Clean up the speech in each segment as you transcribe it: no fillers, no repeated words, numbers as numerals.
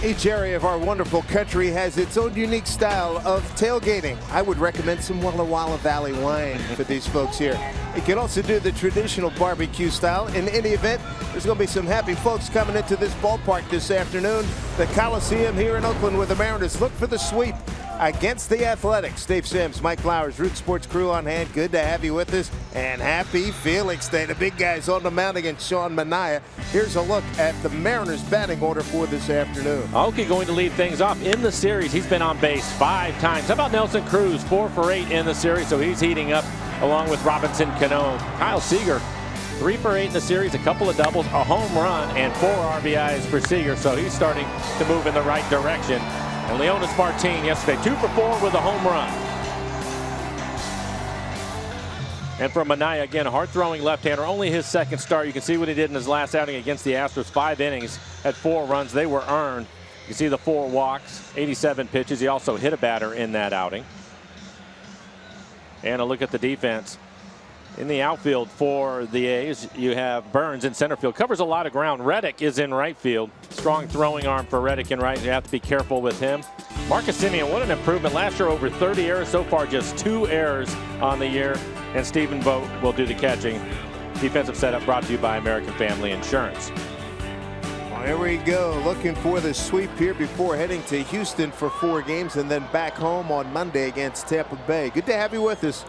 Each area of our wonderful country has its own unique style of tailgating. I would recommend some Walla Walla Valley wine for these folks here. You can also do the traditional barbecue style. In any event, there's going to be some happy folks coming into this ballpark this afternoon. The Coliseum here in Oakland, where the Mariners look for the sweep against the Athletics. Dave Sims, Mike Flowers, Root Sports crew on hand. Good to have you with us, and happy Felix Day. The big guys on the mound against Sean Manaea. Here's a look at the Mariners batting order for this afternoon. Aoki going to lead things off in the series. He's been on base 5 times. How about Nelson Cruz? 4 for 8 in the series, so he's heating up along with Robinson Cano. Kyle Seager, 3 for 8 in the series, a couple of doubles, a home run, and 4 RBIs for Seager, so he's starting to move in the right direction. And Leonis Martin yesterday, 2 for 4 with a home run. And for Manaea, again, a hard-throwing left-hander, only his second start. You can see what he did in his last outing against the Astros. 5 innings, had 4 runs. They were earned. You see the 4 walks, 87 pitches. He also hit a batter in that outing. And a look at the defense. In the outfield for the A's, you have Burns in center field. Covers a lot of ground. Reddick is in right field. Strong throwing arm for Reddick in right. You have to be careful with him. Marcus Semien, what an improvement. Last year, over 30 errors. So far, just 2 errors on the year. And Stephen Vogt will do the catching. Defensive setup brought to you by American Family Insurance. Well, here we go. Looking for the sweep here before heading to Houston for 4 games and then back home on Monday against Tampa Bay. Good to have you with us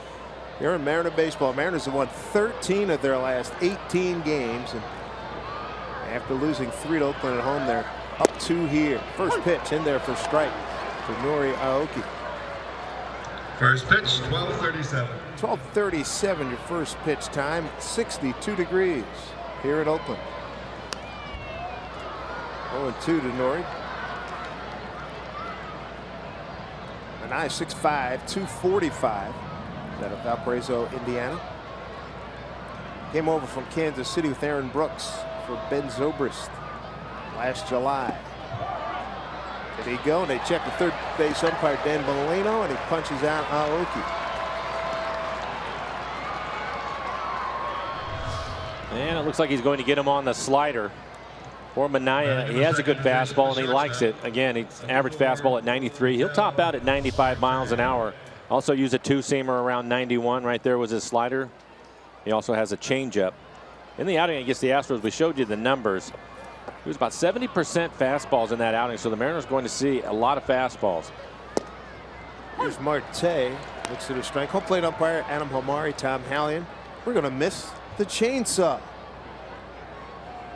here in Mariner baseball. Mariners have won 13 of their last 18 games, and after losing 3 to Oakland at home, they're up 2 here. First pitch in there for strike for Nori Aoki. First pitch, 12:37. 12:37 your first pitch time. 62 degrees here in Oakland. 0-2 to Nori. Manaea 6'5", 245. Out of Valparaiso, Indiana. Came over from Kansas City with Aaron Brooks for Ben Zobrist last July. There he go, and they check the third base umpire Dan Bellino, and he punches out Aoki. And it looks like he's going to get him on the slider. For Manaea, he has a good fastball, and he likes it. Again, he's average fastball at 93. He'll top out at 95 miles an hour. Also use a 2-seamer around 91. Right there was his slider. He also has a changeup. In the outing against the Astros, we showed you the numbers. It was about 70% fastballs in that outing, so the Mariners are going to see a lot of fastballs. Here's Marte. Looks at his strike. Home plate umpire Adam Homari, Tom Hallion. We're going to miss the chainsaw.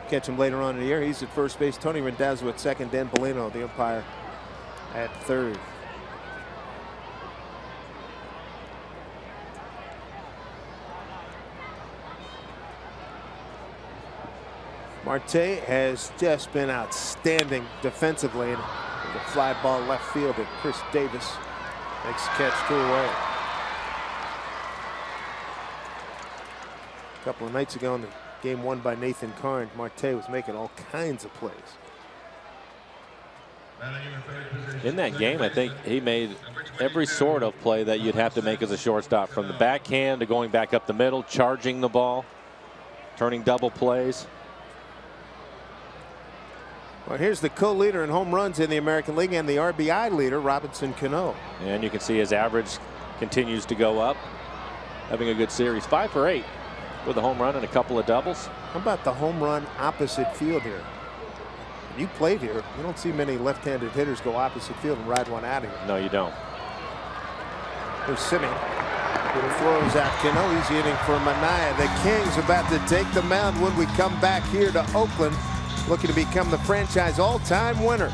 Catch him later on in the year. He's at first base. Tony Randazzo at second. Dan Bellino, the umpire, at third. Marte has just been outstanding defensively, and the fly ball left field at Chris Davis makes the catch 2 away. A couple of nights ago in the game won by Nathan Karn, Marte was making all kinds of plays. In that game, I think he made every sort of play that you'd have to make as a shortstop, from the backhand to going back up the middle, charging the ball, turning double plays. Well, here's the co-leader in home runs in the American League and the RBI leader, Robinson Cano. And you can see his average continues to go up. Having a good series. 5 for 8 with a home run and a couple of doubles. How about the home run opposite field here? When you played here, you don't see many left-handed hitters go opposite field and ride one out of here. No, you don't. Here's Simeon. Throws out Cano. He's hitting for Manaea. The Kings about to take the mound when we come back here to Oakland, looking to become the franchise all-time winner.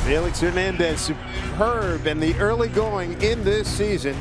Felix Hernandez, superb in the early going in this season.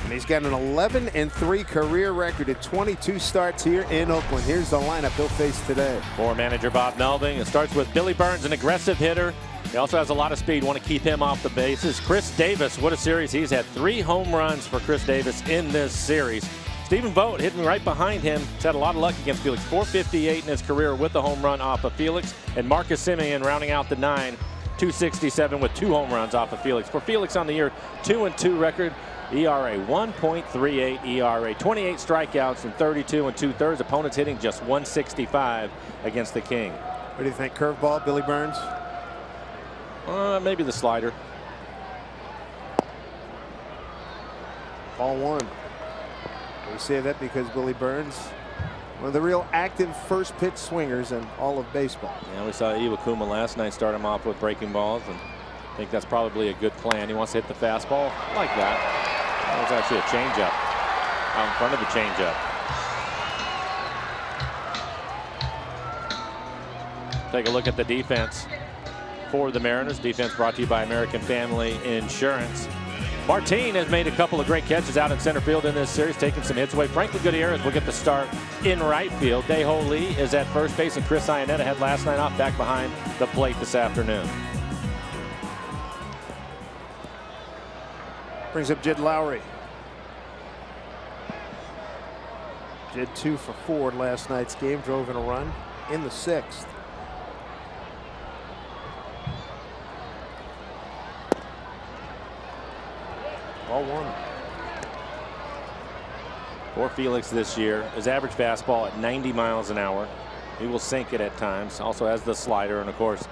And he's got an 11-3 career record at 22 starts here in Oakland. Here's the lineup he'll face today. For manager Bob Melding, it starts with Billy Burns, an aggressive hitter. He also has a lot of speed. Want to keep him off the bases. Chris Davis, what a series. He's had 3 home runs for Chris Davis in this series. Stephen Vogt hitting right behind him. He's had a lot of luck against Felix. 458 in his career with the home run off of Felix. And Marcus Semien rounding out the 9. 267 with 2 home runs off of Felix. For Felix on the year, 2-2 record. ERA 1.38 ERA, 28 strikeouts and 32 2/3. Opponents hitting just 165 against the King. What do you think? Curveball, Billy Burns? Maybe the slider. Ball 1. We say that because Billy Burns, one of the real active first pitch swingers in all of baseball. Yeah, we saw Iwakuma last night start him off with breaking balls, and I think that's probably a good plan. He wants to hit the fastball like that. That was actually a changeup out in front of the changeup. Take a look at the defense for the Mariners. Defense brought to you by American Family Insurance. Martin has made a couple of great catches out in center field in this series, taking some hits away. Franklin Gutierrez will get the start in right field. Dae-Ho Lee is at first base, and Chris Iannetta had last night off back behind the plate this afternoon. Brings up Jed Lowry. Jed 2 for 4 in last night's game. Drove in a run in the 6th. Ball 1. For Felix this year, his average fastball at 90 miles an hour. He will sink it at times. Also has the slider, and of course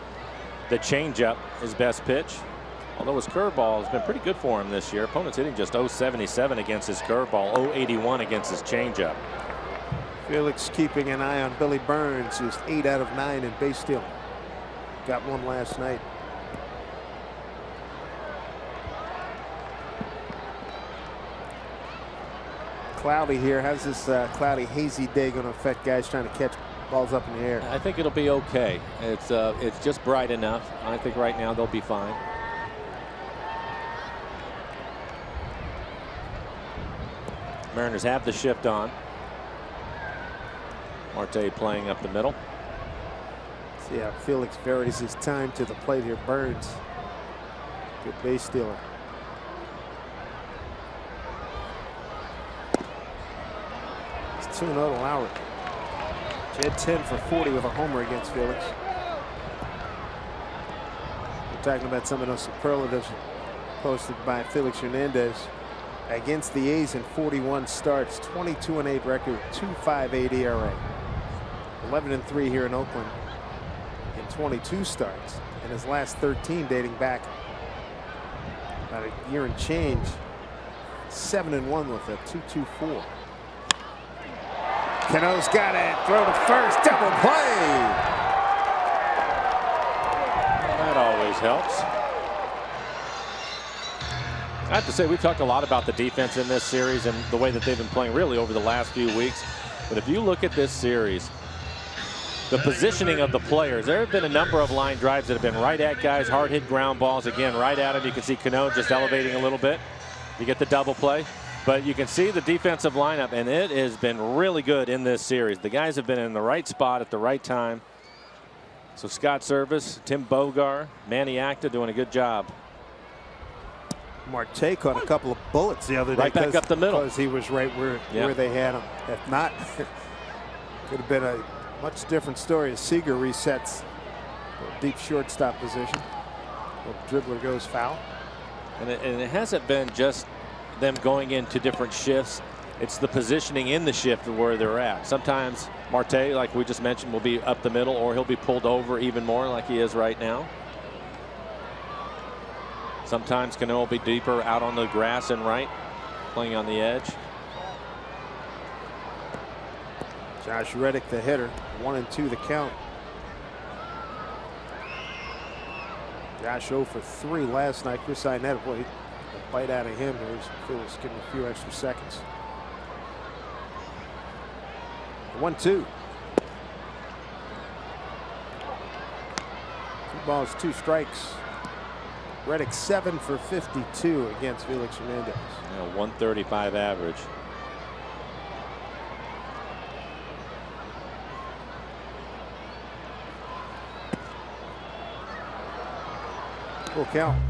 the changeup, his best pitch. Although his curveball has been pretty good for him this year. Opponents hitting just 0.77 against his curveball, 0.81 against his changeup. Felix keeping an eye on Billy Burns, who's 8 out of 9 in base stealing. Got one last night. Cloudy here. How's this cloudy, hazy day going to affect guys trying to catch balls up in the air? I think it'll be okay. It's just bright enough. I think right now they'll be fine. Mariners have the shift on. Marte playing up the middle. See how Felix varies his time to the plate here. Burns, good base stealer. It's 2-0 to Lowry. Jed 10 for 40 with a homer against Felix. We're talking about some of those superlatives posted by Felix Hernandez. Against the A's in 41 starts, 22-8 record, 2.58 ERA. 11-3 here in Oakland in 22 starts. And his last 13 dating back about a year and change. 7-1 with a 2.24. Cano's got it. Throw to first. Double play. That always helps. I have to say, we've talked a lot about the defense in this series and the way that they've been playing really over the last few weeks. But if you look at this series, the positioning of the players, there have been a number of line drives that have been right at guys, hard hit ground balls. Again, right at him. You can see Cano just elevating a little bit. You get the double play. But you can see the defensive lineup, and it has been really good in this series. The guys have been in the right spot at the right time. So Scott Service, Tim Bogar, Manny Acta doing a good job. Marte caught a couple of bullets the other day. Right back up the middle. Because he was right where they had him. If not, could have been a much different story as Seager resets deep shortstop position. The dribbler goes foul. And it hasn't been just them going into different shifts. It's the positioning in the shift where they're at. Sometimes Marte, like we just mentioned, will be up the middle, or he'll be pulled over even more like he is right now. Sometimes Cano will be deeper out on the grass and right, playing on the edge. Josh Reddick, the hitter, 1-2 the count. Josh 0 for 3 last night. Chris Iannetta, boy, a bite out of him. There's Phillies getting a few extra seconds. 1-2. 2 balls, 2 strikes. Reddick 7 for 52 against Felix Hernandez. Yeah, 135 average. Full count.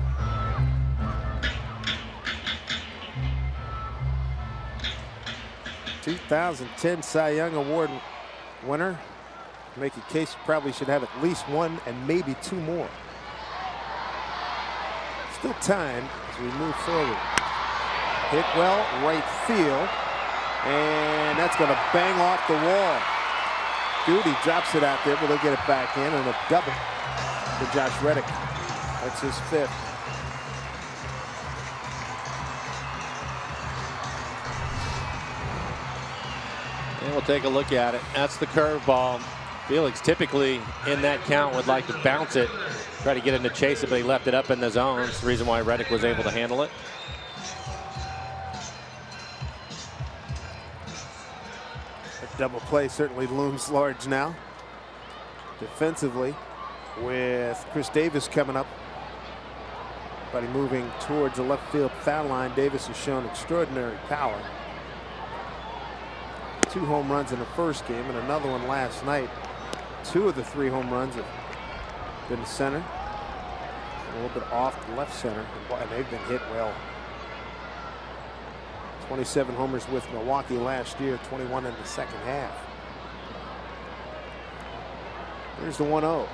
'10 Cy Young Award winner. Make a case probably should have at least one and maybe two more. Still time as we move forward. Hit well, right field, and that's going to bang off the wall. Goody drops it out there, but they'll get it back in, and a double for Josh Reddick. That's his 5th. And we'll take a look at it. That's the curveball. Felix typically in that count would like to bounce it, try to get him to chase it, but he left it up in the zone. That's the reason why Reddick was able to handle it. A double play certainly looms large now. Defensively, with Chris Davis coming up. Buddy moving towards the left field foul line. Davis has shown extraordinary power. 2 home runs in the first game and another one last night. 2 of the 3 home runs have been center. A little bit off the left center, and they've been hit well. 27 homers with Milwaukee last year, 21 in the second half. Here's the 1-0.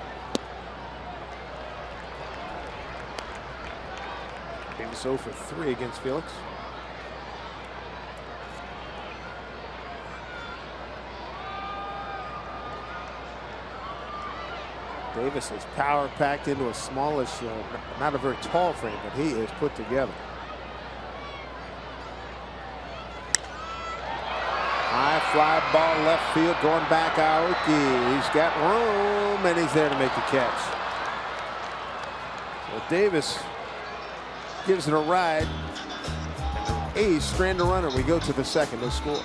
Davis 0 for 3 against Felix. Davis is power packed into a smallish, not a very tall frame, but he is put together. High fly ball left field going back. Aoki. He's got room and he's there to make the catch. Well, Davis gives it a ride. A's strand a runner. We go to the second. No score.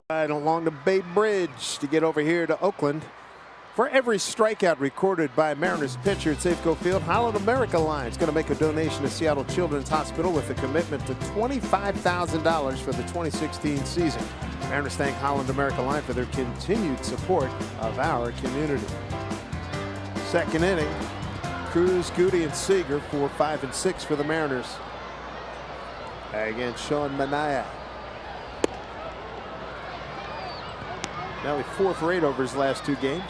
Right along the Bay Bridge to get over here to Oakland. For every strikeout recorded by Mariners pitcher at Safeco Field, Holland America Line is going to make a donation to Seattle Children's Hospital with a commitment to $25,000 for the 2016 season. Mariners thank Holland America Line for their continued support of our community. Second inning, Cruz, Goody, and Seager 4, 5, and 6 for the Mariners. Against Sean Manaea. Now he's 4 for 8 over his last 2 games.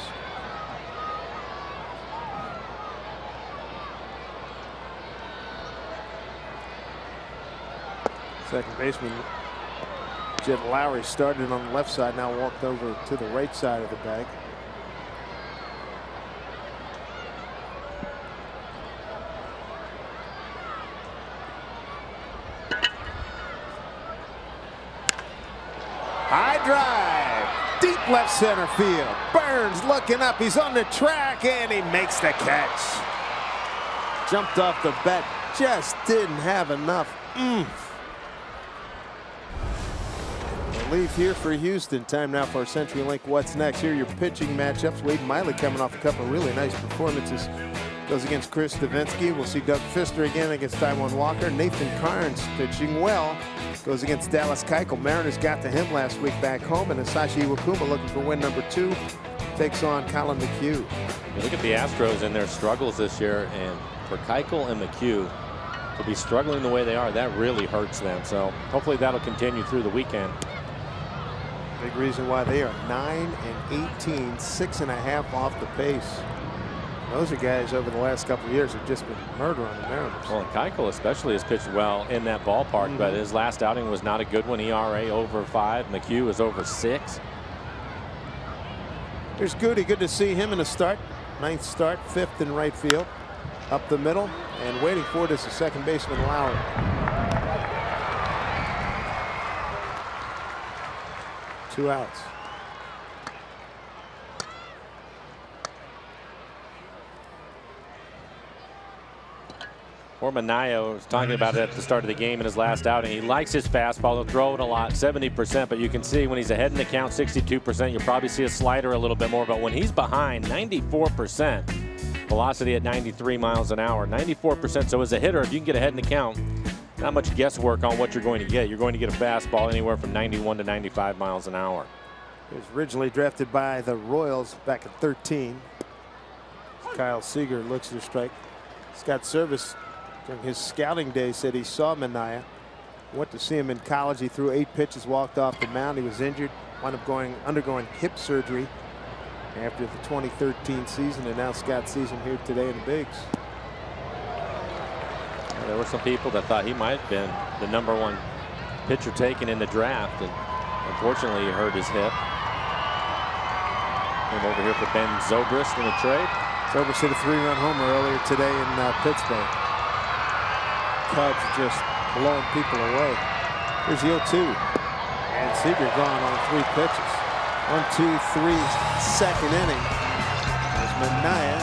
Second baseman Jed Lowry started on the left side, now walked over to the right side of the bag. High drive, deep left center field. Burns looking up, he's on the track, and he makes the catch. Jumped off the bat, just didn't have enough oomph. Relief here for Houston. Time now for CenturyLink What's Next. Here are your pitching matchups. Wade Miley coming off a couple of really nice performances. Goes against Chris Davinsky. We'll see Doug Fister again against Taijuan Walker. Nathan Karns pitching well. Goes against Dallas Keuchel. Mariners got to him last week back home. And Hisashi Iwakuma looking for win number 2. Takes on Colin McHugh. You look at the Astros and their struggles this year. And for Keuchel and McHugh to be struggling the way they are, that really hurts them. So hopefully that'll continue through the weekend. Big reason why they are 9-18, 6.5 off the pace. Those are guys over the last couple of years have just been murder on the Mariners. Well, Keuchel especially has pitched well in that ballpark, but his last outing was not a good one. ERA over 5. McHugh is over 6. Here's Goody. Good to see him in a start. 9th start, 5th in right field. Up the middle, and waiting for it is the second baseman Lowry. Two outs. Minaya was talking about it at the start of the game in his last outing. He likes his fastball. He'll throw it a lot, 70%, but you can see when he's ahead in the count, 62%, you'll probably see a slider a little bit more. But when he's behind, 94%, velocity at 93 miles an hour, 94%. So as a hitter, if you can get ahead in the count, not much guesswork on what you're going to get. You're going to get a fastball anywhere from 91 to 95 miles an hour. He was originally drafted by the Royals back in 13. Kyle Seager looks to strike. Scott Service during his scouting day said he saw Minaya. Went to see him in college. He threw 8 pitches, walked off the mound. He was injured, wound up undergoing hip surgery after the 2013 season, and now Scott sees him here today in the bigs. Well, there were some people that thought he might have been the #1 pitcher taken in the draft, and unfortunately he hurt his hip. Came over here for Ben Zobrist in a trade. Zobrist hit a 3-run homer earlier today in Pittsburgh. Cubs just blowing people away. Here's the 0-2. And Seager gone on 3 pitches. 1-2-3, second inning. As Minaya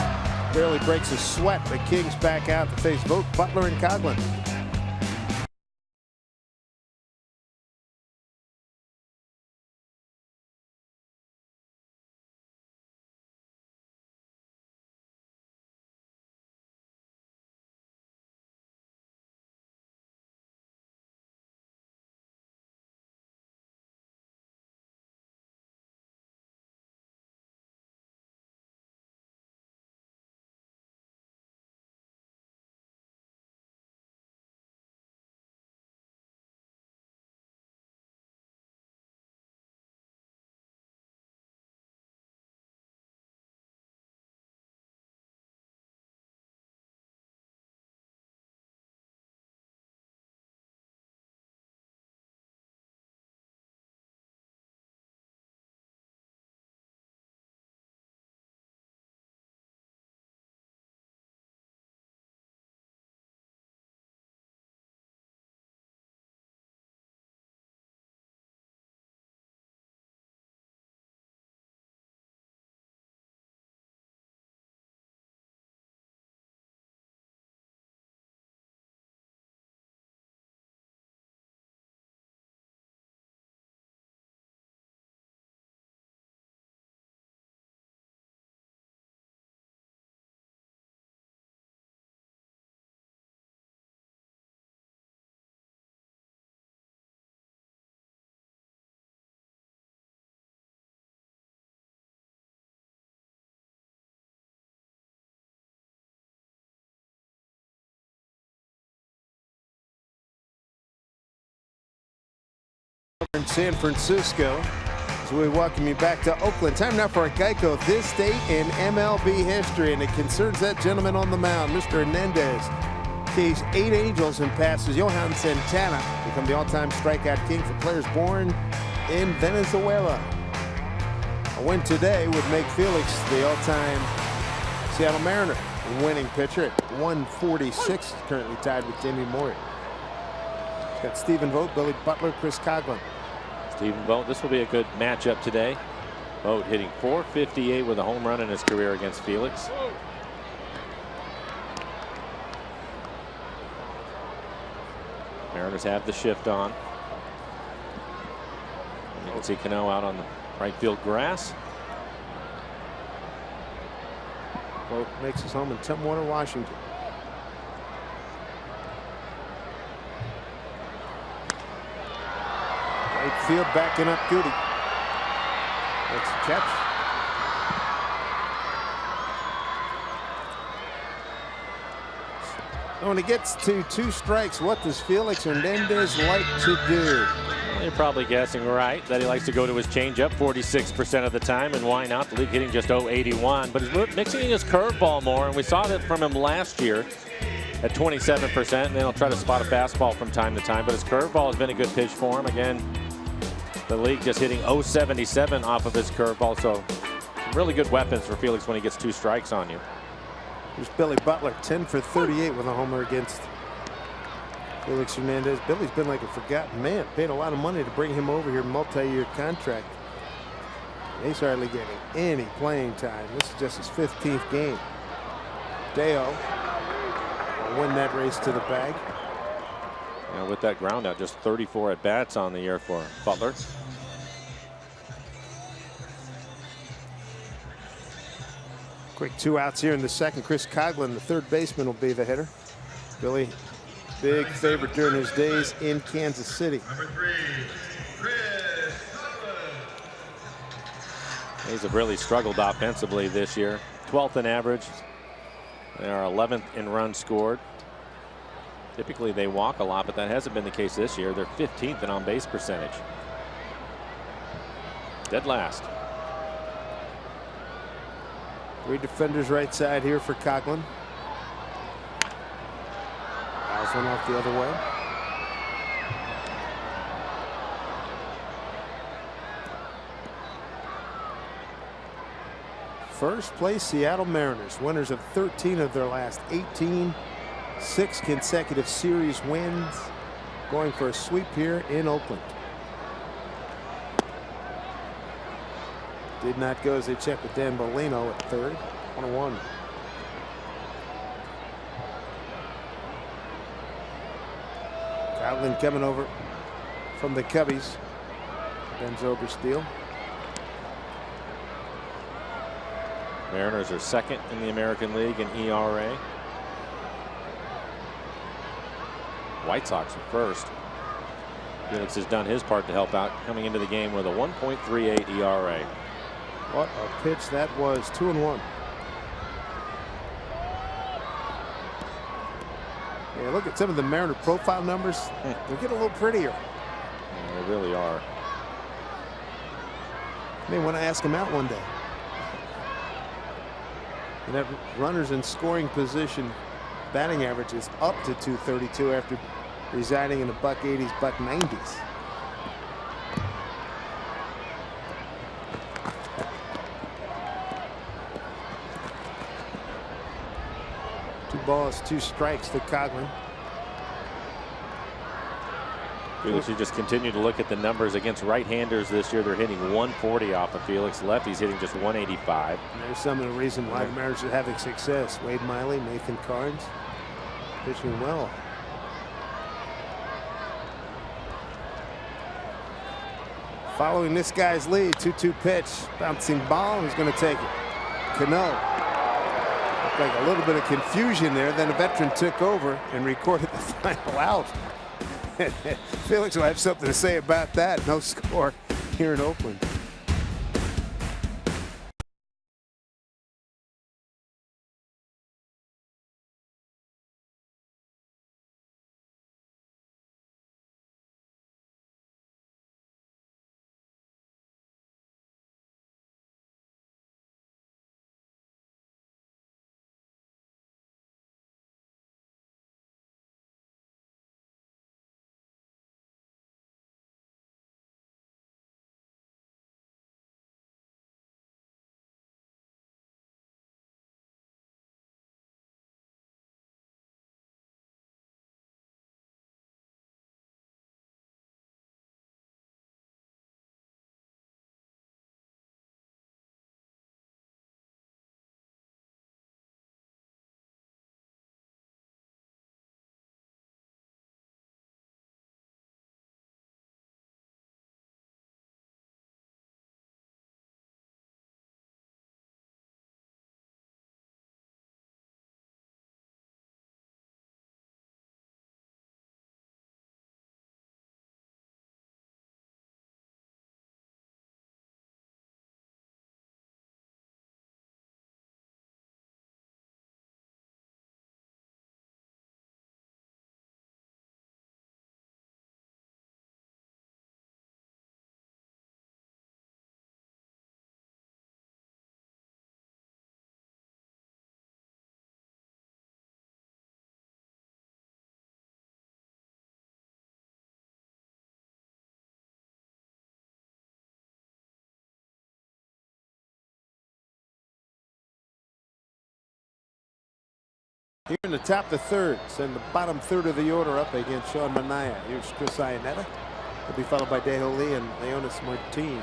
barely breaks a sweat. The Kings back out to face Vogt, Butler, and Coghlan. In San Francisco, as we welcome you back to Oakland. Time now for a Geico This Date in MLB history, and it concerns that gentleman on the mound, Mr. Hernandez. He's 8 Angels and passes Johan Santana, become the all-time strikeout king for players born in Venezuela. A win today would make Felix the all-time Seattle Mariner winning pitcher at 146, currently tied with Jamie Morey. Got Stephen Vogt, Billy Butler, Chris Coghlan. Stephen Vogt. This will be a good matchup today. Vogt hitting .458 with a home run in his career against Felix. Mariners have the shift on. And you can see Cano out on the right field grass. Vogt makes his home in Tumwater, Washington. Right field backing up Goody. That's a catch. When he gets to 2 strikes, what does Felix Hernandez like to do? Well, you're probably guessing right that he likes to go to his changeup 46% of the time, and why not? The league hitting just .081, but he's mixing his curveball more, and we saw that from him last year at 27%, and then he'll try to spot a fastball from time to time, but his curveball has been a good pitch for him. Again, the league just hitting .077 off of his curveball, so really good weapons for Felix when he gets 2 strikes on you. Here's Billy Butler, 10 for 38 with a homer against Felix Hernandez. Billy's been like a forgotten man. Paid a lot of money to bring him over here, multi-year contract. He's hardly getting any playing time. This is just his 15th game. Deo will win that race to the bag. Yeah, with that ground out, just 34 at bats on the year for Butler. Quick 2 outs here in the second. Chris Coghlan, the third baseman, will be the hitter. Billy, big favorite during his days in Kansas City. Number 3, Chris Coghlan. He's really struggled offensively this year. 12th in average. They are 11th in runs scored. Typically they walk a lot, but that hasn't been the case this year. They're 15th in on-base percentage. Dead last. 3 defenders right side here for Coghlan. Fouls one off the other way. First place Seattle Mariners, winners of 13 of their last 18. 6 consecutive series wins, going for a sweep here in Oakland. Did not go as they check with Dan Molino at third. 1-1. Coghlan coming over from the Cubbies. Ben's Obersteel. Mariners are 2nd in the American League in ERA. White Sox are 1st. Felix has done his part to help out, coming into the game with a 1.38 ERA. What a pitch that was. 2-1. Yeah, look at some of the Mariner profile numbers. They're getting a little prettier. Yeah, they really are. May want to ask him out one day. And that runners in scoring position batting average is up to 232 after residing in the .80s, .90s. Two balls, 2 strikes to Coghlan. Felix, you just continue to look at the numbers against right-handers this year. They're hitting 140 off of Felix. Lefties hitting just 185. And there's some of the reason why the Mariners are having success. Wade Miley, Nathan Carnes, pitching well. Following this guy's lead, 2-2 pitch, bouncing ball, who's going to take it? Cano. Looked like a little bit of confusion there. Then a veteran took over and recorded the final out. Felix will have something to say about that. No score here in Oakland. Here in the top of the third, send the bottom third of the order up against Sean Manaea. Here's Chris Iannetta. He'll be followed by Dae-Ho Lee and Leonis Martin.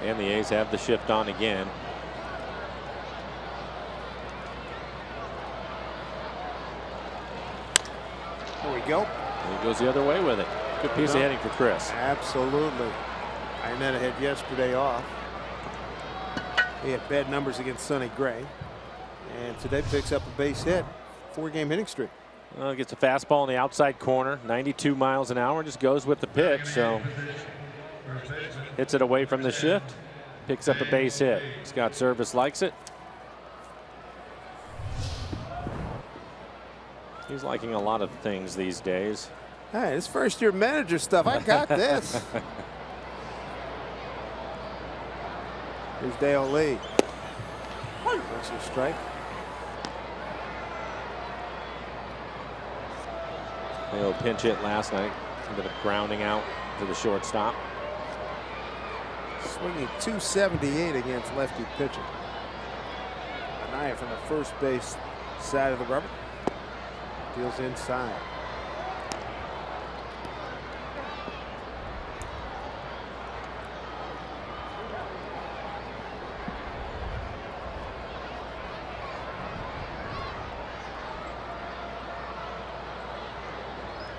And the A's have the shift on again. There we go. And he goes the other way with it. Good piece of hitting for Chris. Absolutely. Iannetta had yesterday off. He had bad numbers against Sonny Gray. And today picks up a base hit. 4-game hitting streak. Well, gets a fastball in the outside corner, 92 miles an hour, just goes with the pitch. So hits it away from the shift, picks up a base hit. Scott Service likes it. He's liking a lot of things these days. Hey, this first-year manager stuff, I got this. Here's Dae-Ho Lee. That's a strike. They'll pinch hit last night. Ended up grounding out to the shortstop. Swinging 278 against lefty pitcher. Manaea from the first base side of the rubber. Deals inside.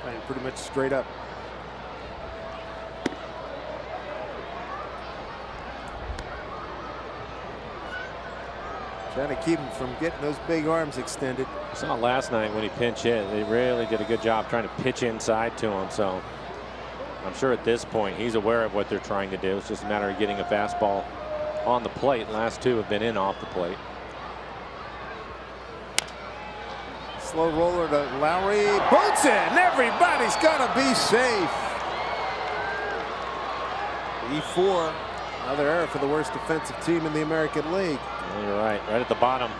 Playing pretty much straight up. Trying to keep him from getting those big arms extended. I saw last night when he pinch hit, they really did a good job trying to pitch inside to him. So I'm sure at this point he's aware of what they're trying to do. It's just a matter of getting a fastball on the plate. Last two have been in off the plate. Slow roller to Lowry. Boots in. Everybody's got to be safe. E4. Another error for the worst defensive team in the American League. Well, you're right. Right at the bottom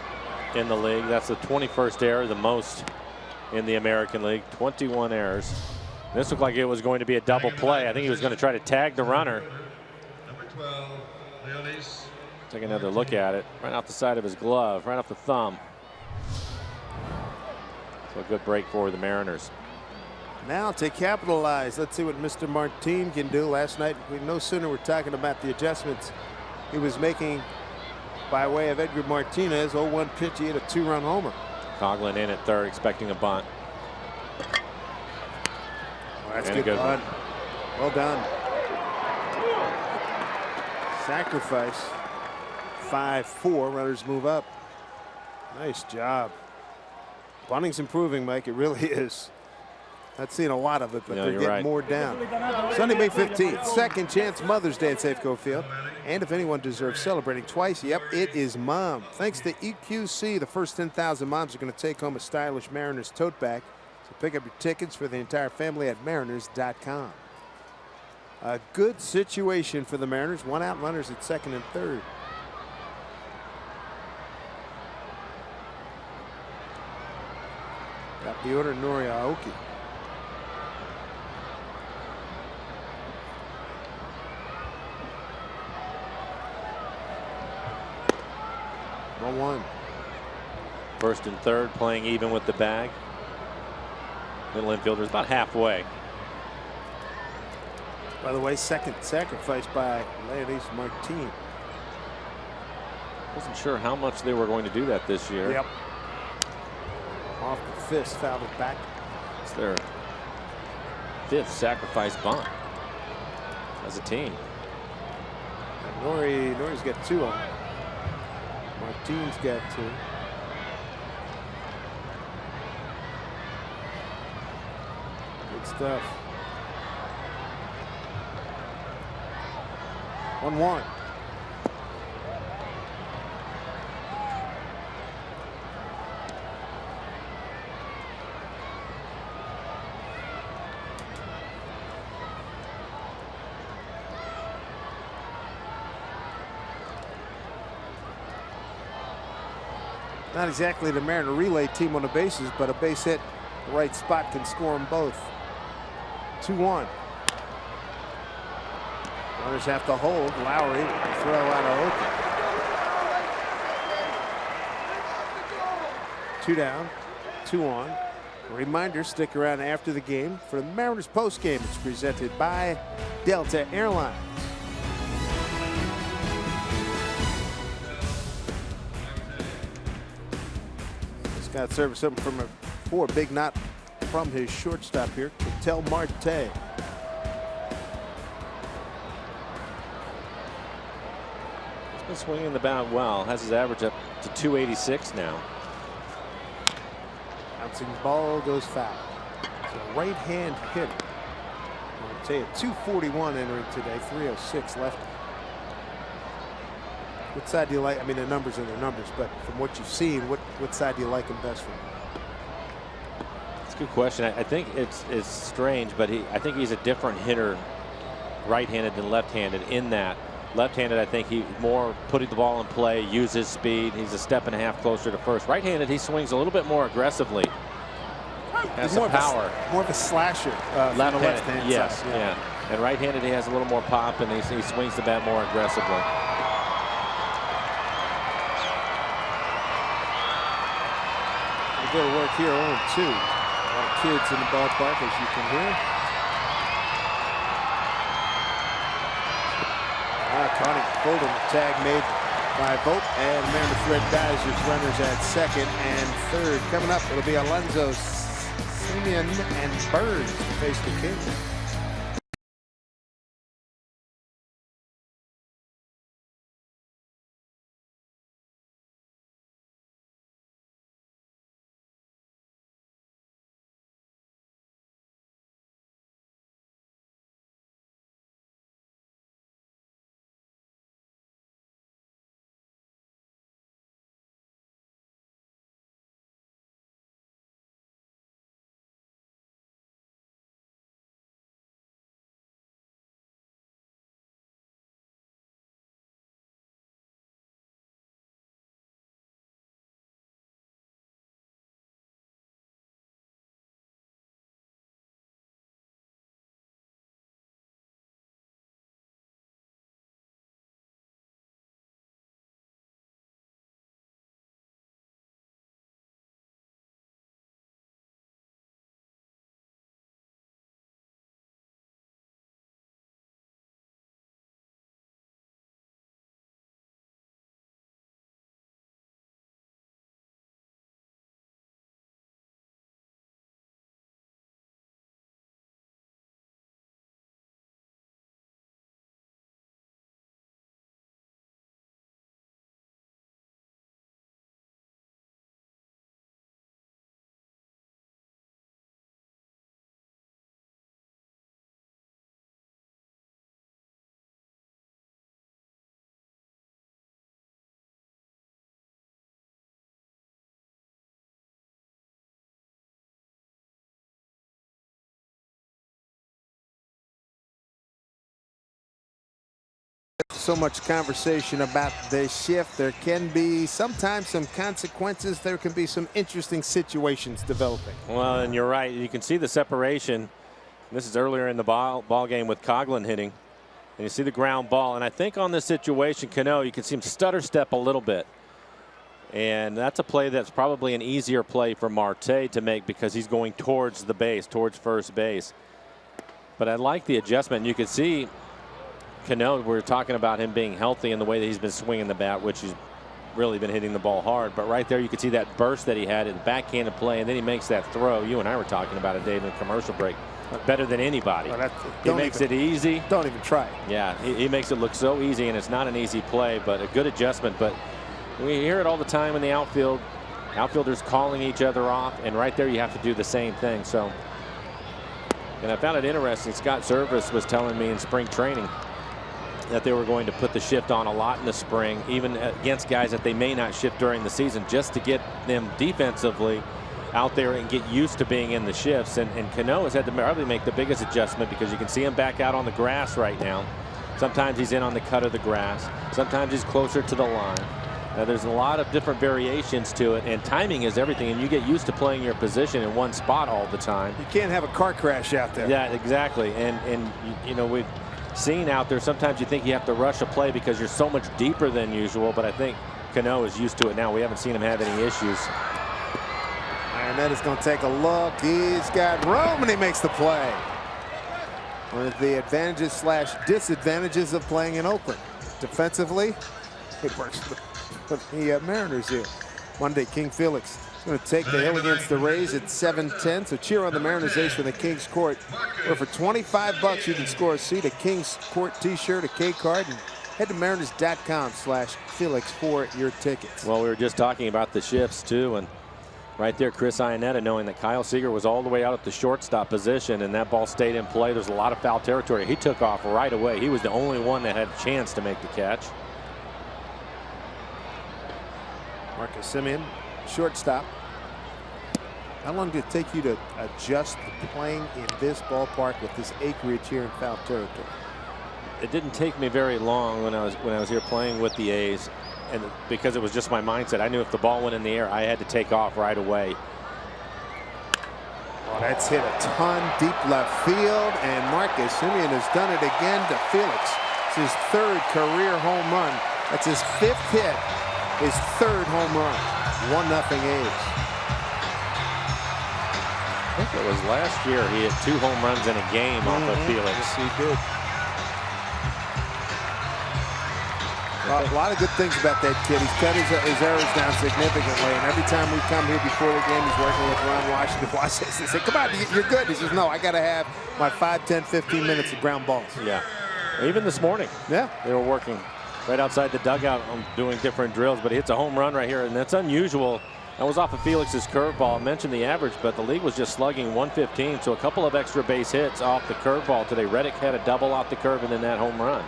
in the league. That's the 21st error, the most in the American League. 21 errors. This looked like it was going to be a double play. I think he was going to try to tag the runner. Number 12, Leonis. Take another look at it. Right off the side of his glove, right off the thumb. So a good break for the Mariners. Now to capitalize. Let's see what Mr. Martin can do. Last night, we no sooner were talking about the adjustments he was making by way of Edgar Martinez. 0-1 pitch, he hit a 2-run homer. Coughlin in at third, expecting a bunt. Well, that's good bunt. Well done. Sacrifice. 5-4. Runners move up. Nice job. Bunting's improving, Mike. It really is. Not seeing a lot of it, but they're getting more down. Sunday, May 15th, second chance Mother's Day at Safeco Field. And if anyone deserves celebrating twice, yep, it is Mom. Thanks to EQC, the first 10,000 moms are going to take home a stylish Mariners tote bag. So pick up your tickets for the entire family at mariners.com. A good situation for the Mariners. One out, runners at second and third. Got the order, Nori Aoki. One. First and third playing even with the bag. Middle infielder's about halfway. By the way, second sacrifice by Leonis Martin. Wasn't sure how much they were going to do that this year. Yep. Off the fist, fouled it back. It's their fifth sacrifice bunt as a team. And Nori's got 2 on. Martin's got 2. Good stuff. 1-1. Not exactly the Mariner relay team on the bases, but a base hit, the right spot can score them both. 2-1. Runners have to hold. Lowry throw out of 2 down, 2 on. A reminder, stick around after the game for the Mariners postgame. It's presented by Delta Airlines. Got service something from a 4 big knot from his shortstop here, Ketel Marte. He's been swinging the bat well. Has his average up to 286 now. Bouncing ball goes foul. It's a right-hand hitter. Marte at 241 entering today, 306 left. What side do you like? I mean, the numbers are the numbers, but from what you've seen, what side do you like him best from? That's a good question. I think it's strange, but I think he's a different hitter, right-handed than left-handed. In that, left-handed, I think he's more putting the ball in play, uses speed. He's a step and a half closer to first. Right-handed, he swings a little bit more aggressively. Has some power. More of a slasher. Left-handed, yes, side, yeah. And right-handed, he has a little more pop, and he swings the bat more aggressively. Go to work here, 0-2. A lot of kids in the ballpark, as you can hear. Connie Bolden, tag made by Vogt, and Mariners Red Geysers runners at second and third. Coming up, it'll be Alonso, Simeon, and Burns to face the Kings. So much conversation about the shift. There can be sometimes some consequences. There can be some interesting situations developing. Well, and you're right. You can see the separation. This is earlier in the ball game with Coughlin hitting. And you see the ground ball. And I think on this situation, Cano, you can see him stutter step a little bit. And that's a play that's probably an easier play for Marte to make because he's going towards the base, towards first base. But I like the adjustment. You can see Cano, we're talking about him being healthy and the way that he's been swinging the bat, which he's really been hitting the ball hard. But right there, you can see that burst that he had in the backhanded play, and then he makes that throw. You and I were talking about it, Dave, in the commercial break. Better than anybody. He makes it easy. Don't even try. Yeah, he makes it look so easy, and it's not an easy play, but a good adjustment. But we hear it all the time in the outfield. Outfielders calling each other off, and right there you have to do the same thing. So, and I found it interesting. Scott Servais was telling me in spring training that they were going to put the shift on a lot in the spring, even against guys that they may not shift during the season, just to get them defensively out there and get used to being in the shifts. And Cano has had to probably make the biggest adjustment because you can see him back out on the grass right now. Sometimes he's in on the cut of the grass. Sometimes he's closer to the line. Now, there's a lot of different variations to it, and timing is everything, and you get used to playing your position in one spot all the time. You can't have a car crash out there. Yeah, exactly. And you know, we've seen out there, sometimes you think you have to rush a play because you're so much deeper than usual, but I think Cano is used to it now. We haven't seen him have any issues. Ianetta's going to take a look. He's got room, and he makes the play. One of the advantages slash disadvantages of playing in Oakland. Defensively, it works for the Mariners here. Monday, King Felix is going to take the hill against the Rays at 7-10. So cheer on the Mariners ace from the King's Court. Where for $25 you can score a seat, a King's Court t-shirt, a K-card, and head to mariners.com/Felix for your tickets. Well, we were just talking about the shifts too, and right there, Chris Iannetta, knowing that Kyle Seager was all the way out at the shortstop position and that ball stayed in play. There's a lot of foul territory. He took off right away. He was the only one that had a chance to make the catch. Marcus Semien, shortstop. How long did it take you to adjust to playing in this ballpark with this acreage here in foul territory? It didn't take me very long when I was here playing with the A's, and because it was just my mindset. I knew if the ball went in the air, I had to take off right away. Oh, that's hit a ton deep left field, and Marcus Semien has done it again to Felix. It's his third career home run. That's his 5th hit, his 3rd home run. 1-0 A's. I think it was last year he hit 2 home runs in a game off of Felix. Yes, he did. A lot of good things about that kid. He's cut his errors down significantly, and every time we come here before the game, he's working with Ron Washington. They say, come on, you're good. He says, no, I got to have my 5, 10, 15 minutes of ground balls. Yeah. Even this morning, yeah, they were working right outside the dugout doing different drills, but he hits a home run right here, and that's unusual. That was off of Felix's curveball. I mentioned the average, but the league was just slugging 115, so a couple of extra base hits off the curveball today. Reddick had a double off the curve and then that home run.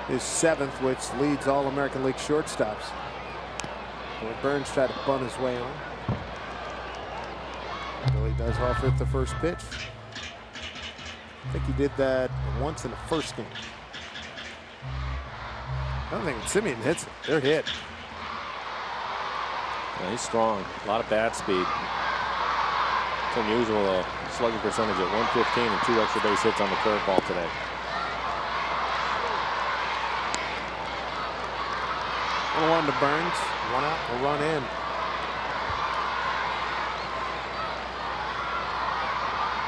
His 7th, which leads all American League shortstops. Well, Burns tried to bunt his way on. Billy does offer it the first pitch. I think he did that once in the first game. I don't think Semien hits it. They're hit. Yeah, he's strong. A lot of bat speed. It's unusual, slugging percentage at 115 and 2 extra base hits on the curveball today. One to Burns, 1 out, a run in.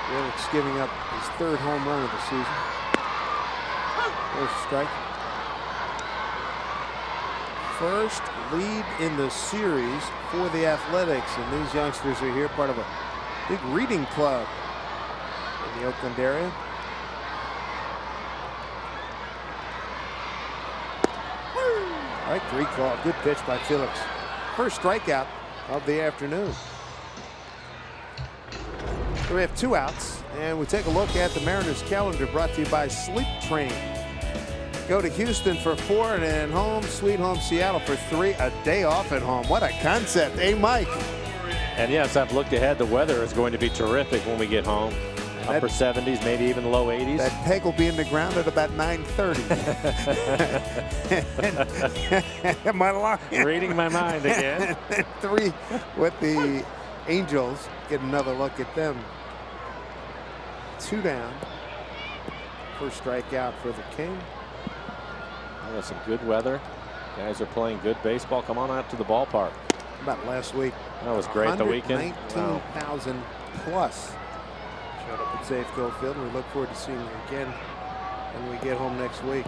Felix giving up his 3rd home run of the season. There's a strike. First lead in the series for the Athletics, and these youngsters are here, part of a big reading club in the Oakland area. All right, 3 call. Good pitch by Felix. First strikeout of the afternoon. So we have 2 outs, and we take a look at the Mariners calendar brought to you by Sleep Train. Go to Houston for 4 and then home, sweet home Seattle for 3. A day off at home. What a concept. Hey, Mike. And yes, I've looked ahead. The weather is going to be terrific when we get home. Upper 70s, maybe even the low 80s. That peg will be in the ground at about 9:30. Am I lying? Reading my mind again. 3 with the Angels. Get another look at them. 2 down. First strikeout for the King. Oh, that's some good weather. Guys are playing good baseball. Come on out to the ballpark. About last week. That was great the weekend. 19,000 plus. Showed up at Safeco Field, and we look forward to seeing you again when we get home next week.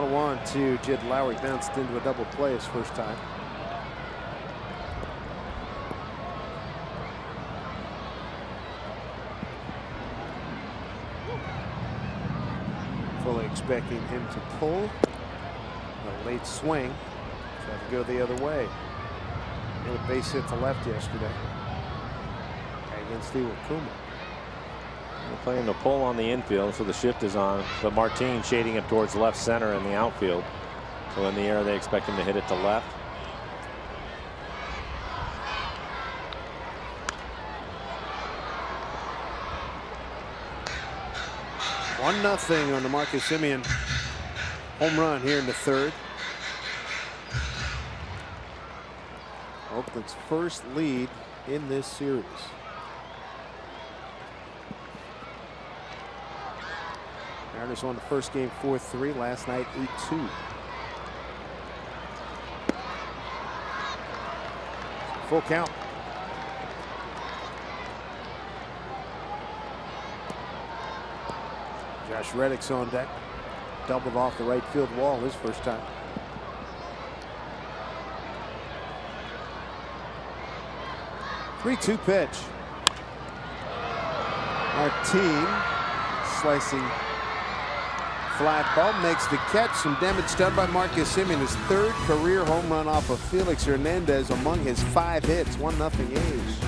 One to Jed Lowry, bounced into a double play his first time. Fully expecting him to pull. A late swing. Tried to go the other way. He had a base hit to left yesterday against Iwakuma. We're playing the pull on the infield, so the shift is on. But Martin shading up towards left center in the outfield. So in the air, they expect him to hit it to left. One nothing on the Marcus Semien home run here in the 3rd. Oakland's first lead in this series. Mariners won the first game 4-3. Last night 8-2. Full count. Josh Reddick's on deck. Doubled off the right field wall his first time. Three-two pitch. Martin slicing flat ball, makes the catch. Some damage done by Marcus Semien. His third career home run off of Felix Hernandez among his 5 hits. 1-0 A's.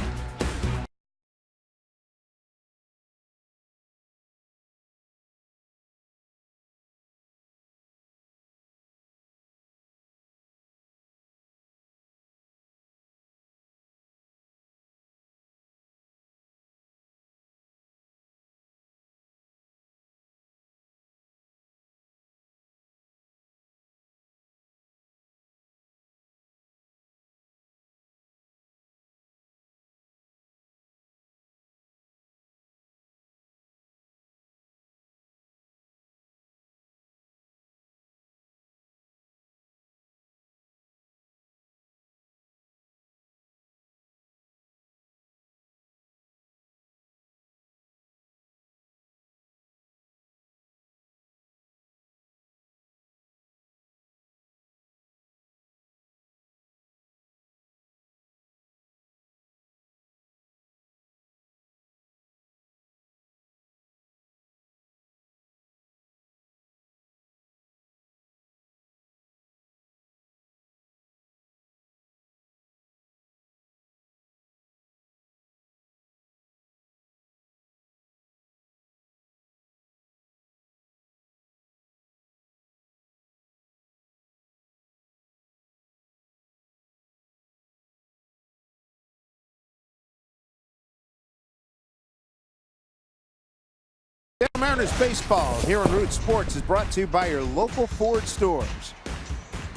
Mariners baseball here on Root Sports is brought to you by your local Ford stores.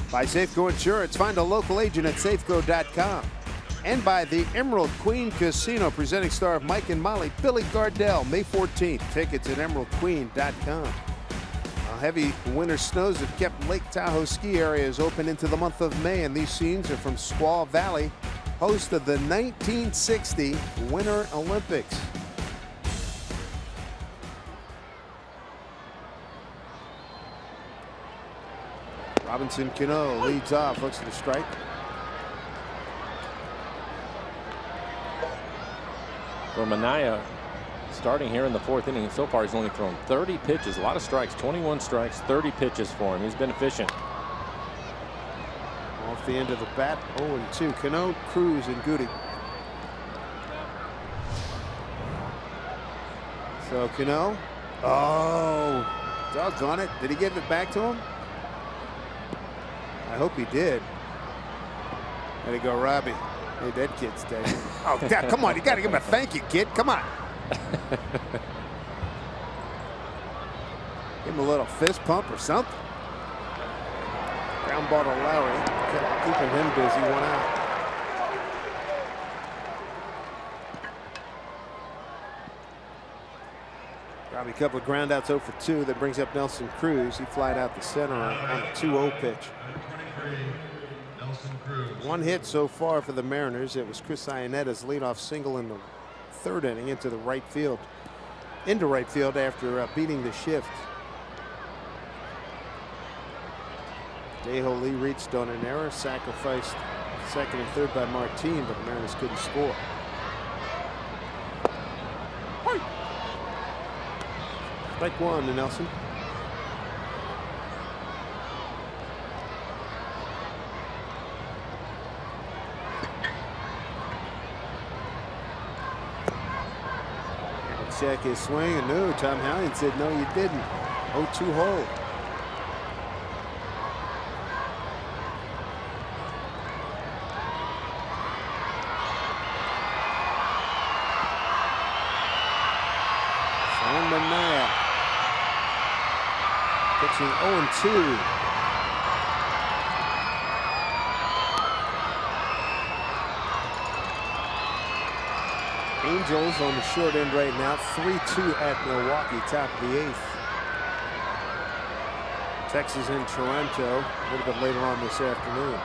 By Safeco Insurance, find a local agent at safeco.com. And by the Emerald Queen Casino, presenting star of Mike and Molly, Billy Gardell, May 14th. Tickets at emeraldqueen.com. Heavy winter snows have kept Lake Tahoe ski areas open into the month of May, and these scenes are from Squaw Valley, host of the 1960 Winter Olympics. Robinson Cano leads off, looks at the strike. For Manaea, starting here in the 4th inning, so far he's only thrown 30 pitches, a lot of strikes, 21 strikes, 30 pitches for him. He's been efficient. Off the end of the bat, 0-2. Cano, Cruz, and Goody. So Cano, oh, doggone it. Did he give it back to him? I hope he did. There you go, Robbie. Hey, that kid's dead. Oh, God, come on. You got to give him a thank you, kid. Come on. Give him a little fist pump or something. Ground ball to Lowry. Keeping him busy. 1 out. Robbie, a couple of groundouts 0 for 2. That brings up Nelson Cruz. He flied out the center on a 2-0 pitch. One hit so far for the Mariners. It was Chris Ionetta's leadoff single in the 3rd inning into right field after beating the shift. Daeho Lee reached on an error, sacrificed 2nd and 3rd by Martin, but the Mariners couldn't score. Strike 1 to Nelson. Check his swing, and no, Tom Hallion said, no, you didn't. 0-2 hole. Sean Manaea pitching 0-2. Angels on the short end right now, 3-2 at Milwaukee, top of the 8th. Texas in Toronto a little bit later on this afternoon.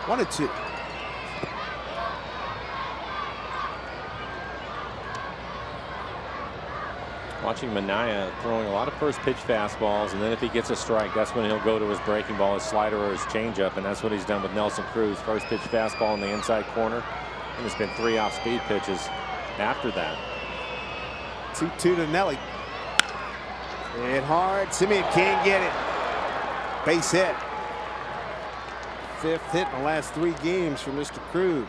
1-2. Watching Manaea throwing a lot of first pitch fastballs, and then if he gets a strike, that's when he'll go to his breaking ball, his slider, or his changeup, and that's what he's done with Nelson Cruz. First pitch fastball in the inside corner, and it's been 3 off-speed pitches after that. 2-2 to Nelly. Hit hard. Simeon can't get it. Base hit. 5th hit in the last 3 games for Mr. Cruz.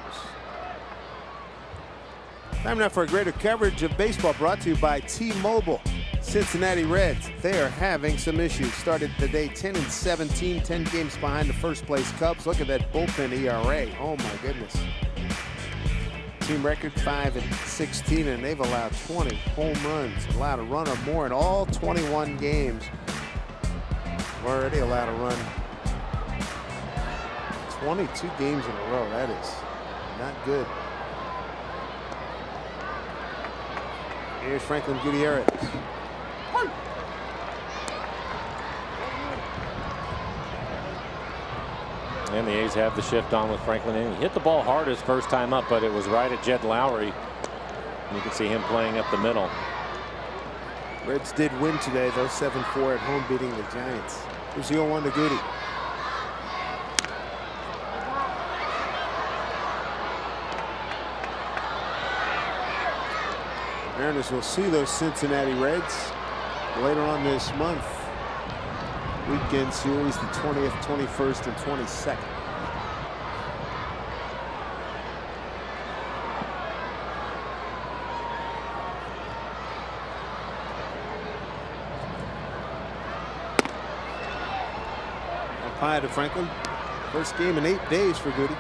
Time now for a greater coverage of baseball, brought to you by T-Mobile. Cincinnati Reds, they are having some issues. Started the day 10-17, 10 games behind the first place Cubs. Look at that bullpen ERA. Oh my goodness. Team record 5-16, and they've allowed 20 home runs, allowed a run or more in all 21 games. We've already allowed a run 22 games in a row. That is not good. Here's Franklin Gutierrez. And the A's have the shift on with Franklin. He hit the ball hard his first time up, but it was right at Jed Lowry. And you can see him playing up the middle. Reds did win today, though, 7-4 at home, beating the Giants. Here's the 0-1 to Goody. Mariners will see those Cincinnati Reds later on this month. Weekend series, the 20th, 21st, and 22nd. Up high to Franklin. First game in 8 days for Goody.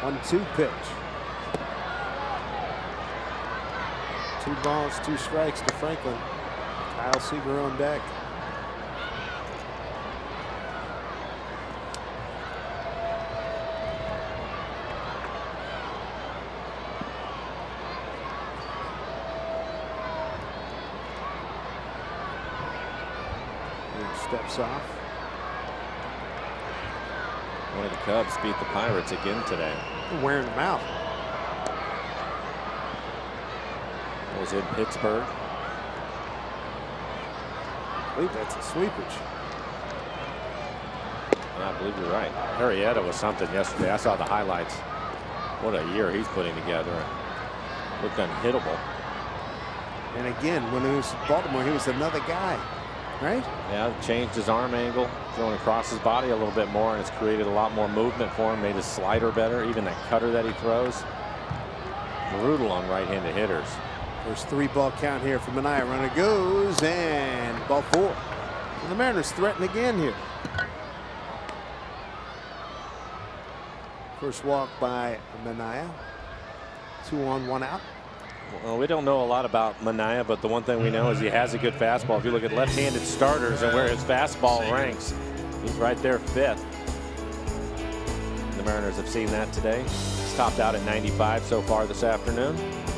One-two pitch. 2 balls, 2 strikes to Franklin. Kyle Seager on deck. And steps off. One of the Cubs beat the Pirates again today. They're wearing them out. It was in Pittsburgh. I believe that's a sweepage. Yeah, I believe you're right. Arrieta was something yesterday. I saw the highlights. What a year he's putting together. Looked unhittable. And again, when he was in Baltimore, he was another guy, right? Yeah, changed his arm angle, throwing across his body a little bit more, and it's created a lot more movement for him, made his slider better, even that cutter that he throws. Brutal on right-handed hitters. First 3-ball count here for Manaea. Runner goes, and ball 4. And the Mariners threaten again here. First walk by Manaea. 2 on, 1 out. Well, we don't know a lot about Manaea, but the one thing we know is he has a good fastball. If you look at left-handed starters and where his fastball ranks, he's right there 5th. The Mariners have seen that today. He's topped out at 95 so far this afternoon.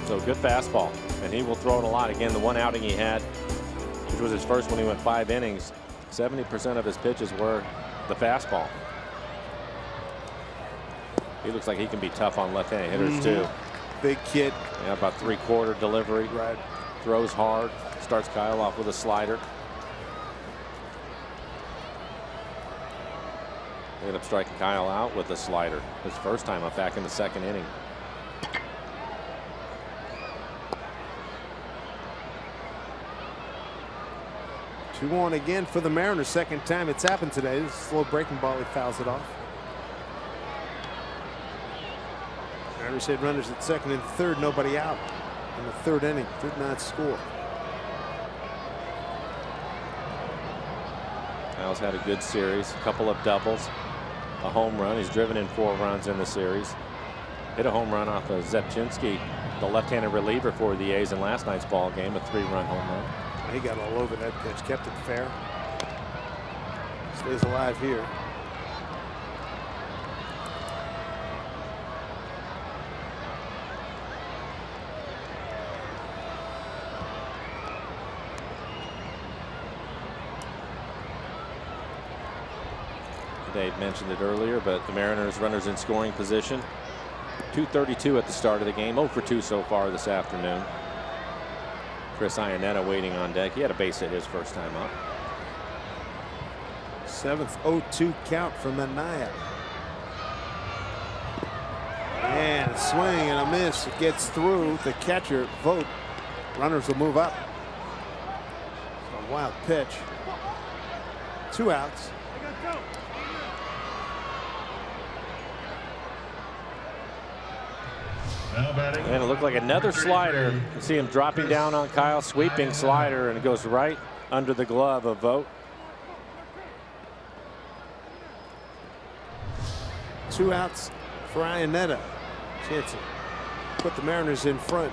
So good fastball, and he will throw it a lot. Again, the one outing he had, which was his first when he went 5 innings, 70% of his pitches were the fastball. He looks like he can be tough on left-handed hitters too. Big kid. Yeah, about 3/4 delivery. Right. Throws hard. Starts Kyle off with a slider. They end up striking Kyle out with a slider. His first time up back in the 2nd inning. Two on again for the Mariners. Second time it's happened today. This is a slow breaking ball. He fouls it off. Mariners had runners at 2nd and 3rd. Nobody out in the 3rd inning. Did not score. Kyle's had a good series. A couple of doubles. A home run. He's driven in 4 runs in the series. Hit a home run off of Zepchinski, the left-handed reliever for the A's in last night's ball game. A 3-run home run. He got all over that pitch, kept it fair. Stays alive here. Dave mentioned it earlier, but the Mariners runners in scoring position. 2:32 at the start of the game. 0 for 2 so far this afternoon. Chris Iannetta waiting on deck. He had a base hit his first time up. 7th 0-2 count from Manaea. And a swing and a miss. It gets through the catcher. Vogt. Runners will move up. It's a wild pitch. 2 outs. And it looked like another slider. You see him dropping down on Kyle, sweeping slider, and it goes right under the glove of Vogt. 2 outs for Iannetta. Chance to put the Mariners in front.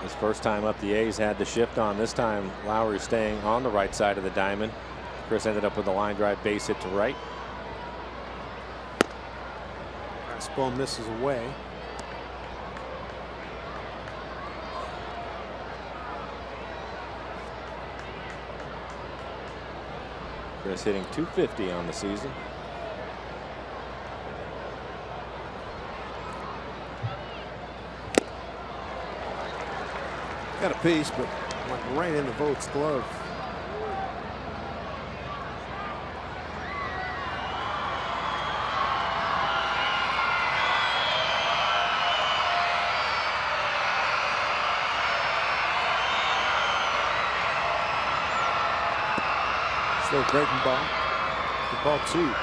His first time up, the A's had the shift on. This time, Lowry staying on the right side of the diamond. Chris ended up with a line drive base hit to right. Fastball misses away. Chris hitting .250 on the season. Got a piece, but went right into Vogt's glove. Slow breaking ball. The ball 2.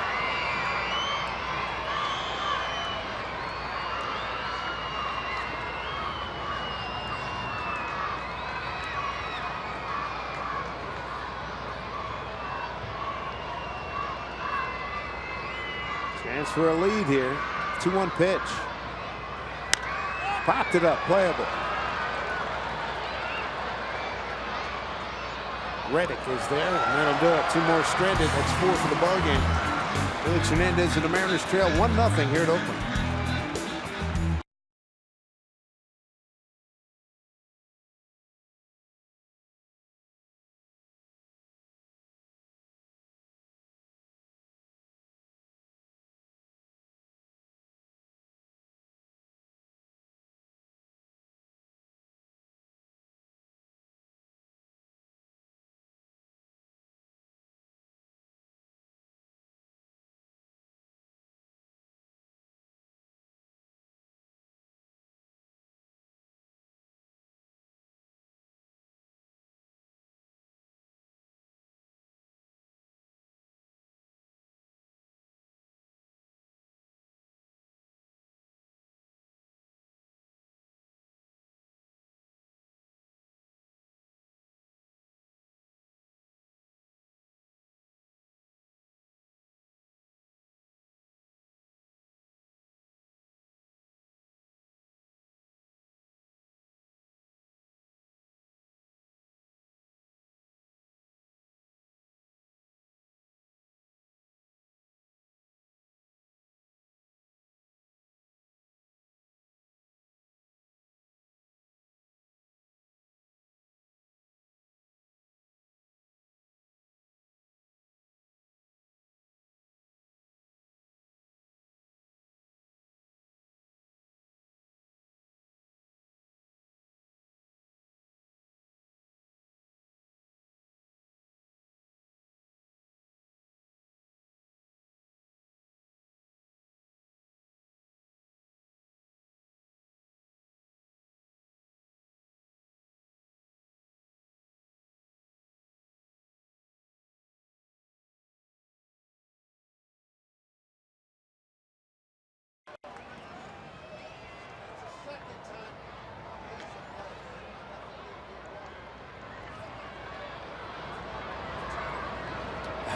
Chance for a lead here. 2-1 pitch. Popped it up. Playable. Reddick is there, and that'll do it. 2 more stranded. That's 4 for the ball game. Felix Hernandez and the Mariners trail 1-0 here at Oakland.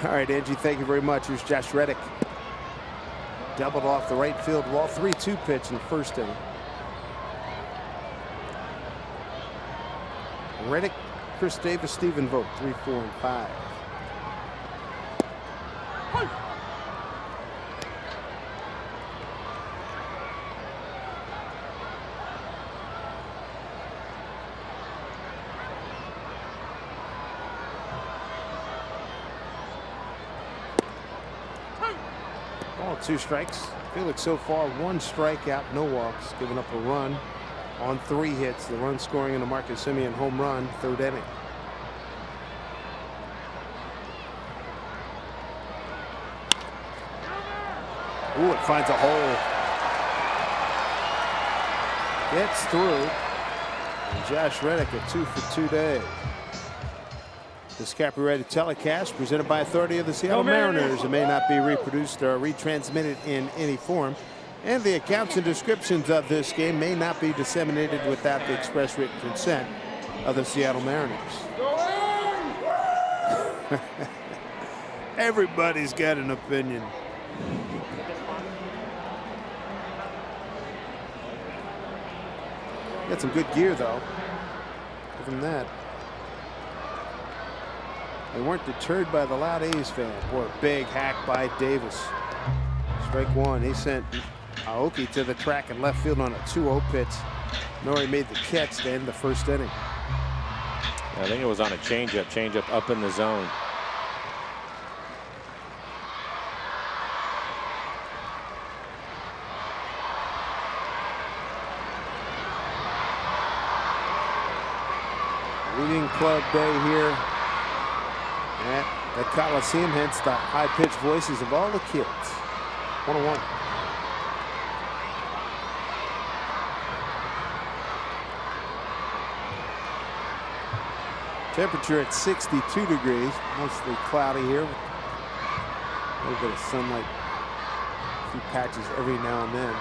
All right, Angie, thank you very much. Here's Josh Reddick. Doubled off the right field wall. 3-2 pitch in the first inning. Reddick, Chris Davis, Stephen Vogt, 3, 4, and 5. Ball, 2 strikes. Felix so far 1 strikeout, no walks, giving up a run on 3 hits. The run scoring in the Marcus Semien home run, 3rd inning. Ooh, it finds a hole. Gets through. And Josh Reddick a 2 for 2 day. This copyrighted telecast presented by authority of the Seattle Mariners. It may not be reproduced or retransmitted in any form. And the accounts and descriptions of this game may not be disseminated without the express written consent of the Seattle Mariners. Everybody's got an opinion. Got some good gear, though. Give him that. They weren't deterred by the loud A's fan. Boy, a big hack by Davis. Strike 1. He sent Aoki to the track and left field on a 2-0 pitch. Nori made the catch to end the 1st inning. I think it was on a changeup up in the zone. Reading Club Day here at the Coliseum, hence the high-pitched voices of all the kids. 1-1. Temperature at 62 degrees, mostly cloudy here. A little bit of sunlight, a few patches every now and then.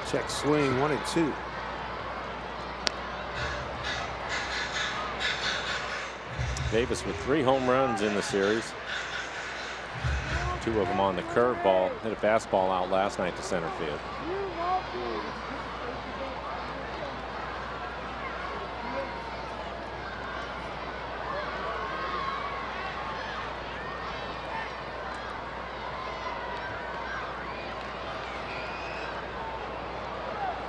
Check swing, 1 and 2. Davis with 3 home runs in the series. 2 of them on the curveball. Hit a fastball out last night to center field.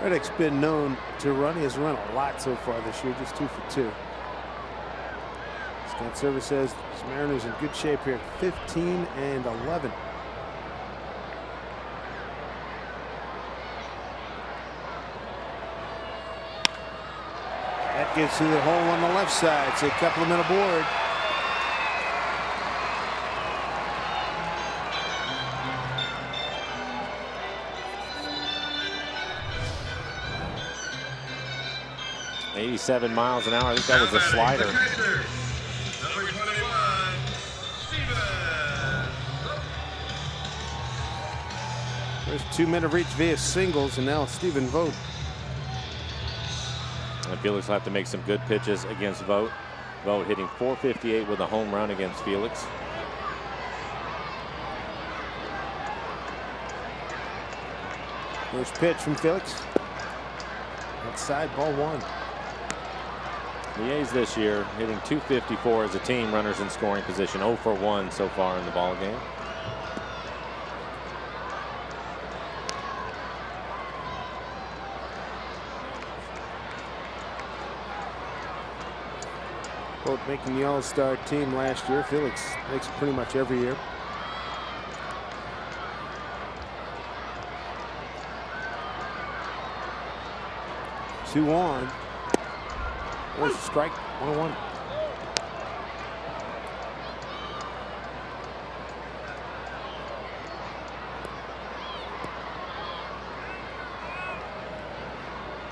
Reddick's been known to run. He has run a lot so far this year, just 2 for 2. Stat Service says the Mariners in good shape here, 15 and 11. That gets to the hole on the left side. So a couple of men aboard. .87 miles an hour. I think that was a slider. Number 21, Steven. There's 2 men of reach via singles, and now Stephen Vogt. And Felix will have to make some good pitches against Vogt. Vogt hitting .458 with a home run against Felix. First pitch from Felix. Outside, ball 1. The A's this year hitting .254 as a team, runners in scoring position, 0 for 1 so far in the ball game. Both making the All-Star team last year. Felix makes it pretty much every year. Two on. There's a strike, 1-1.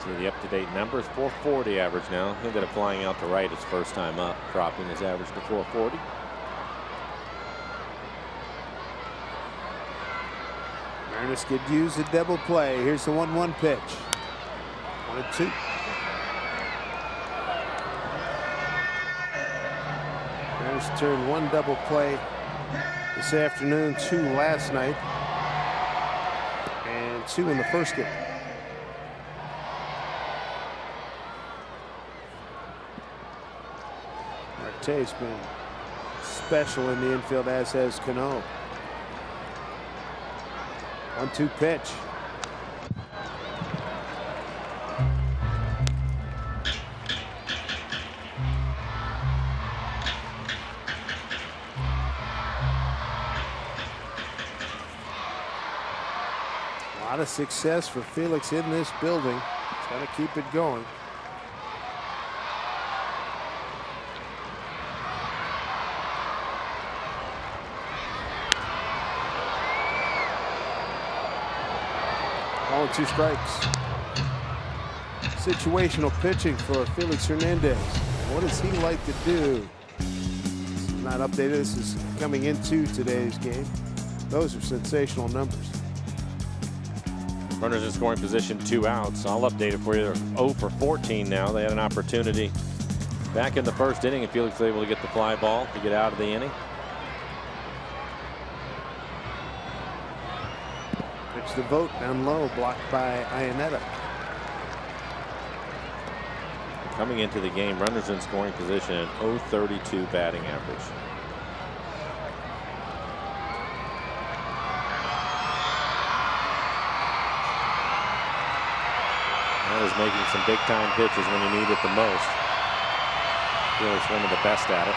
See the up-to-date numbers, .440 average now. He ended up flying out to right his first time up, dropping his average to .440. Mariners could use a double play. Here's the 1-1 pitch. 1-2. Mariners turn 1 double play this afternoon, 2 last night, and 2 in the first game. Marte's been special in the infield, as has Cano. 1-2 pitch. A lot of success for Felix in this building. He's got to keep it going. All 2 strikes. Situational pitching for Felix Hernandez. What does he like to do? This is not updated. This is coming into today's game. Those are sensational numbers. Runners in scoring position, 2 outs. I'll update it for you. They're 0 for 14 now. They had an opportunity back in the first inning, and Felix was able to get the fly ball to get out of the inning. Pitch the vote down low, blocked by Iannetta. Coming into the game, runners in scoring position at .032 batting average. That is making some big time pitches when you need it the most. Felix one of the best at it.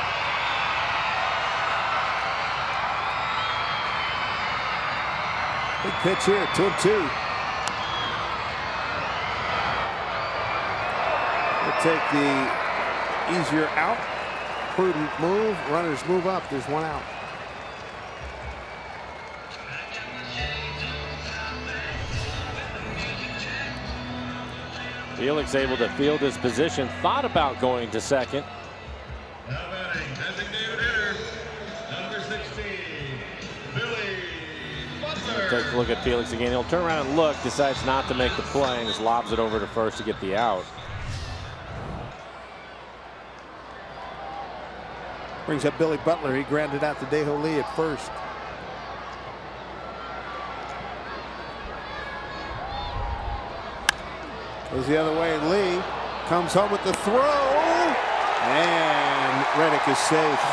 Big pitch here, 2-2. We'll take the easier out. Prudent move. Runners move up. There's 1 out. Felix able to field his position. Thought about going to second. Now batting, designated hitter, number 16, Billy Butler. Take a look at Felix again. He'll turn around and look, decides not to make the play, and just lobs it over to first to get the out. Brings up Billy Butler. He grounded out to Daeho Lee at first. Goes the other way. Lee comes home with the throw, and Reddick is safe.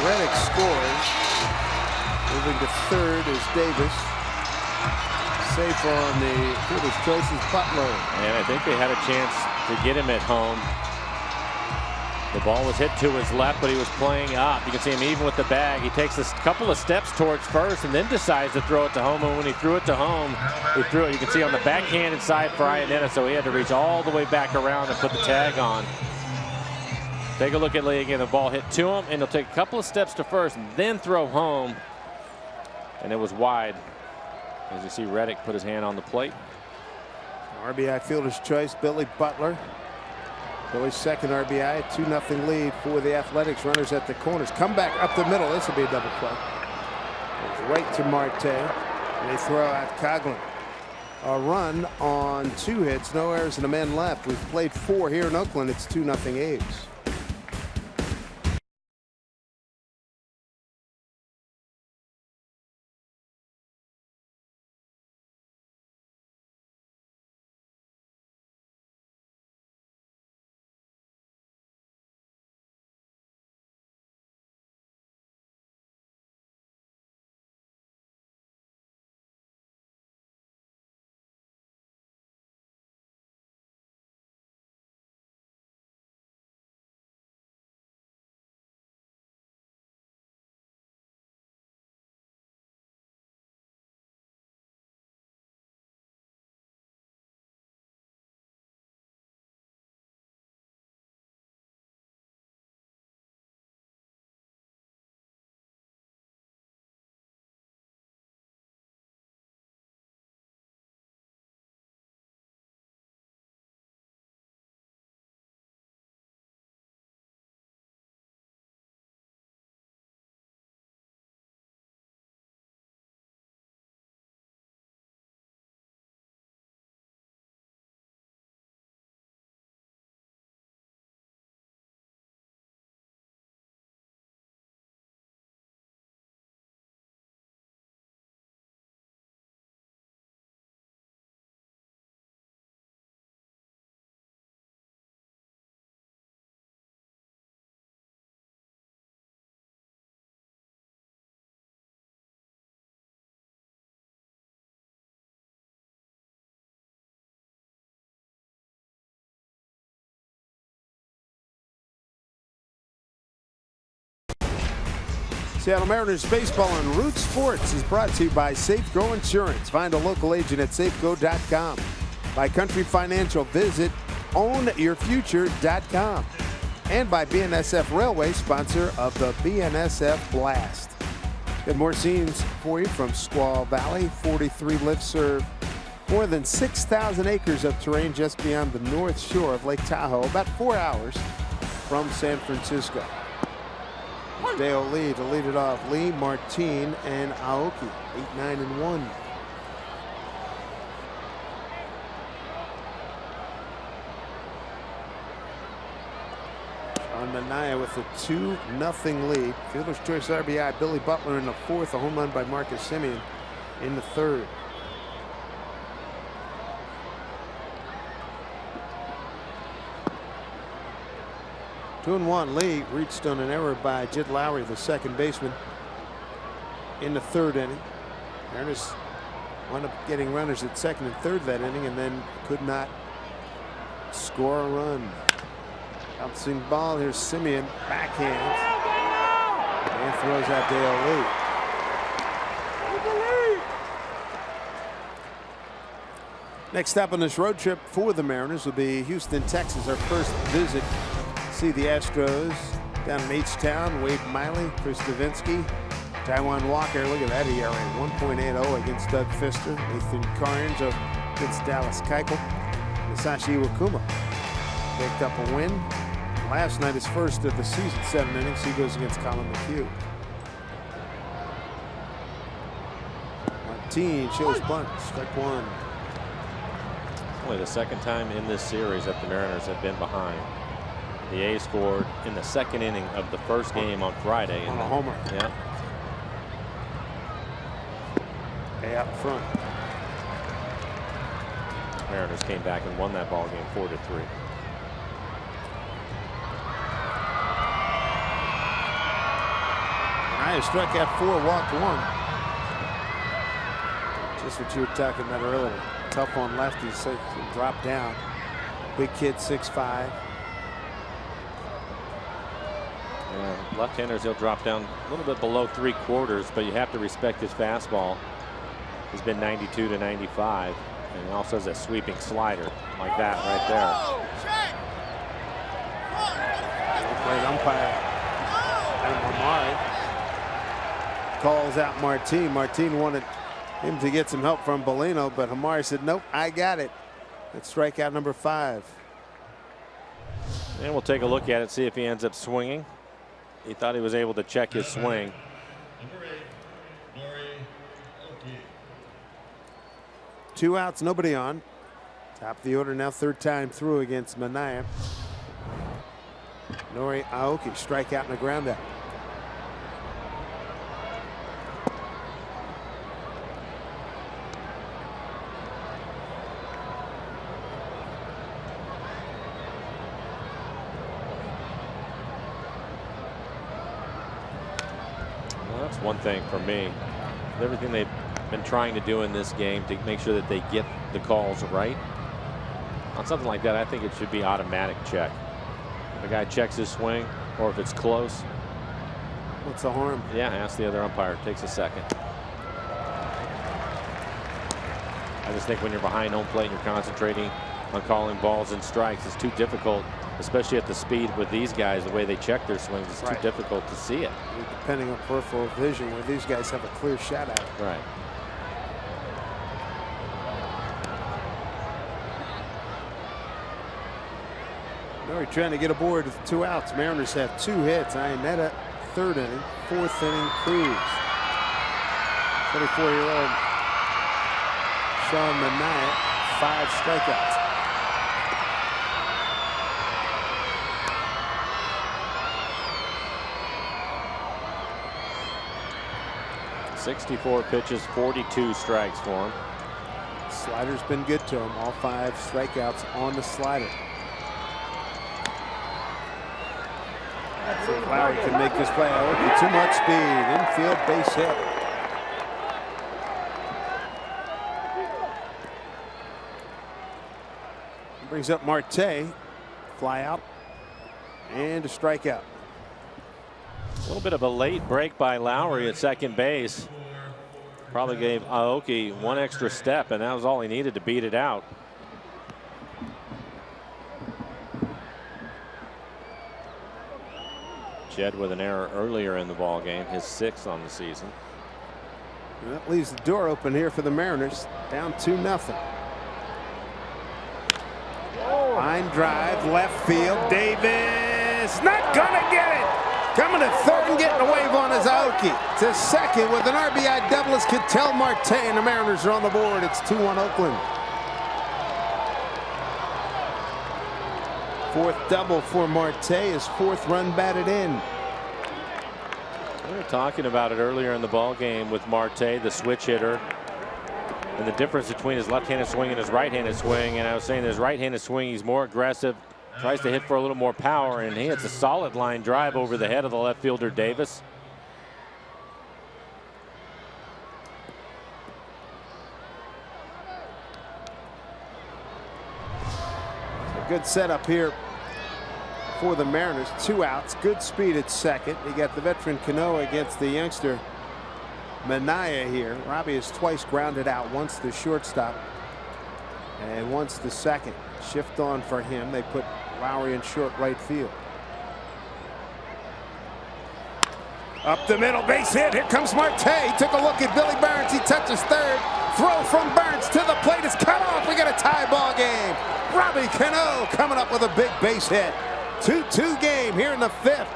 Reddick scores. Moving to third is Davis. Safe on the fielder's choice is Butler. And I think they had a chance to get him at home. The ball was hit to his left, but he was playing up. You can see him even with the bag. He takes a couple of steps towards first and then decides to throw it to home. And when he threw it to home, he threw it, you can see, on the backhanded side for Iannetta, so he had to reach all the way back around and put the tag on. Take a look at Lee again. The ball hit to him, and he'll take a couple of steps to first and then throw home. And it was wide. As you see, Reddick put his hand on the plate. RBI fielder's choice, Billy Butler. Billy's second RBI, 2-0 lead for the Athletics. Runners at the corners. Come back up the middle. This will be a double play. Goes right to Marte. And they throw out Coughlin. A run on 2 hits, no errors, and a man left. We've played 4 here in Oakland. It's 2-0 A's. Seattle Mariners baseball on Root Sports is brought to you by Safeco Insurance. Find a local agent at safeco.com. By Country Financial, visit ownyourfuture.com. And by BNSF Railway, sponsor of the BNSF Blast. Got more scenes for you from Squaw Valley. 43 lifts serve more than 6,000 acres of terrain just beyond the north shore of Lake Tahoe, about 4 hours from San Francisco. Dale Lee to lead it off. Lee, Martin, and Aoki. 8, 9, and 1. On Manaea with a 2-0 lead. Fielder's choice RBI, Billy Butler in the fourth. A home run by Marcus Semien in the third. Two and one. Lee reached on an error by Jed Lowry, the second baseman, in the third inning. Mariners wound up getting runners at second and third that inning, and then could not score a run. Bouncing ball. Here's Semien, backhand, and throws out Dale Lee. Next up on this road trip for the Mariners will be Houston, Texas. Our first visit. See the Astros down in H-Town. Wade Miley, Chris Davinsky, Taijuan Walker. Look at that ERA, 1.80 against Doug Fister. Nathan Carnes against Dallas Keuchel. Masashi Iwakuma picked up a win. Last night, his first of the season, 7 innings. He goes against Colin McHugh. Martin shows bunt, strike one. Only the second time in this series that the Mariners have been behind. The A's scored in the second inning of the first game on Friday. On a homer. Yeah. Way out front. Mariners came back and won that ball game 4-3. I struck out 4, walked 1. Just what you were talking about earlier. Tough on lefties, so drop down. Big kid, 6'5". Yeah, left-handers, he'll drop down a little bit below 3/4, but you have to respect his fastball. He's been 92 to 95, and he also has a sweeping slider like that right there. Great umpire. And Amari calls out Martin. Martin wanted him to get some help from Bellino, but Amari said, nope, I got it. That's strikeout number 5. And we'll take a look at it, see if he ends up swinging. He thought he was able to check his swing. Two outs, nobody on. Top of the order now, third time through against Manaea. Nori Aoki, strikeout and a ground out. One thing for me, everything they've been trying to do in this game to make sure that they get the calls right. On something like that, I think it should be automatic check. The guy checks his swing, or if it's close. What's the harm? Yeah, ask the other umpire. It takes a second. I just think when you're behind home plate and you're concentrating on calling balls and strikes, it's too difficult, especially at the speed with these guys, the way they check their swings, it's too difficult to see it. Depending on peripheral vision, where these guys have a clear shot at it. Right. Nori trying to get aboard with 2 outs. Mariners have 2 hits. Iannetta, third inning, 4th inning, Cruz. 24-year-old Sean Manaea, 5 strikeouts. .64 pitches, 42 strikes for him. Slider's been good to him. All 5 strikeouts on the slider. So Lowry can make this play. Oh, too much speed. Infield base hit. Brings up Marte. Fly out and a strikeout. A little bit of a late break by Lowry at second base. Probably gave Aoki one extra step, and that was all he needed to beat it out. Jed with an error earlier in the ball game, his 6th on the season. And that leaves the door open here for the Mariners. Down 2-0. Line drive, left field. Davis not gonna get it. Coming to third and getting a wave on his Aoki. To second with an RBI double is Ketel Marte, and the Mariners are on the board. It's 2-1 Oakland. 4th double for Marte, his 4th run batted in. We were talking about it earlier in the ball game with Marte, the switch hitter, and the difference between his left-handed swing and his right-handed swing. And I was saying his right-handed swing, he's more aggressive, tries to hit for a little more power, and he hits a solid line drive over the head of the left fielder Davis. A good setup here for the Mariners. 2 outs, good speed at second. You got the veteran Cano against the youngster Minaya here. Robbie has twice grounded out, once the shortstop and once the second. Shift on for him. They put Lowry in short right field. Up the middle, base hit. Here comes Marte. He took a look at Billy Burns. He touches third. Throw from Burns to the plate is cut off. We got a tie ball game. Robbie Cano coming up with a big base hit. 2-2 game here in the 5th.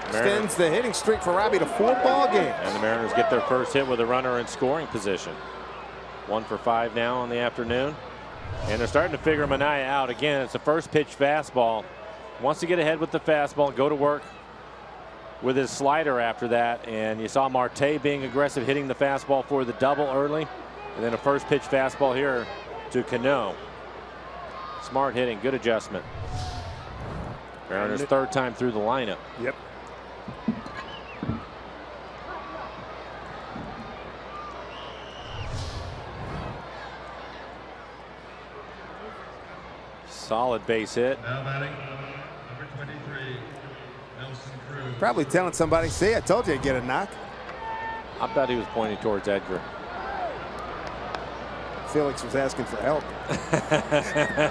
Extends the hitting streak for Robbie to 4 ball games. And the Mariners get their first hit with a runner in scoring position. 1 for 5 now on the afternoon. And they're starting to figure Minaya out. Again, it's a first pitch fastball. Wants to get ahead with the fastball and go to work with his slider after that. And you saw Marte being aggressive, hitting the fastball for the double early. And then a first pitch fastball here to Cano. Smart hitting, good adjustment. Mariners' 3rd time through the lineup. Yep. Solid base hit. Now batting, number 23, Nelson Cruz. Probably telling somebody, see, I told you I'd get a knock. I bet he was pointing towards Edgar. Felix was asking for help.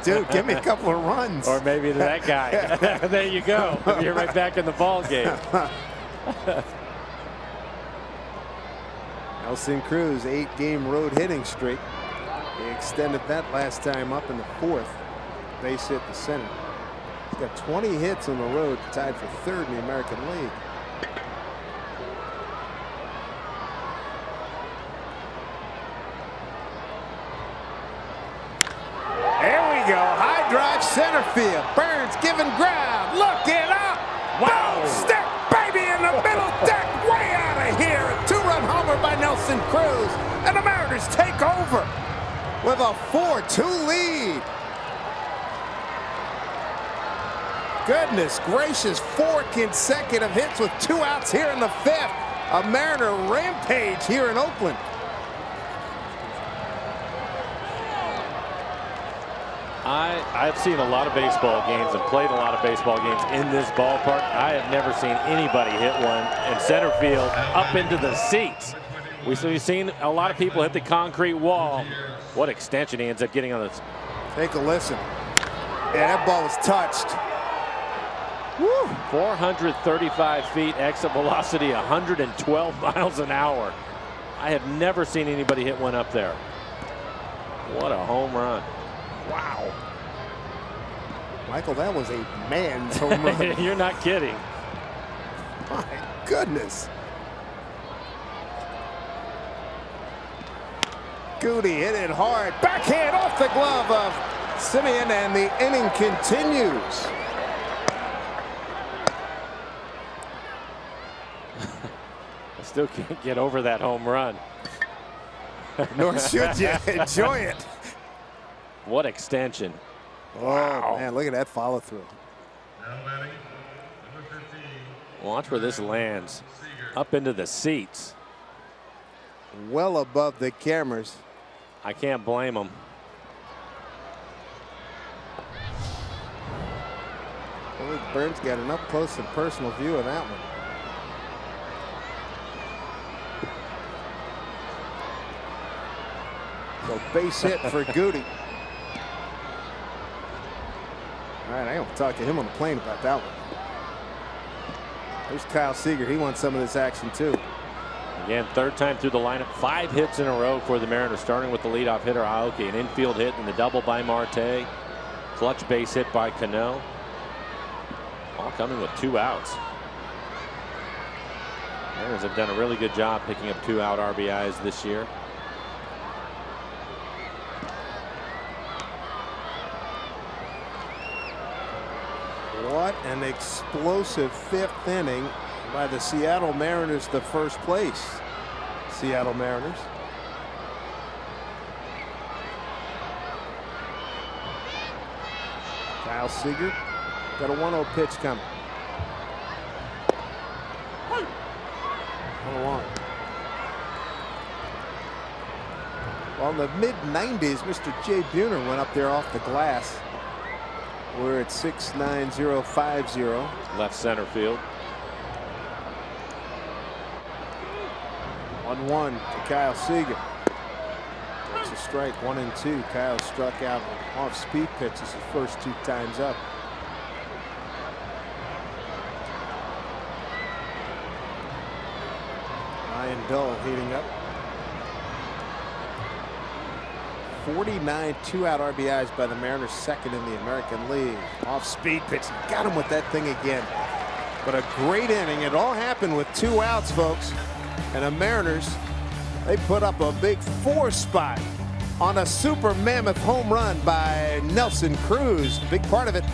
Dude, give me a couple of runs. Or maybe that guy. There you go. You're right back in the ball game. Nelson Cruz, 8-game road hitting streak. He extended that last time up in the 4th. Base hit the center. He's got 20 hits on the road, tied for 3rd in the American League. There we go. High drive center field. Burns giving ground. Looking up. Wow. Step baby in the middle deck. Way out of here. A 2-run homer by Nelson Cruz. And the Mariners take over with a 4-2 lead. Goodness gracious, 4 consecutive hits with 2 outs here in the 5th. A Mariner rampage here in Oakland. I've seen a lot of baseball games and played a lot of baseball games in this ballpark. I have never seen anybody hit one in center field up into the seats. We've seen a lot of people hit the concrete wall. What extension he ends up getting on this. Take a listen. Yeah, that ball was touched. Woo. 435 feet, exit velocity 112 miles an hour. I have never seen anybody hit one up there. What a home run. Wow. Michael, that was a man's home run. You're not kidding. My goodness. Goody hit it hard. Backhand off the glove of Simeon, and the inning continues. I still can't get over that home run. Nor should you. Enjoy it. What extension. Wow. Man, look at that follow through. Now batting, number 15. Watch where this lands. Up into the seats. Well above the cameras. I can't blame him. I think Burns got an up close and personal view of that one. So base hit for Goody. All right, I don't talk to him on the plane about that one. There's Kyle Seager. He wants some of this action too. Again, third time through the lineup, 5 hits in a row for the Mariners, starting with the leadoff hitter Aoki, an infield hit and the double by Marte, clutch base hit by Cano. All coming with 2 outs. Mariners have done a really good job picking up 2 out RBIs this year. What an explosive 5th inning by the Seattle Mariners, the first place Seattle Mariners. Kyle Seager got a 1-0 pitch coming. Well, in the mid-90s, Mr. Jay Buhner went up there off the glass. We're at 69050. Left center field. 1-1 to Kyle Seager. That's a strike. 1-2. Kyle struck out off speed pitches his first 2 times up. Ryan Dull heating up. 49 2-out RBIs by the Mariners, second in the American League. Off speed pitch. Got him with that thing again. But a great inning. It all happened with 2 outs, folks. And the Mariners, they put up a big 4 spot on a super mammoth home run by Nelson Cruz. Big part of it.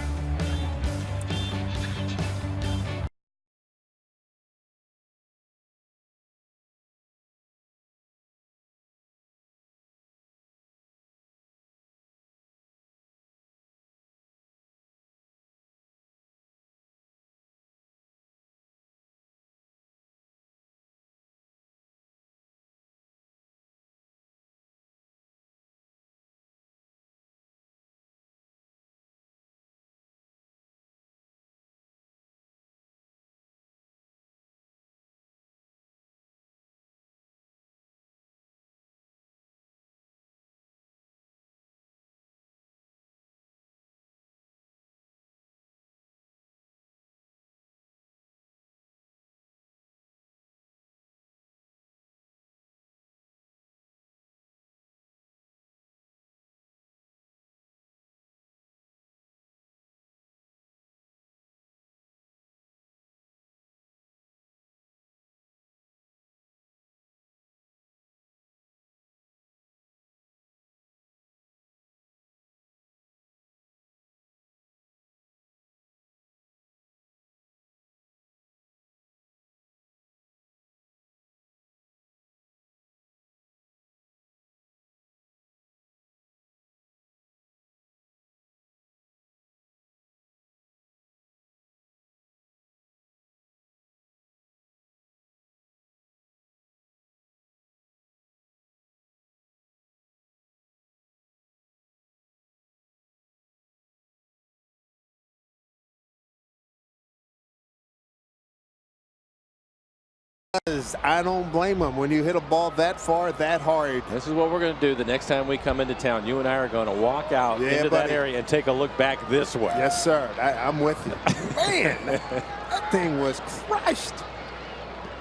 I don't blame him when you hit a ball that far, that hard. This is what we're going to do the next time we come into town. You and I are going to walk out into that area and take a look back this way. Yes, sir. I'm with you. Man, that thing was crushed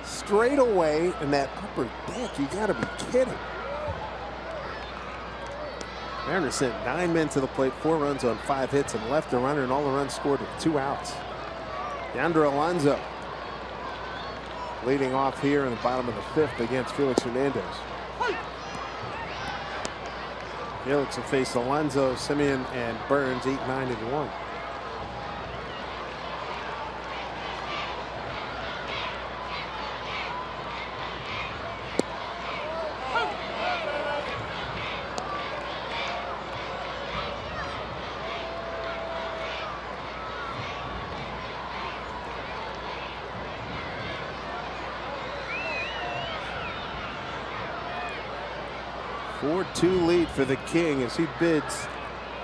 straight away in that upper deck. You got to be kidding. Mariners sent 9 men to the plate, 4 runs on 5 hits, and left a runner, and all the runs scored with 2 outs. Yonder Alonso leading off here in the bottom of the 5th against Felix Hernandez. Felix will face Alonso, Simeon, and Burns, 8, 9, and 1. Four-2 lead for the King as he bids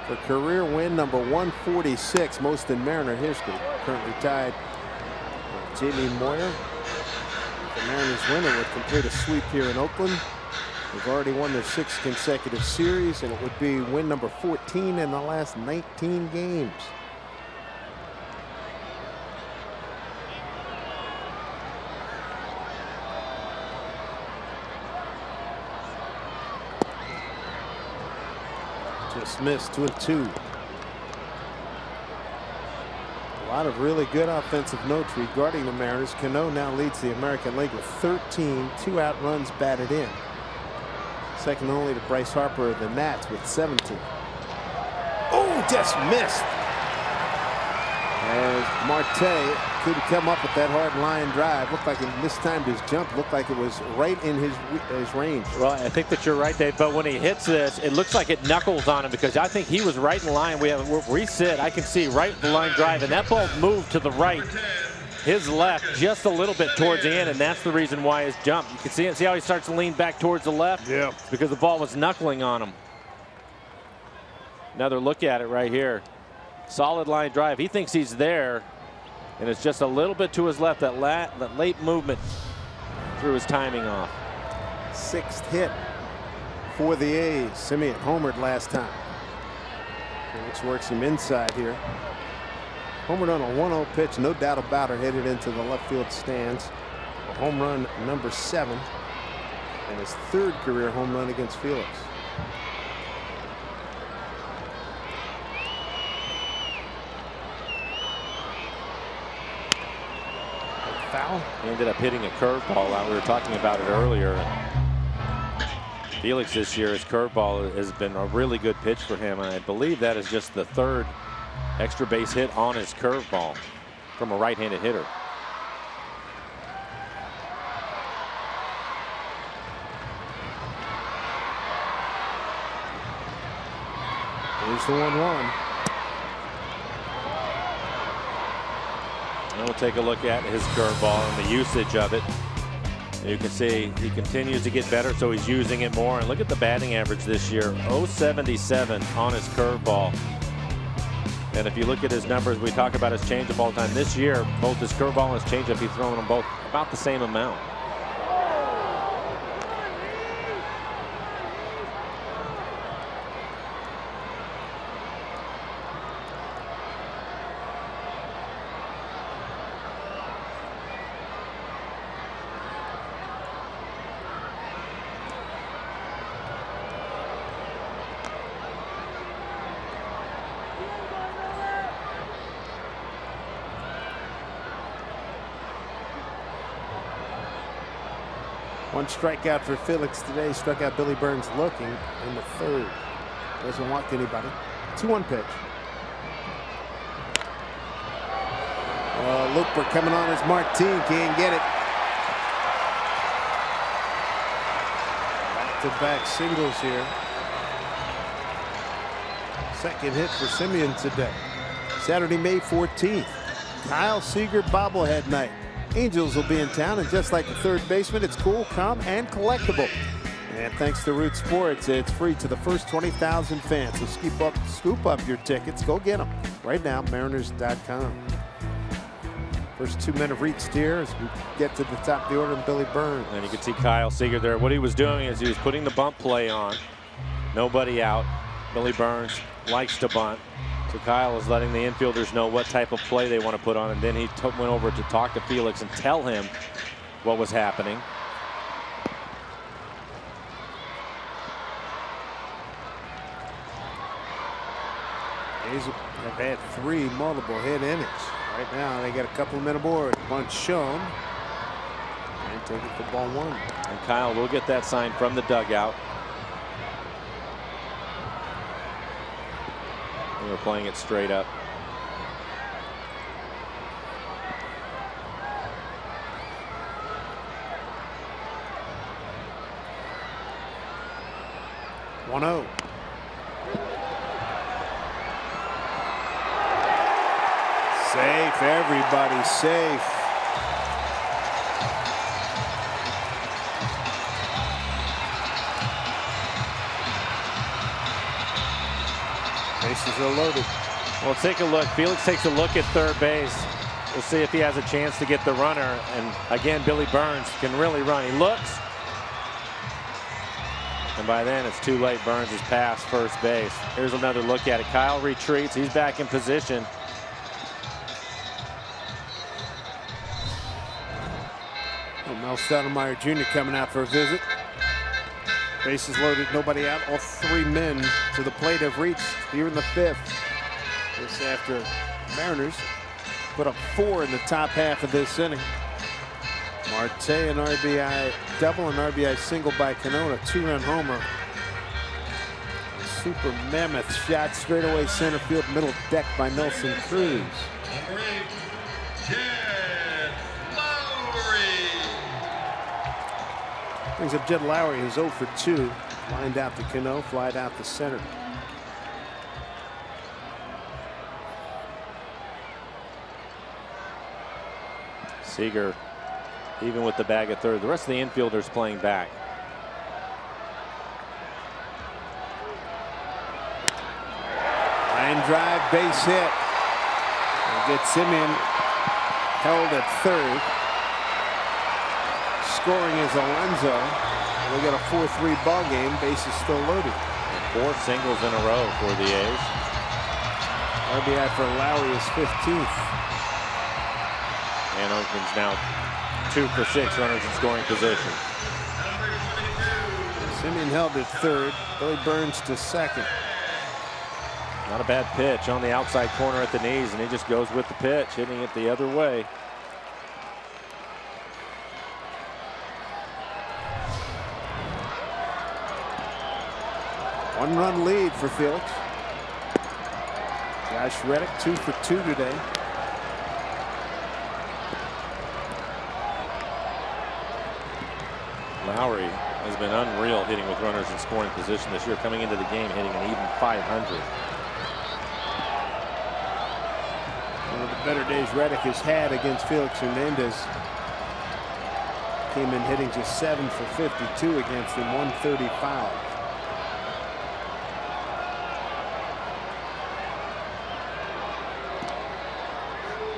for career win number 146, most in Mariner history. Currently tied with Jamie Moyer. The Mariners winner would complete a sweep here in Oakland. They've already won their 6th consecutive series, and it would be win number 14 in the last 19 games. Just missed 2-2. A lot of really good offensive notes regarding the Mariners. Cano now leads the American League with 13 2-out runs batted in. Second only to Bryce Harper of the Nats with 17. Oh, just missed. As Marte couldn't come up with that hard line drive. Looked like he mistimed his jump. Looked like it was right in his range. Well, I think that you're right, Dave. But when he hits this, it looks like it knuckles on him, because I think he was right in line. Where we sit, I can see right the line drive, and that ball moved to the right, his left, just a little bit towards the end, and that's the reason why his jump. You can see it. See how he starts to lean back towards the left? Yeah. It's because the ball was knuckling on him. Another look at it right here. Solid line drive. He thinks he's there, and it's just a little bit to his left. That late movement threw his timing off. 6th hit for the A's. Simeon homered last time. Felix works him inside here. Homered on a 1-0 pitch, no doubt about it, headed into the left field stands. A home run number 7, and his 3rd career home run against Felix. Foul. He ended up hitting a curveball out. We were talking about it earlier. Felix this year, his curveball has been a really good pitch for him. I believe that is just the 3rd extra base hit on his curveball from a right-handed hitter. Here's the 1-1. And we'll take a look at his curveball and the usage of it. You can see he continues to get better, so he's using it more. And look at the batting average this year, .077 on his curveball. And if you look at his numbers, we talk about his changeup all the time. This year, both his curveball and his changeup, he's throwing them both about the same amount. One strikeout for Felix today. Struck out Billy Burns looking in the 3rd. Doesn't walk anybody. 2-1 pitch. Looper coming on as Martin. Can't get it. Back-to-back singles here. 2nd hit for Simeon today. Saturday, May 14th. Kyle Seager bobblehead night. Angels will be in town, and just like the 3rd baseman, it's cool, calm, and collectible. And thanks to Root Sports, it's free to the first 20,000 fans. So scoop up your tickets. Go get them right now, Mariners.com. First 2 men have reached here as we get to the top of the order, and Billy Burns. And you can see Kyle Seager there. What he was doing is he was putting the bunt play on. Nobody out. Billy Burns likes to bunt. So Kyle is letting the infielders know what type of play they want to put on, and then he went over to talk to Felix and tell him what was happening. A's have had 3 multiple hit innings. Right now they got a couple of men aboard. Bunt shown. And take it for ball 1. And Kyle will get that sign from the dugout. We're playing it straight up. One-0. Safe, everybody safe. Bases are loaded. Well, take a look. Felix takes a look at third base. We'll see if he has a chance to get the runner. And again, Billy Burns can really run. He looks. And by then, it's too late. Burns is past first base. Here's another look at it. Kyle retreats. He's back in position. Well, Mel Stoudemire Jr. coming out for a visit. Bases loaded, nobody out. All three men to the plate have reached here in the fifth. This after Mariners put up 4 in the top half of this inning. Marte an RBI double, an RBI single by Cano, a 2-run homer. A super mammoth shot straight away center field, middle deck by Nelson Cruz. Number 8, Jed Lowry. Brings up Jed Lowry, who's 0 for 2. Lined out to Cano, flied out to center. Seager, even with the bag at third. The rest of the infielders playing back. Line drive, base hit. We'll get Simeon held at third. Scoring is Alonso. We got a 4-3 ball game. Bases still loaded. And 4 singles in a row for the A's. RBI for Lowry is 15th. And Oakland's now 2 for 6 runners in scoring position. Simeon held at third. Billy Burns to second. Not a bad pitch on the outside corner at the knees, and he just goes with the pitch, hitting it the other way. One-run lead for Felix. Josh Reddick 2 for 2 today. Lowry has been unreal hitting with runners in scoring position this year, coming into the game hitting an even .500. One of the better days Reddick has had against Felix Hernandez. Came in hitting just 7 for 52 against him, 135.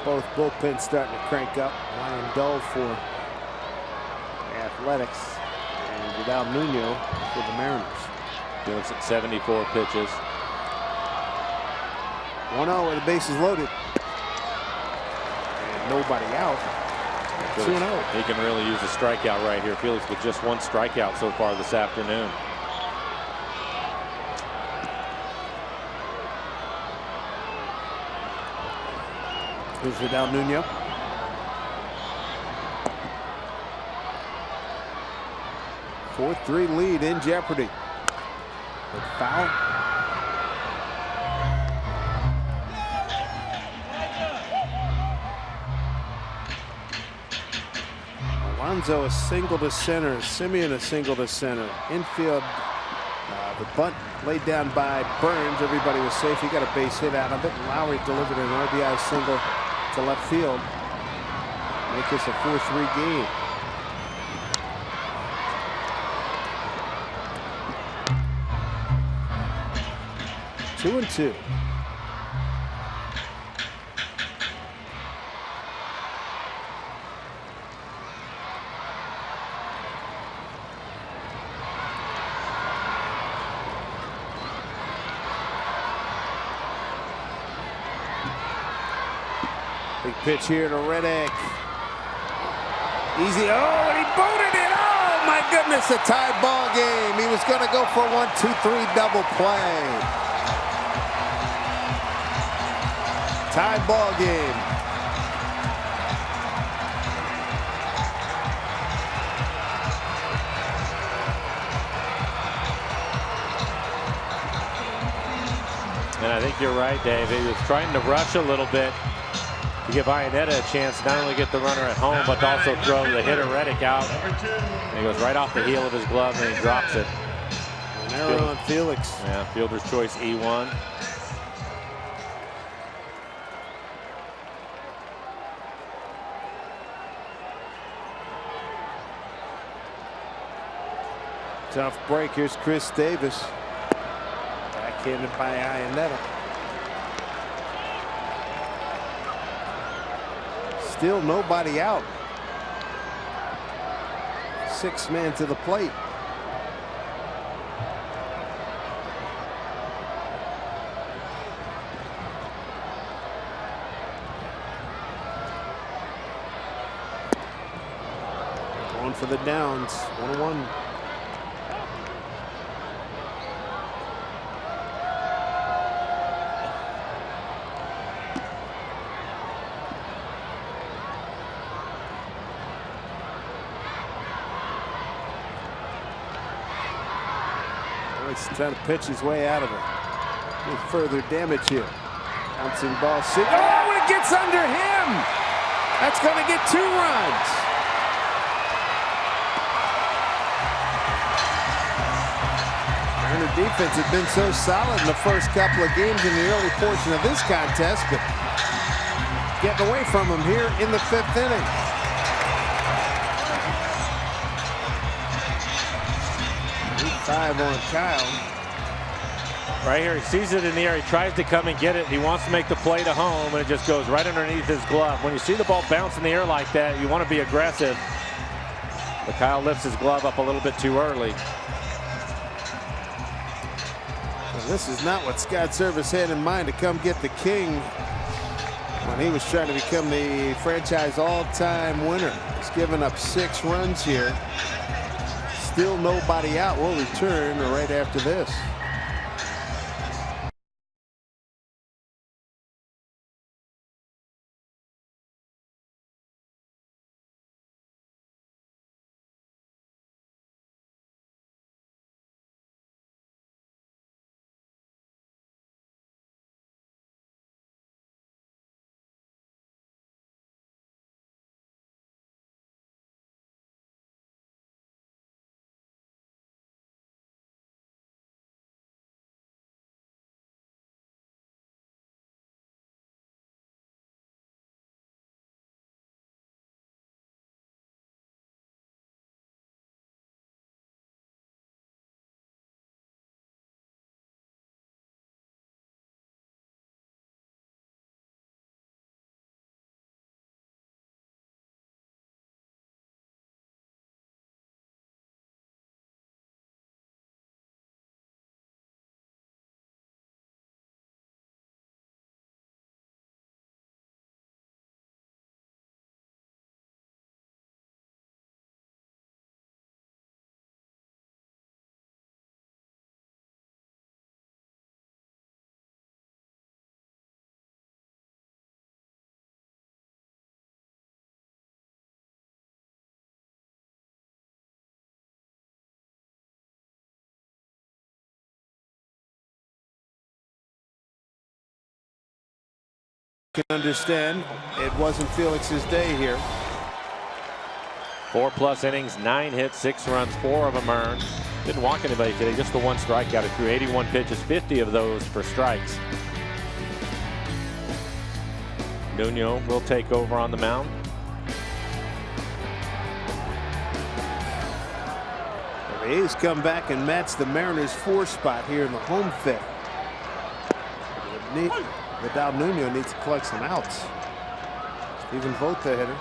Both bullpens starting to crank up. Ryan Dull for Athletics and Vidal Nuno for the Mariners. Felix at 74 pitches. 1-0 with the bases loaded. And nobody out. 2-0. He can really use a strikeout right here. Felix with just 1 strikeout so far this afternoon. Here's Vidal Nuno. A 4-3 lead in jeopardy. But foul. Alonso a single to center. Simeon a single to center. Infield. The bunt laid down by Burns. Everybody was safe. He got a base hit out of it. Lowry delivered an RBI single to left field. Make this a 4-3 game. Two and two. Big pitch here to Reddick. Easy. Oh, and he booted it. Oh, my goodness, a tie ball game. He was going to go for 1-2-3 double play. Tie ball game. And I think you're right, Dave. He was trying to rush a little bit to give Iannetta a chance to not only get the runner at home, but to also throw the hitter Reddick out. And he goes right off the heel of his glove and he drops it. An error on Felix. Yeah, fielder's choice E1. Tough break. Here's Chris Davis. Backhanded by Iannetta. Still nobody out. 6 men to the plate. Going for the downs. 1-1. He's trying to pitch his way out of it. Any further damage here. Bouncing ball. Oh, it gets under him. That's going to get 2 runs. Mariner defense has been so solid in the first couple of games in the early portion of this contest, but getting away from him here in the 5th inning. Five on Kyle. Right here, he sees it in the air. He tries to come and get it. He wants to make the play to home, and it just goes right underneath his glove. When you see the ball bounce in the air like that, you want to be aggressive. But Kyle lifts his glove up a little bit too early. Well, this is not what Scott Service had in mind to come get the king when he was trying to become the franchise all-time winner. He's given up 6 runs here. Still nobody out. We'll return right after this. Can understand it wasn't Felix's day here. 4+ innings, 9 hits, 6 runs, 4 of them earned. Didn't walk anybody today, just the 1 strikeout. He threw 81 pitches, 50 of those for strikes. Nuno will take over on the mound. The A's come back and match the Mariners' 4 spot here in the home 5th. Vidal Nuno needs to collect some outs. Stephen Vogt, the hitter.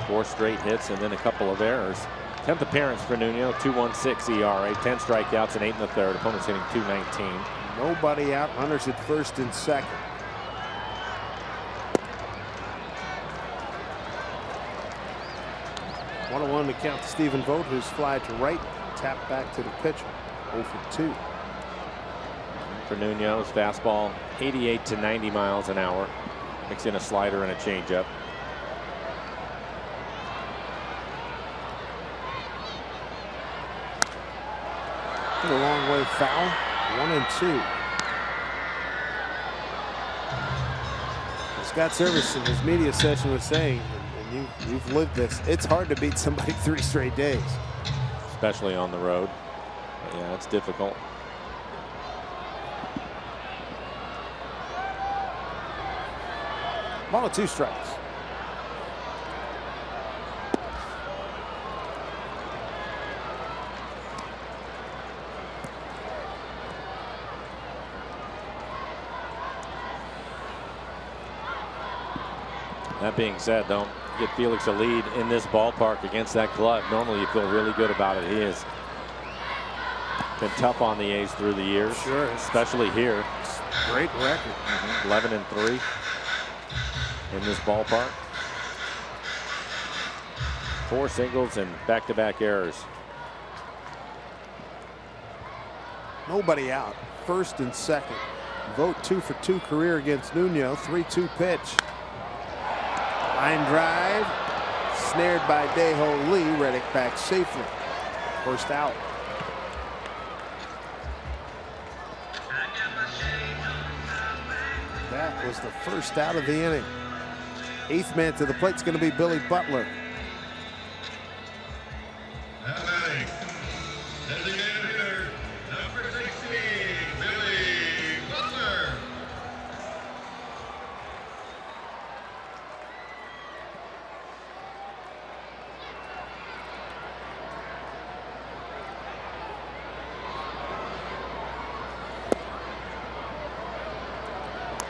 4 straight hits and then a couple of errors. 10th appearance for Nuno, 2.16 ERA, 10 strikeouts and 8 in the 3rd. Opponent's hitting .219. Nobody out. Hunters at 1st and 2nd. 1-1 to count to Stephen Vogt, who's fly to right, tap back to the pitcher. 0 for 2. For Nuno's fastball, 88 to 90 miles an hour. Mix in a slider and a changeup. A long way foul. 1-2. Scott Service in his media session was saying, and you've lived this, it's hard to beat somebody 3 straight days. Especially on the road. Yeah, it's difficult. Ball and 2 strikes. That being said, don't get Felix a lead in this ballpark against that club. Normally you feel really good about it. He has been tough on the A's through the years. Sure. Especially here. Great record. 11-3 in this ballpark. 4 singles and back-to-back errors. Nobody out. First and second. Vote 2-for-2 career against Nuno. 3-2 pitch. Line drive. Snared by Daeho Lee. Reddick back safely. First out. That was the first out of the inning. 8th man to the plate is going to be Billy Butler. Designated hitter, number 16, Billy Butler.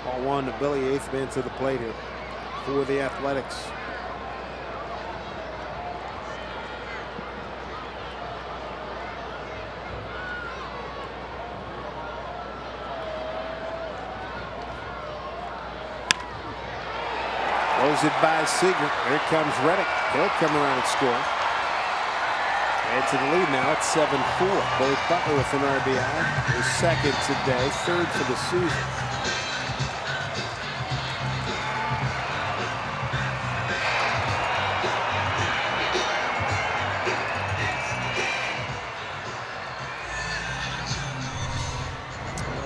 Ball 1 to Billy, 8th man to the plate here for the Athletics. Throws it by Seager. Here comes Reddick. He'll come around and score. Add to the lead now. It's 7-4. Billy Butler with an RBI. His second today, 3rd for the season.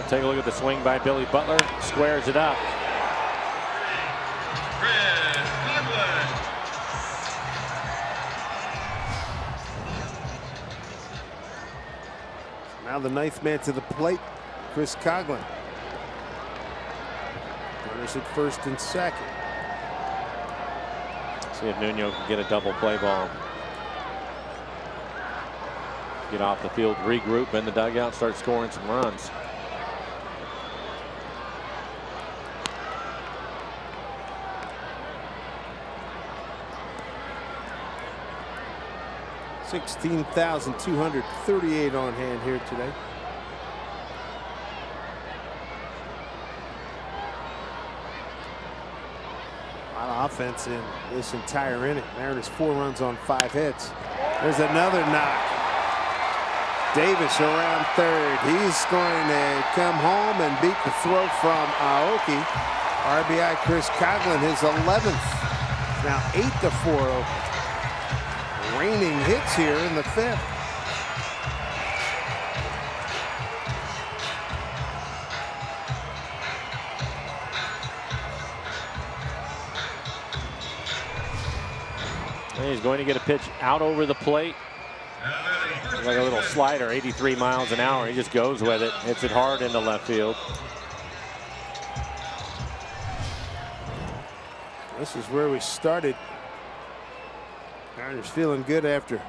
Take a look at the swing by Billy Butler. Squares it up. Now the 9th man to the plate, Chris Coghlan. Runners at first and second. See if Nuno can get a double play ball. Get off the field, regroup in the dugout, start scoring some runs. $16,238 on hand here today. A lot of offense in this entire inning. Mariners 4 runs on 5 hits. There's another knock. Davis around 3rd. He's going to come home and beat the throw from Aoki. RBI Chris Coghlan, his 11th. Now 8-4 Oakland. Raining hits here in the 5th. And he's going to get a pitch out over the plate. Like a little slider, 83 miles an hour. He just goes with it. Hits it hard into left field. This is where we started. Mariners feeling good after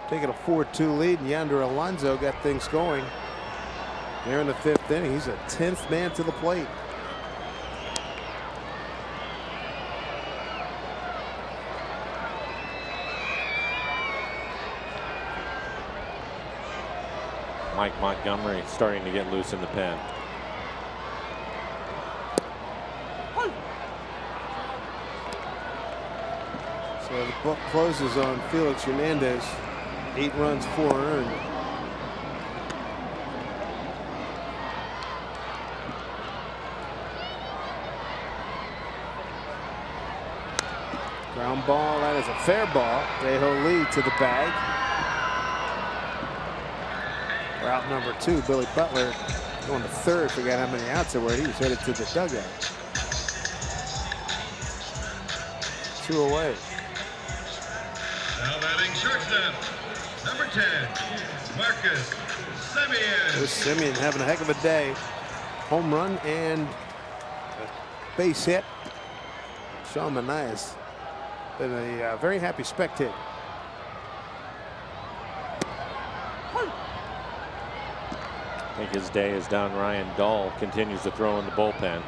taking a 4-2 lead, and Yonder Alonso got things going. There in the 5th inning, he's a 10th man to the plate. Mike Montgomery starting to get loose in the pen. So the book closes on Felix Hernandez. 8 runs, 4 earned. Ground ball, that is a fair ball. Daeho Lee to the bag. Route number 2, Billy Butler going to 3rd. Forgot how many outs there were. He was headed to the dugout. 2 away. Now batting shortstop, number 10, Marcus Semien. There's Semien having a heck of a day. Home run and a base hit. Sean Manaea's been a very happy spectator. I think his day is done. Ryan Dahl continues to throw in the bullpen.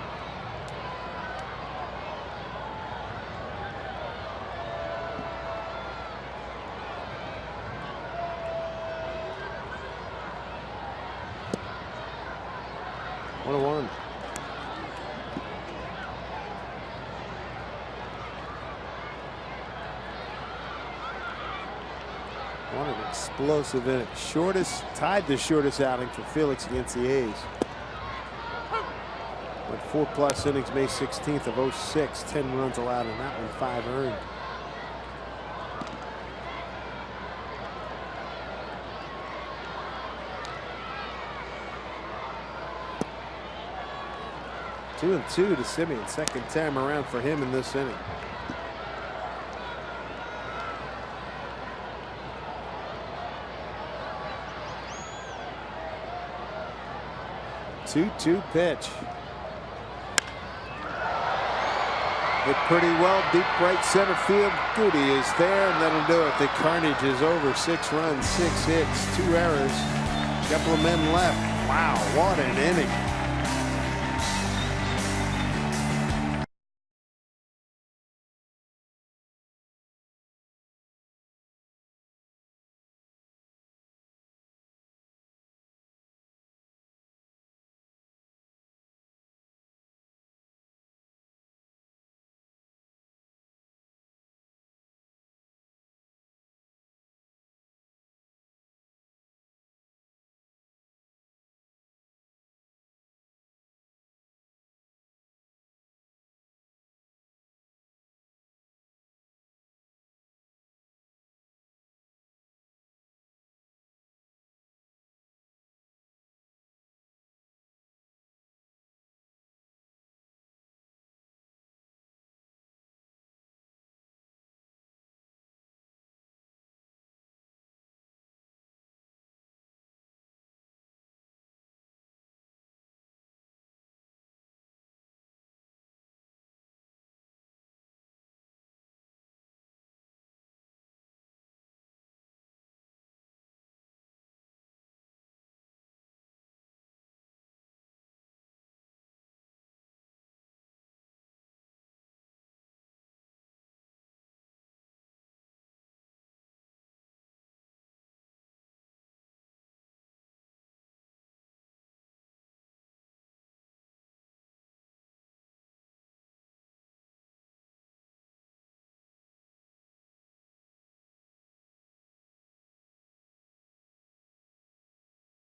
1-1. What an explosive inning. Tied the shortest outing for Felix against the A's. Went 4+ innings May 16th of 06. 10 runs allowed in that one, 5 earned. Two and 2 to Simeon. Second time around for him in this inning. 2-2 pitch. Hit pretty well, deep right center field. Goody is there, and that'll do it. The carnage is over. 6 runs, 6 hits, 2 errors. A couple of men left. Wow, what an inning.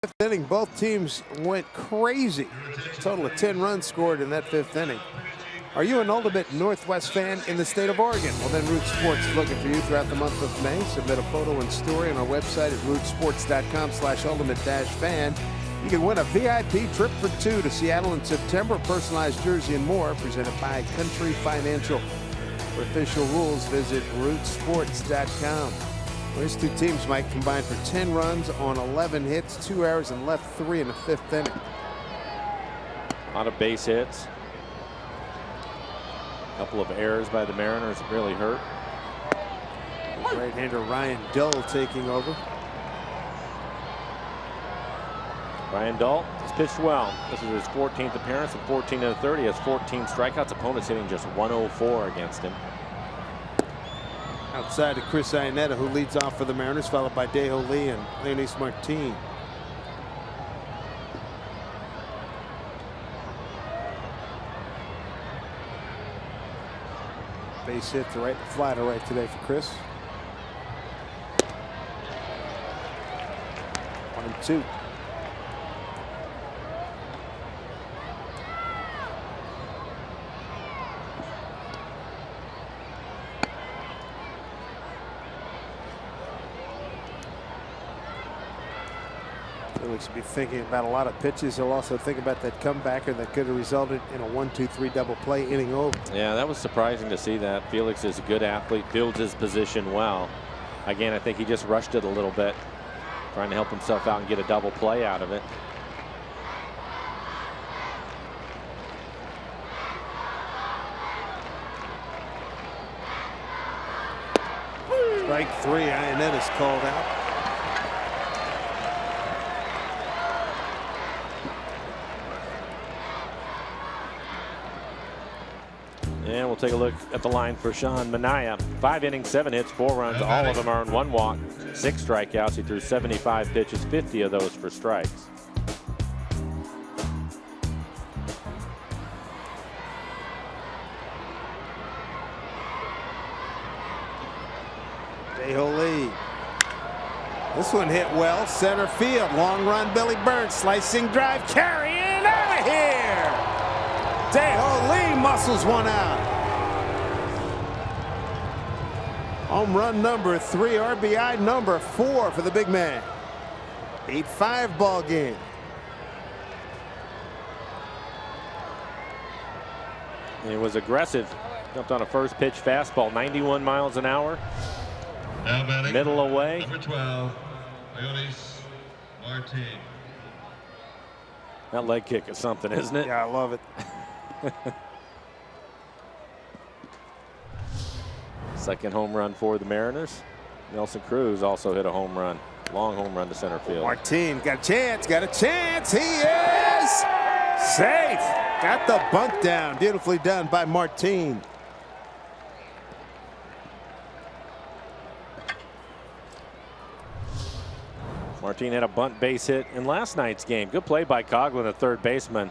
Fifth inning, both teams went crazy. Total of 10 runs scored in that 5th inning. Are you an ultimate Northwest fan in the state of Oregon? Well, then Root Sports is looking for you throughout the month of May. Submit a photo and story on our website at rootsports.com/ultimate-fan. You can win a VIP trip for 2 to Seattle in September, personalized jersey and more, presented by Country Financial. For official rules, visit rootsports.com. These two teams might combine for 10 runs on 11 hits, 2 errors, and left 3 in the 5th inning. A lot of base hits. A couple of errors by the Mariners really hurt. Right-hander Ryan Dull taking over. Ryan Dull has pitched well. This is his 14th appearance and 14 in the 30. He has 14 strikeouts. Opponents hitting just 104 against him. Outside to Chris Iannetta, who leads off for the Mariners, followed by Daeho Lee and Leonys Martin. Base hit to right, fly to right today for Chris. 1-2. Felix will be thinking about a lot of pitches. He'll also think about that comebacker that could have resulted in a 1-2-3 double play inning over. Yeah, that was surprising to see that. Felix is a good athlete, builds his position well. Again, I think he just rushed it a little bit, trying to help himself out and get a double play out of it. Strike 3, Iannetta's called out. And we'll take a look at the line for Sean Manaea. 5 innings, 7 hits, 4 runs. All of them earned 1 walk, 6 strikeouts. He threw 75 pitches, 50 of those for strikes. Day-Ho-Lee. This one hit well, center field. Long run, Billy Burns, slicing drive, carrying out of here. Day-Ho-Lee muscles one out. Home run number 3, RBI number 4 for the big man. 8-5 ball game. It was aggressive. Jumped on a first pitch fastball, 91 miles an hour. Now batting, middle away. Number 12, Orioles, Martin. That leg kick is something, isn't it? Yeah, I love it. Second home run for the Mariners. Nelson Cruz also hit a home run. Long home run to center field. Martin got a chance, got a chance. He is safe. Got the bunt down. Beautifully done by Martin. Martin had a bunt base hit in last night's game. Good play by Coughlin, the third baseman.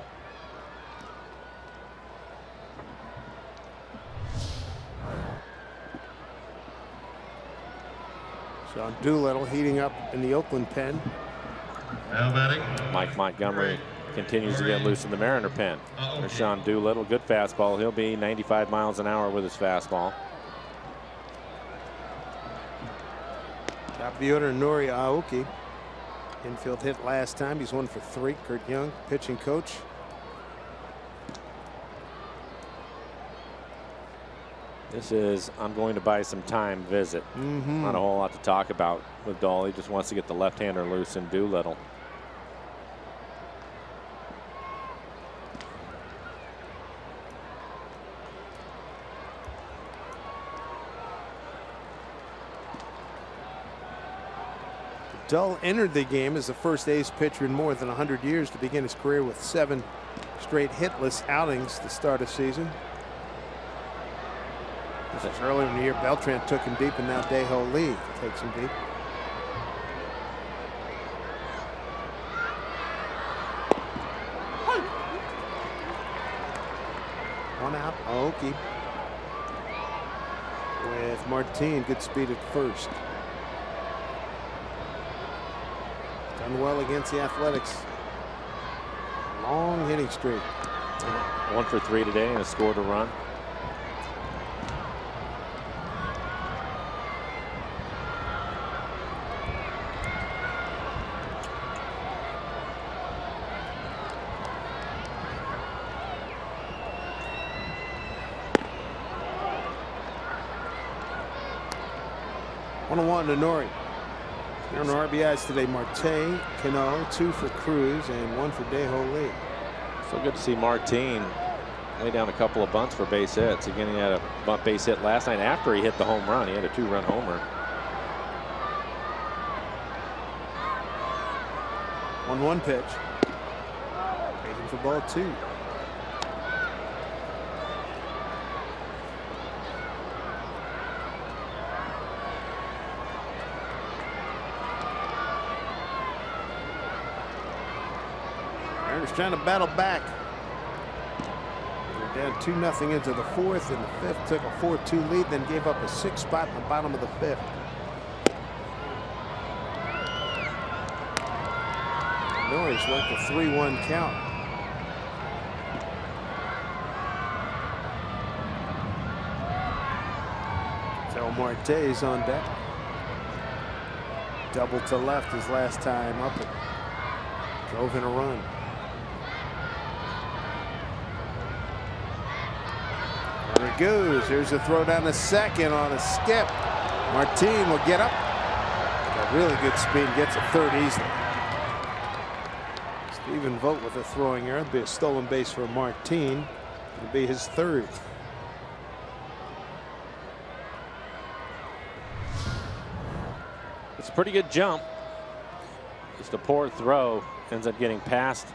Sean Doolittle heating up in the Oakland pen. Now batting, Mike Montgomery continues to get loose in the Mariner pen. There's Sean Doolittle, good fastball. He'll be 95 miles an hour with his fastball. Top of the order, Nori Aoki. Infield hit last time. He's 1 for 3. Kurt Young, pitching coach. This is I'm going to buy some time visit. Not a whole lot to talk about with Dahl. He just wants to get the left-hander loose in Doolittle. Dahl entered the game as the first ace pitcher in more than 100 years to begin his career with 7 straight hitless outings to start a season. This was earlier in the year. Beltran took him deep, and now Day-Ho-Lee takes him deep. One out. Aoki with Martin. Good speed at first. Done well against the Athletics. Long hitting streak. 1 for 3 today and has scored a run. One to Nori. On RBIs today, Marte, Cano, 2 for Cruz, and 1 for Day-Ho-Lee. So good to see Martin lay down a couple of bunts for base hits. Again, he had a bunt base hit last night after he hit the home run. He had a 2-run homer. 1-1 pitch. Waiting for ball 2. Trying to battle back. They're down 2-0 into the 4th, and the 5th took a 4-2 lead, then gave up a 6th spot in the bottom of the 5th. Norris worked a 3-1 count. Tel Marte's on deck. Double to left his last time up and drove in a run. There it goes. Here's a throw down to second on a skip. Martin will get up. Got really good speed and gets a third easily. Stephen Vogt with a throwing error. It'll be a stolen base for Martin. It'll be his 3rd. It's a pretty good jump. Just a poor throw. Ends up getting past.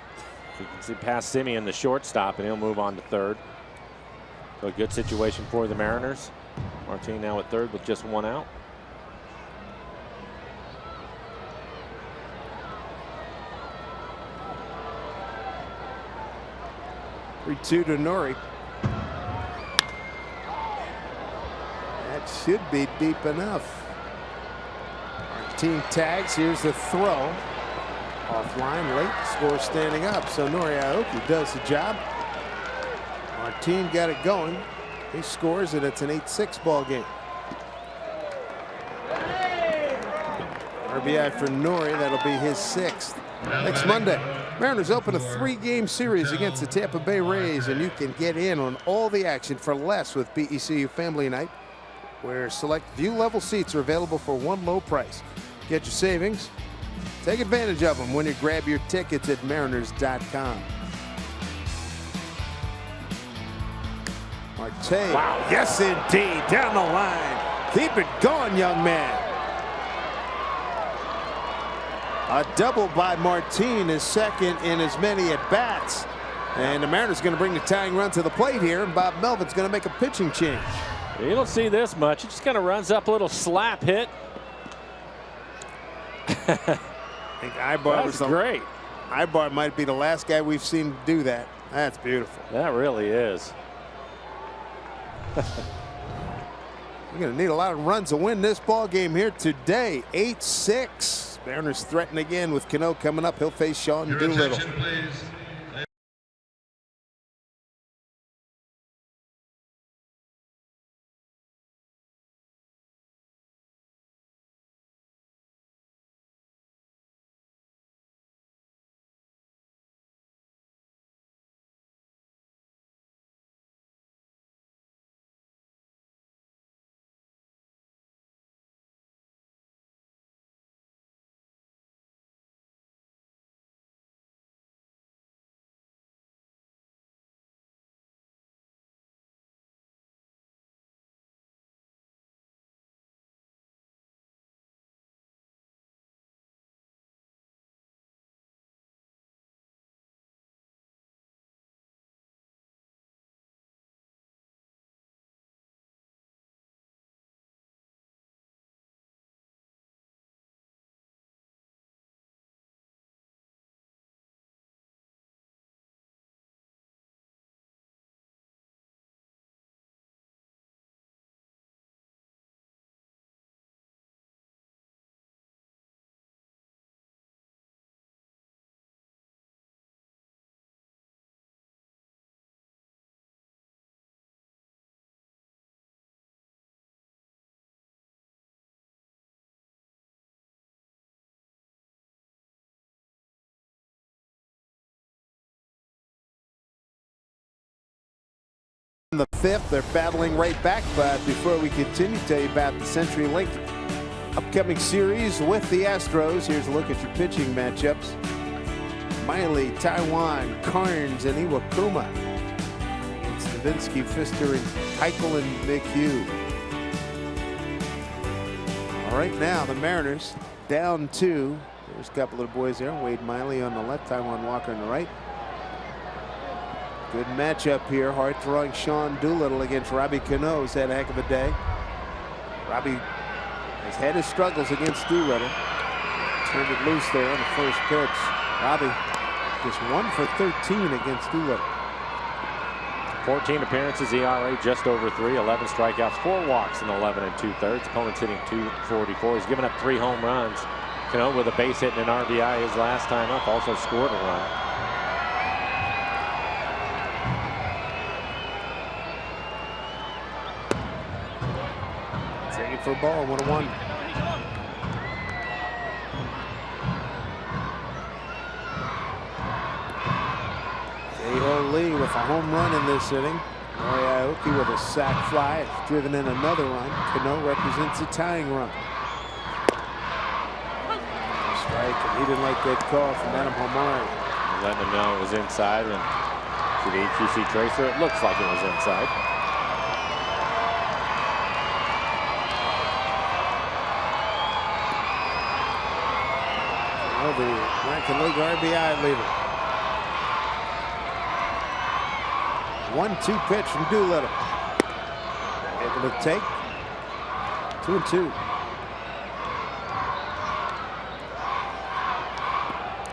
You can see past Simeon, the shortstop, and he'll move on to 3rd. So a good situation for the Mariners. Martin now at 3rd with just 1 out. Three-2 to Nori. That should be deep enough. Martin tags. Here's the throw. Offline late. Score standing up. So Noriaoki does the job. Martin got it going. He scores and it's an 8-6 ball game. RBI for Nori. That'll be his 6th. Next Monday, Mariners open a 3-game series against the Tampa Bay Rays, and you can get in on all the action for less with BECU Family Night, where select view level seats are available for one low price. Get your savings. Take advantage of them when you grab your tickets at mariners.com. Marte. Wow. Yes, indeed. Down the line. Keep it going, young man. A double by Martin is second in as many at bats. And the Mariners going to bring the tying run to the plate here. And Bob Melvin's going to make a pitching change. You don't see this much. He just kind of runs up a little slap hit. I think Ibar was great. Ibar might be the last guy we've seen do that. That's beautiful. That really is. We're going to need a lot of runs to win this ball game here today. 8-6. Mariners threaten again with Cano coming up. He'll face Sean Doolittle. In the 5th, they're battling right back, but before we continue, tell you about the CenturyLink upcoming series with the Astros. Here's a look at your pitching matchups. Miley, Taiwan, Carnes, and Iwakuma. It's Stavinsky, Pfister, and Keuchel and McHugh. All right, now the Mariners down 2. There's a couple of boys there. Wade Miley on the left, Taiwan Walker on the right. Good matchup here. Hard throwing Sean Doolittle against Robbie Cano. He's had a heck of a day. Robbie has had his struggles against Doolittle. Turned it loose there on the first pitch. Robbie just 1 for 13 against Doolittle. 14 appearances, ERA just over 3, 11 strikeouts, 4 walks in 11 2/3. Opponent's hitting .244. He's given up 3 home runs. Cano with a base hit and an RBI his last time up. Also scored a run. For a ball, 1-1. J.O. Lee with a home run in this inning. Noriaoki with a sac fly. It's driven in another run. Cano represents a tying run. Strike, and he didn't like that call from Adam Homari. Letting him know it was inside, and to the EQC tracer, it looks like it was inside. The American League RBI leader. 1-2 pitch from Doolittle. Able to take 2-2.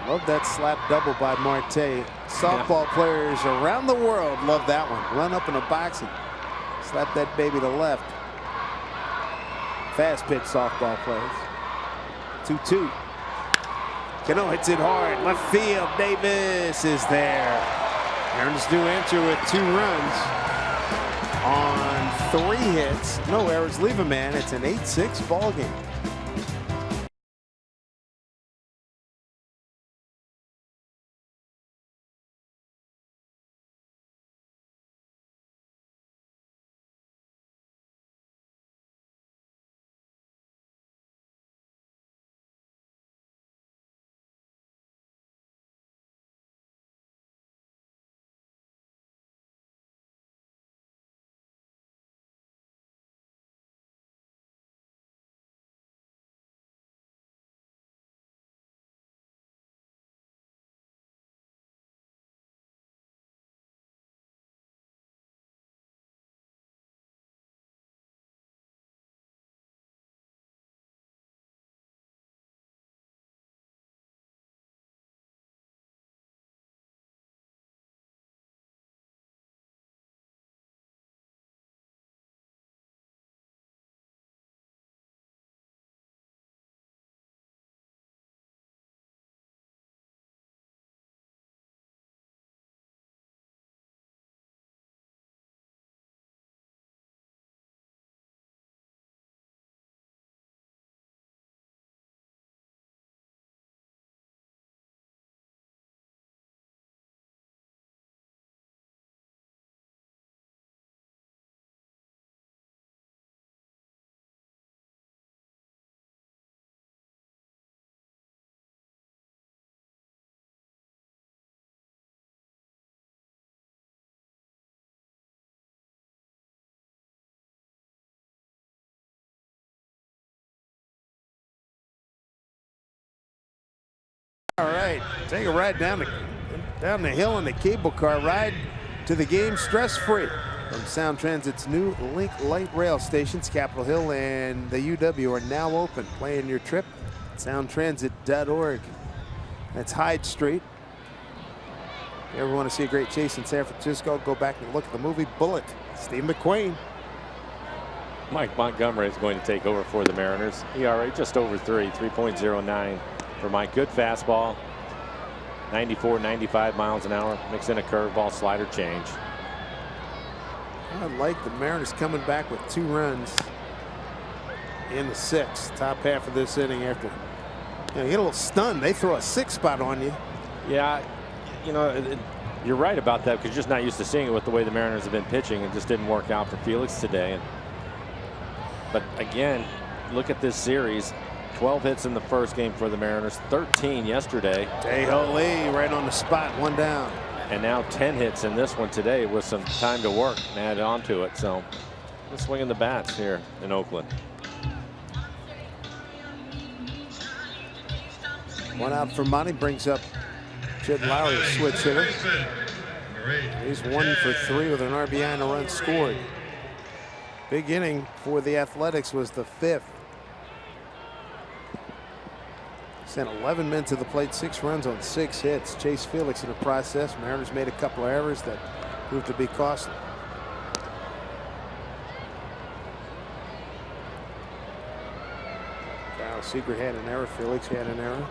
Love that slap double by Marte. Softball players around the world love that one. Run up in a box and slap that baby to left. Fast pitch softball players. 2-2. Cano hits it hard. Left field. Davis is there. Mariners do answer with 2 runs on 3 hits. No errors. Leave a man. It's an 8-6 ball game. All right, take a ride down the hill in the cable car ride to the game stress-free from Sound Transit's new Link Light Rail stations. Capitol Hill and the UW are now open. Plan your trip at soundtransit.org. That's Hyde Street. If you ever want to see a great chase in San Francisco, go back and look at the movie Bullet. Steve McQueen. Mike Montgomery is going to take over for the Mariners. ERA just over 3.09 for Mike. Good fastball, 94, 95 miles an hour. Mix in a curveball, slider, change. I like the Mariners coming back with 2 runs in the 6th. Top half of this inning after you get a little stunned. They throw a 6 spot on you. Yeah, you know, you're right about that because you're just not used to seeing it with the way the Mariners have been pitching. It just didn't work out for Felix today. But again, look at this series. 12 hits in the first game for the Mariners, 13 yesterday. Tejo Lee right on the spot, 1 down. And now 10 hits in this one today with some time to work and add on to it. So let's swing in the bats here in Oakland. 1 out for Monty, brings up Jed Lowry, a switch hitter. He's 1 for 3 with an RBI and a run scored. Big inning for the Athletics was the 5th. Sent 11 men to the plate, 6 runs on 6 hits. Chase Felix in the process. Mariners made a couple of errors that proved to be costly. Kyle Seager had an error. Felix had an error.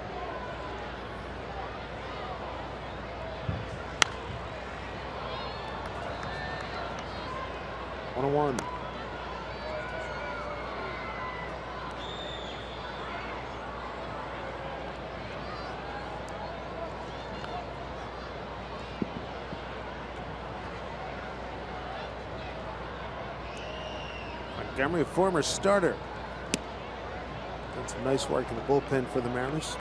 One. Montgomery, a former starter. Done some nice work in the bullpen for the Mariners.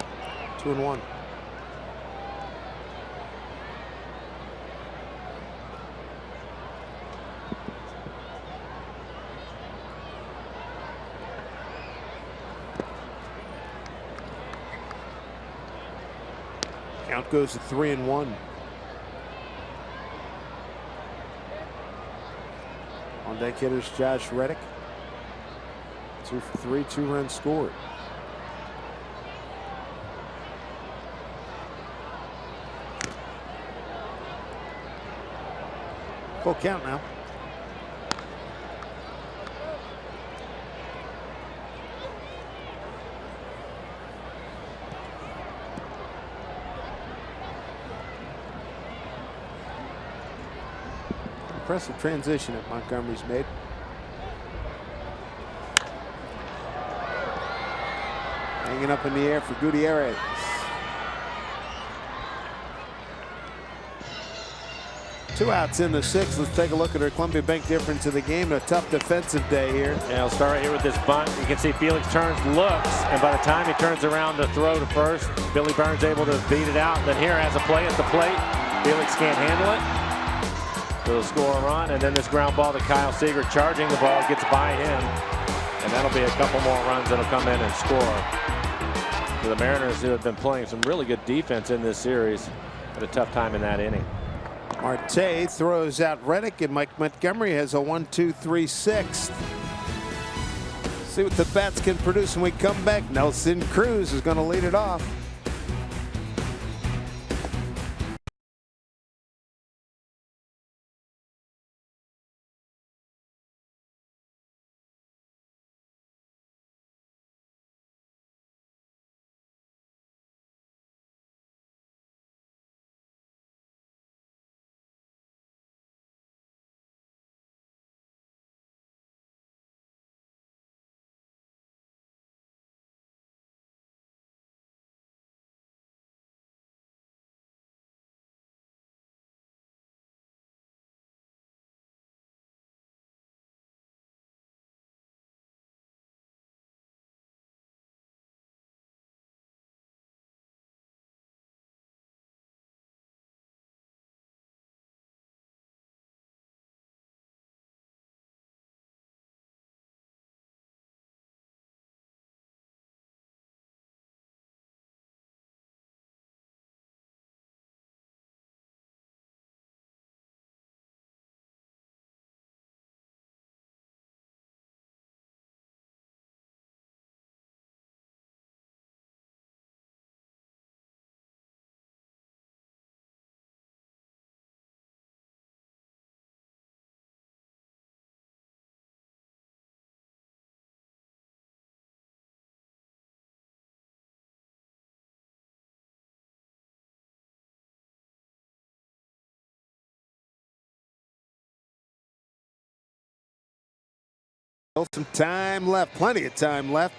2-1. Count goes to 3-1. On deck hitters Josh Reddick. 2 for 3, 2 runs scored. Full count now. Impressive transition that Montgomery's made. Hanging up in the air for Gutierrez. Two outs in the sixth. Let's take a look at our Columbia Bank difference of the game. A tough defensive day here. Yeah, I'll start right here with this bunt. You can see Felix turns, looks, and by the time he turns around to throw to first, Billy Burns able to beat it out. Then here has a play at the plate. Felix can't handle it. So they'll score a run, and then this ground ball to Kyle Seager, charging the ball, gets by him, and that'll be a couple more runs that'll come in and score. For the Mariners, who have been playing some really good defense in this series, had a tough time in that inning. Marte throws out Reddick, and Mike Montgomery has a 1-2-3 sixth. See what the bats can produce when we come back. Nelson Cruz is going to lead it off. Some time left, plenty of time left.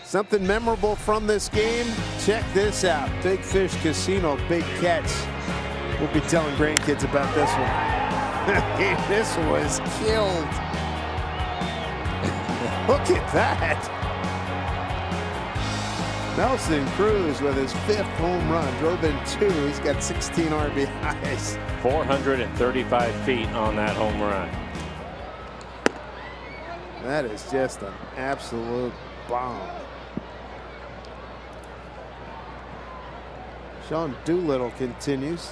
Something memorable from this game. Check this out. Big Fish Casino, big catch. We'll be telling grandkids about this one. This was killed. Look at that. Nelson Cruz with his 5th home run. Drove in 2. He's got 16 RBIs. 435 feet on that home run. That is just an absolute bomb. Sean Doolittle continues.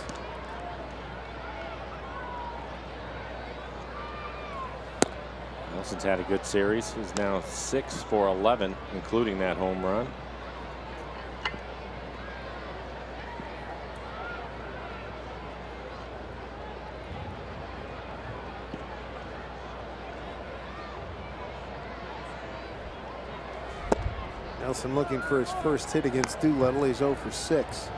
Nelson's had a good series. He's now 6 for 11, including that home run. Nelson looking for his first hit against Doolittle. He's 0 for 6.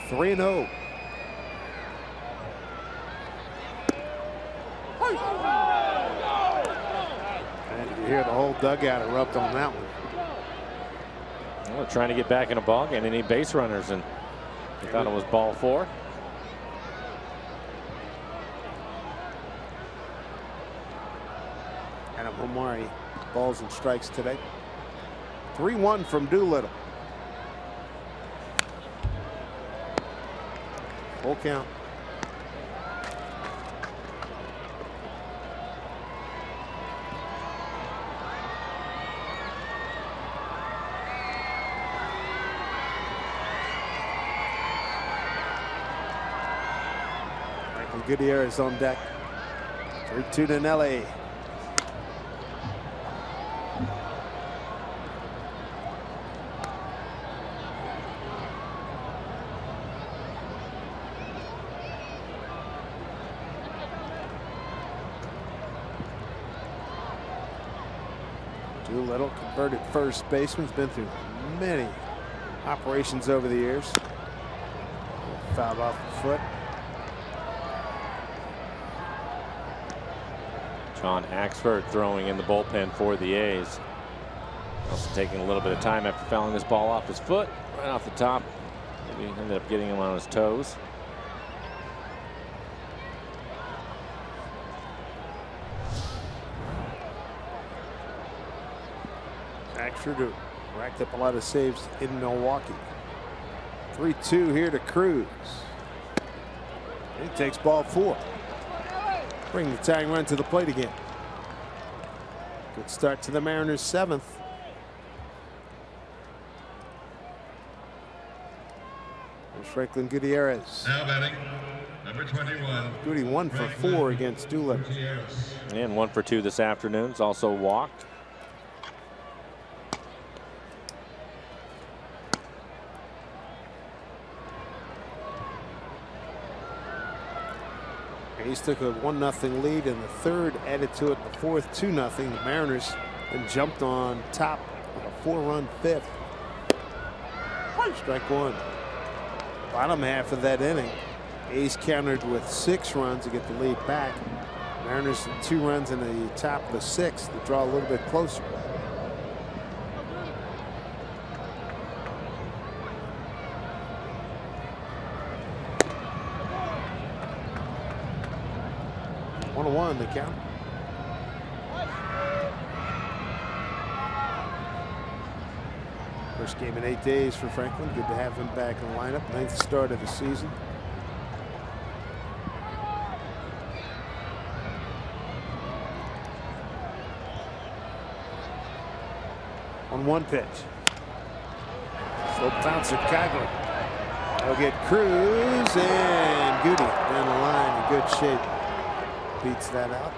Three 0. And you hear the whole dugout erupt on that one. Well, they're trying to get back in a ball game. They need base runners, and they thought it was ball 4. Adam Omari balls and strikes today. 3-1 from Doolittle. Full count. Gutierrez on deck. 3-2 to Nelly. Doolittle, converted first baseman, has been through many operations over the years. Fouled off the foot. John Axford throwing in the bullpen for the A's. Also taking a little bit of time after fouling this ball off his foot, right off the top. Maybe ended up getting him on his toes. Axford racked up a lot of saves in Milwaukee. 3-2 here to Cruz. He takes ball 4. Bring the tying run to the plate again. Good start to the Mariners' 7th. There's Franklin Gutierrez. Now batting, number 21. Goody 1 for 4 against Doolittle. And 1 for 2 this afternoon. He's also walked. A's took a 1-0 lead in the 3rd, added to it in the 4th, 2-0. The Mariners then jumped on top with a 4-run 5th. Strike 1. Bottom half of that inning, A's countered with 6 runs to get the lead back. Mariners 2 runs in the top of the 6th to draw a little bit closer. One the count. First game in 8 days for Franklin. Good to have him back in the lineup. 9th start of the season. On 1 pitch. Slow bouncer Cogley. They'll get Cruz and Goody down the line in good shape. Beats that out.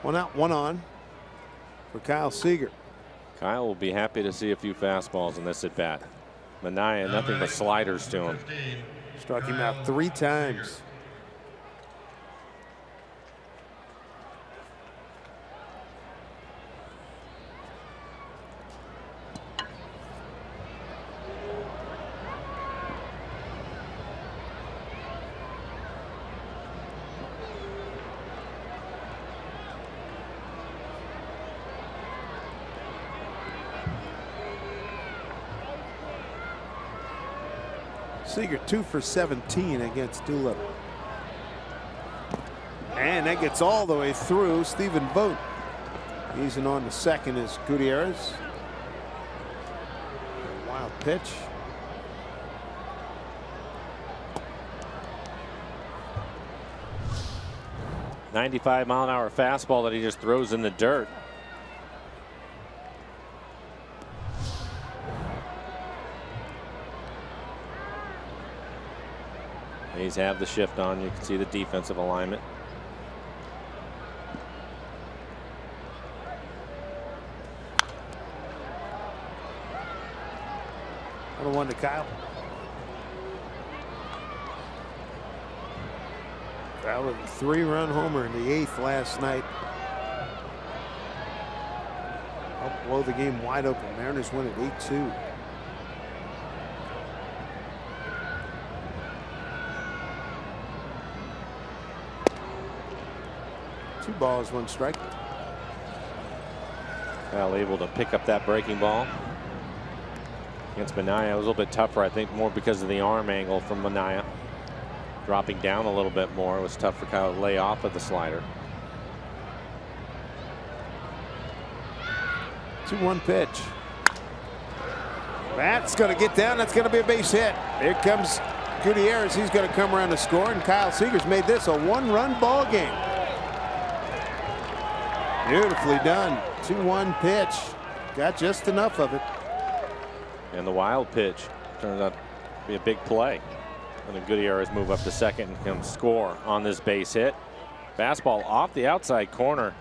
One out, one on for Kyle Seager. Kyle will be happy to see a few fastballs in this at bat. Manaea, nothing but sliders to him. Struck him out 3 times. Seager 2 for 17 against Doolittle. And that gets all the way through. Stephen Vogt easing on to second is Gutierrez. Wild pitch. .95-mile-an-hour fastball that he just throws in the dirt. A's have the shift on. You can see the defensive alignment. One to Kyle. Kyle with a 3-run homer in the 8th last night. Helped blow the game wide open. Mariners win at 8-2. Two balls, 1 strike. Kyle able to pick up that breaking ball. Against Manaea, it was a little bit tougher, I think, more because of the arm angle from Manaea. Dropping down a little bit more. It was tough for Kyle to lay off of the slider. 2-1 pitch. That's going to get down. That's going to be a base hit. Here comes Gutierrez. He's going to come around to score, and Kyle Seager's made this a 1-run ball game. Beautifully done. 2-1 pitch. Got just enough of it. And the wild pitch turns out to be a big play. And the Gutierrez move up to second and can score on this base hit. Fastball off the outside corner.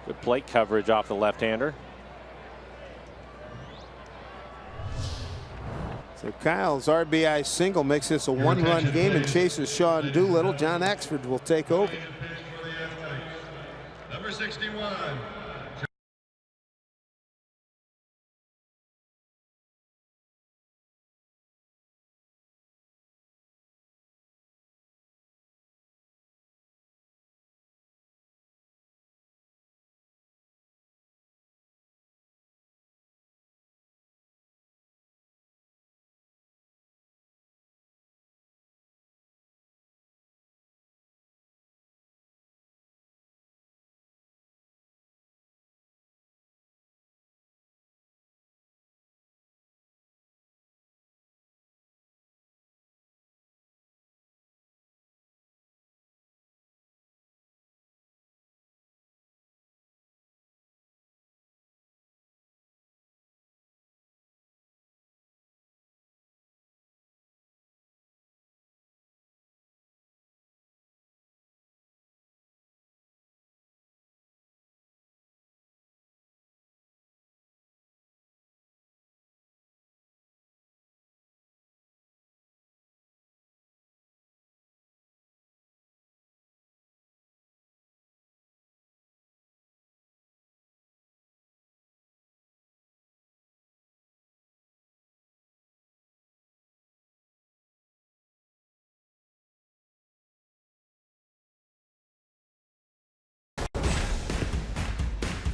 Good plate coverage off the left-hander. So Kyle's RBI single makes this a one-run game and chases Sean Doolittle. John Axford will take over. Number 61.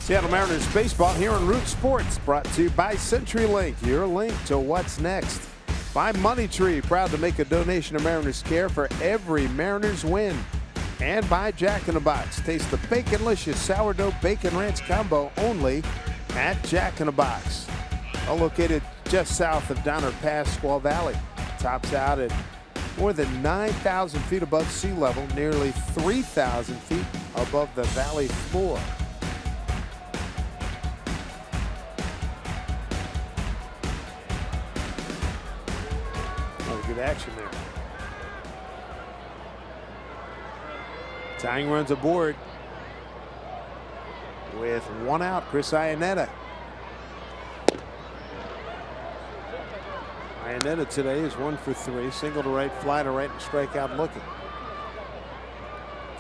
Seattle Mariners baseball here on Root Sports, brought to you by CenturyLink, your link to what's next. By Money Tree, proud to make a donation to Mariners Care for every Mariners win. And by Jack in the Box. Taste the Baconlicious Sourdough Bacon Ranch Combo only at Jack in the Box. All located just south of Donner Pass, Squaw Valley. Tops out at more than 9,000 feet above sea level, nearly 3,000 feet above the valley floor. Good action there. Tying runs aboard with one out. Chris Iannetta. Iannetta today is 1 for 3. Single to right, fly to right, and strikeout looking.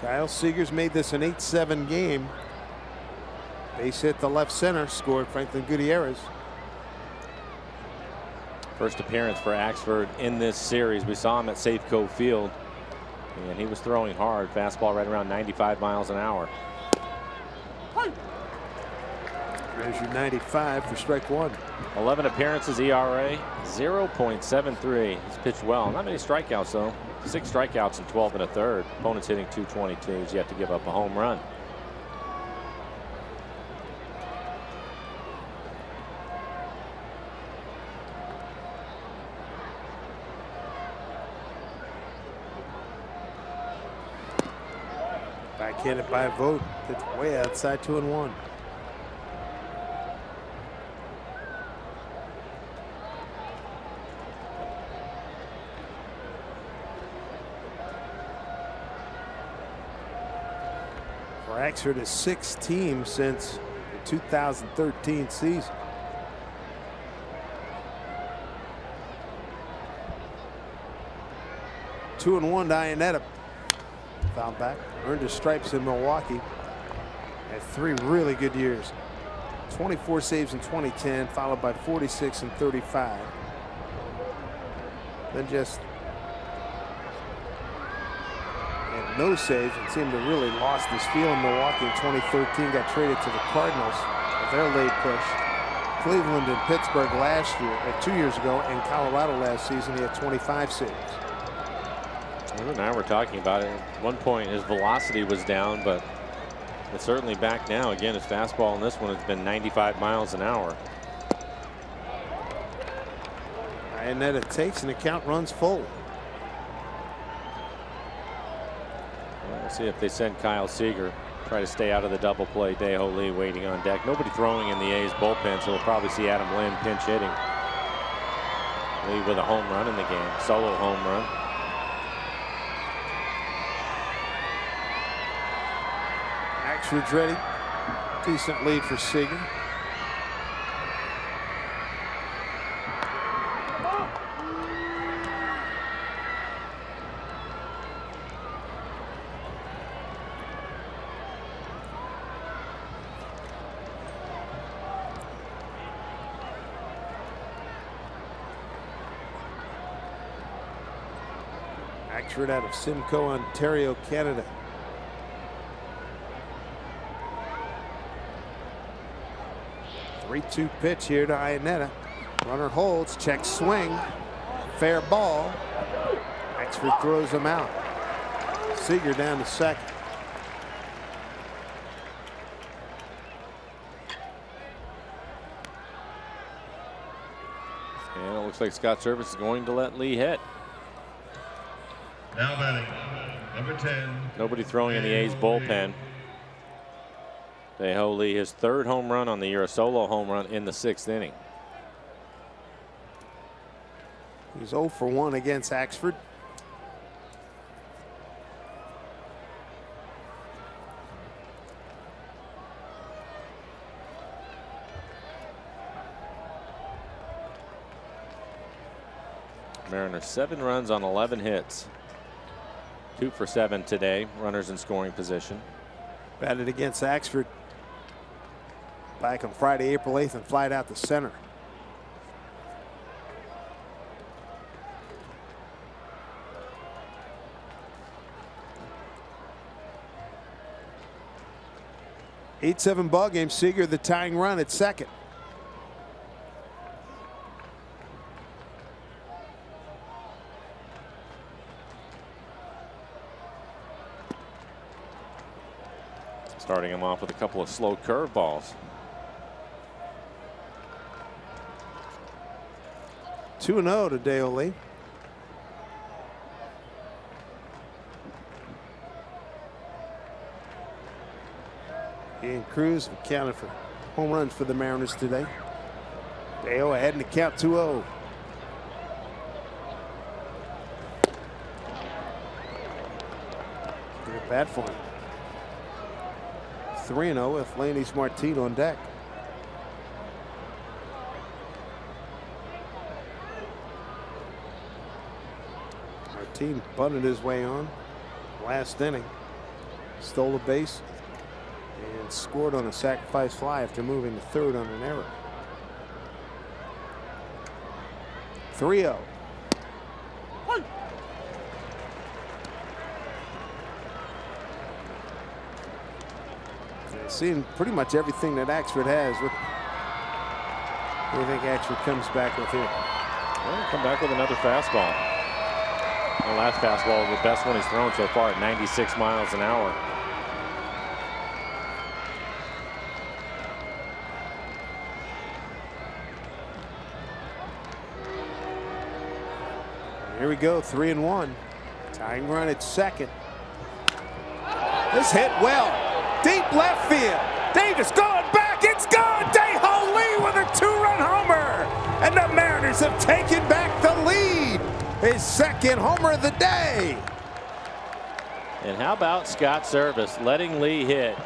Kyle Seager's made this an 8-7 game. Base hit to left center, scored Franklin Gutierrez. First appearance for Axford in this series. We saw him at Safeco Field, and he was throwing hard. Fastball right around 95 miles an hour. There's your 95 for strike one. 11 appearances, ERA 0.73. He's pitched well. Not many strikeouts though. 6 strikeouts in 12 1/3. Opponent's hitting .222. He's yet to give up a home run. Hit it by a vote. It's way outside 2-1. For Axford, his 6th team since the 2013 season. Two and one to Iannetta. Foul back. Earned his stripes in Milwaukee. Had 3 really good years. 24 saves in 2010, followed by 46 and 35. Then just had no saves and seemed to really lost his feel in Milwaukee in 2013. Got traded to the Cardinals with their late push. Cleveland and Pittsburgh last year, 2 years ago, and Colorado last season. He had 25 saves. Now we're talking about it. At one point his velocity was down, but it's certainly back now. Again, his fastball in this one has been 95 miles an hour. And then it takes and the count runs full. We'll see if they send Kyle Seager. Try to stay out of the double play. Dae-Ho Lee waiting on deck. Nobody throwing in the A's bullpen, so we'll probably see Adam Lynn pinch hitting. Lee with a home run in the game. Solo home run. Axford's ready. Decent lead for Seager. Axford out of Simcoe, Ontario, Canada. Three-two pitch here to Iannetta. Runner holds, check swing, fair ball. Axford throws him out. Seager down to second. And it looks like Scott Service is going to let Lee hit. Now batting, number 10. Nobody throwing in the A's bullpen. Dae-Ho Lee, his third home run on the year, a solo home run in the 6th inning. He's 0 for 1 against Axford. Mariners 7 runs on 11 hits. 2 for 7 today. Runners in scoring position. Batted against Axford back on Friday, April 8th, and flied out to center. Eight-seven ball game. Seager the tying run at second. Starting him off with a couple of slow curveballs. 2-0 to Dae-Ho Lee. He and Cruz have counted for home runs for the Mariners today. Dae-Ho ahead in the count 2-0. Good at bat for him. 3-0 with Laney's Martin on deck. Martin bunted his way on last inning, stole a base, and scored on a sacrifice fly after moving to third on an error. 3-0. Seeing pretty much everything that Axford has. What do you think Axford comes back with here? Well, come back with another fastball. The last fastball was the best one he's thrown so far at 96 miles an hour. Here we go, 3-1. Tying run at second. This hit well. Deep left field. Davis going back. It's gone. Dae-Ho Lee with a 2-run homer. And the Mariners have taken back the lead. His second homer of the day. And how about Scott Service letting Lee hit?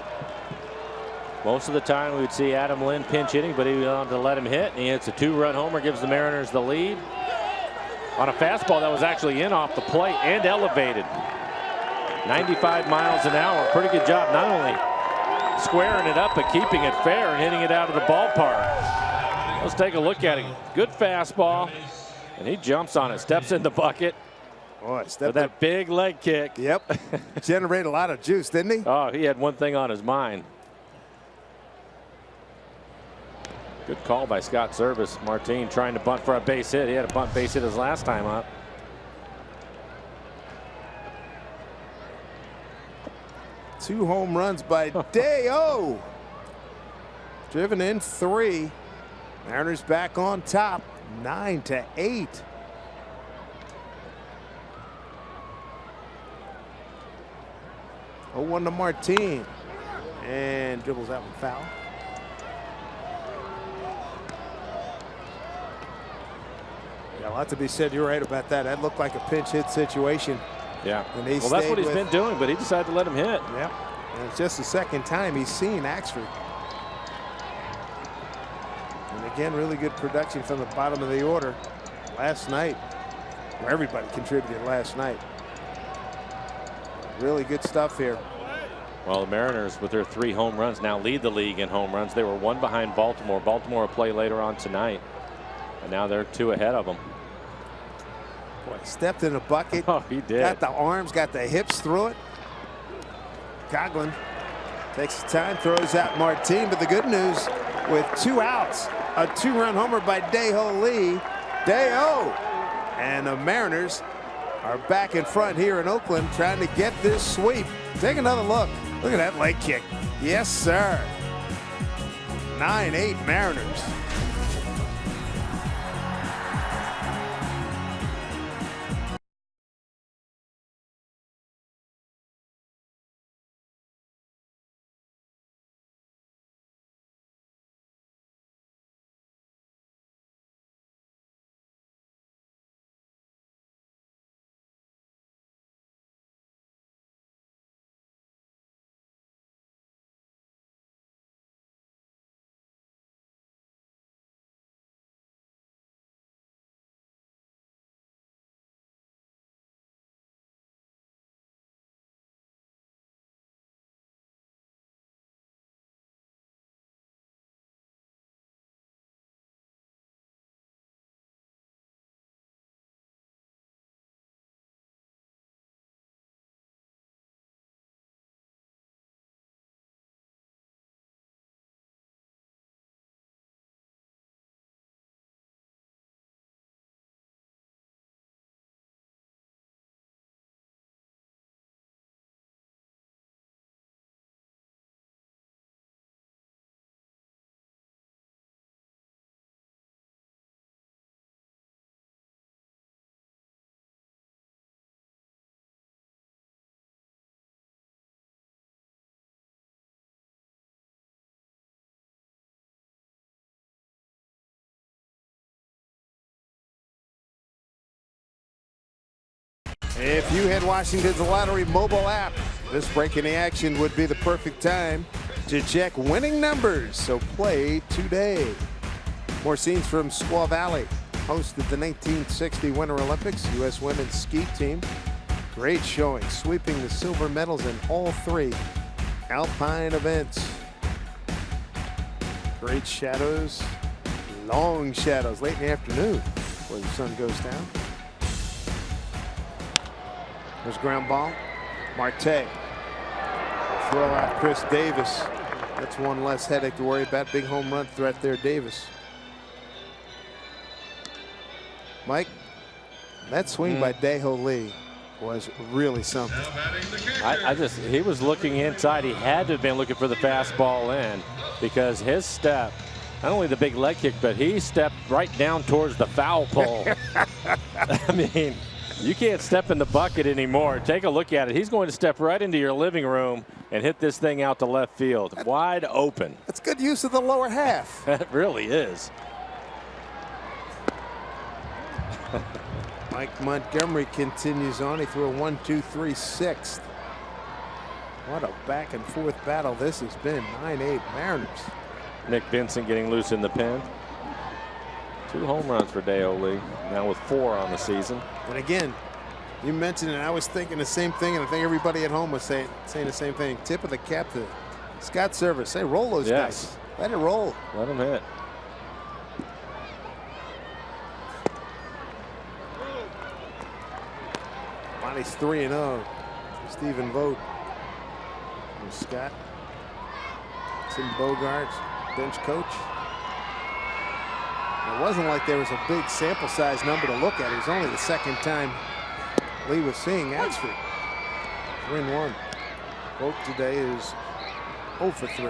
Most of the time we would see Adam Lynn pinch hitting, but he wanted to let him hit. And he hits a 2-run homer, gives the Mariners the lead on a fastball that was actually in off the plate and elevated. 95 miles an hour. Pretty good job not only squaring it up but keeping it fair and hitting it out of the ballpark. Let's take a look at it. Good fastball, and he jumps on it, steps in the bucket. Boy, with that big leg kick. Yep. Generated a lot of juice, didn't he? Oh, he had one thing on his mind. Good call by Scott Service. Martin trying to bunt for a base hit. He had a bunt base hit his last time up. Two home runs by Dae-Ho. Driven in 3. Mariners back on top, 9-8. Oh, 1 to Martin, and dribbles out and foul. Yeah, a lot to be said. You're right about that. That looked like a pinch hit situation. Yeah. Well, that's what he's been doing, but he decided to let him hit. Yeah. And it's just the second time he's seen Axford. And again, really good production from the bottom of the order last night, where everybody contributed last night. Really good stuff here. Well, the Mariners, with their 3 home runs, now lead the league in home runs. They were 1 behind Baltimore. Baltimore will play later on tonight, and now they're 2 ahead of them. Boy, stepped in a bucket. Oh, he did. Got the arms, got the hips through it. Coughlin takes his time, throws out Martin. But the good news, with 2 outs, a 2-run homer by Dae-Ho Lee. Day-O. And the Mariners are back in front here in Oakland trying to get this sweep. Take another look. Look at that leg kick. Yes, sir. 9-8 Mariners. If you had Washington's lottery mobile app, this break in the action would be the perfect time to check winning numbers. So play today. More scenes from Squaw Valley, hosted the 1960 Winter Olympics. U.S. women's ski team. Great showing, sweeping the silver medals in all 3 alpine events. Great shadows, long shadows late in the afternoon before the sun goes down. There's ground ball. Marte. Throw out Chris Davis. That's one less headache to worry about. Big home run threat there, Davis. Mike, that swing by Dae-Ho Lee was really something. He was looking inside. He had to have been looking for the fastball in, because his step, not only the big leg kick, but he stepped right down towards the foul pole. I mean, you can't step in the bucket anymore. Take a look at it. He's going to step right into your living room and hit this thing out to left field. Wide open. That's good use of the lower half. That really is. Mike Montgomery continues on. He threw a 1-2-3 sixth. What a back and forth battle this has been. 9-8 Mariners. Nick Benson getting loose in the pen. 2 home runs for Dae-Ho Lee, now with 4 on the season. And again, you mentioned it. I was thinking the same thing, and I think everybody at home was saying the same thing. Tip of the cap to Scott Service. Say, roll those guys. Let it roll. Let them hit. Bonnie's 3-0. Stephen Vogt. And Scott. Tim Bogarts, bench coach. It wasn't like there was a big sample size number to look at. It was only the second time Lee was seeing Axford. 3-1. Vogt today is 0 for 3.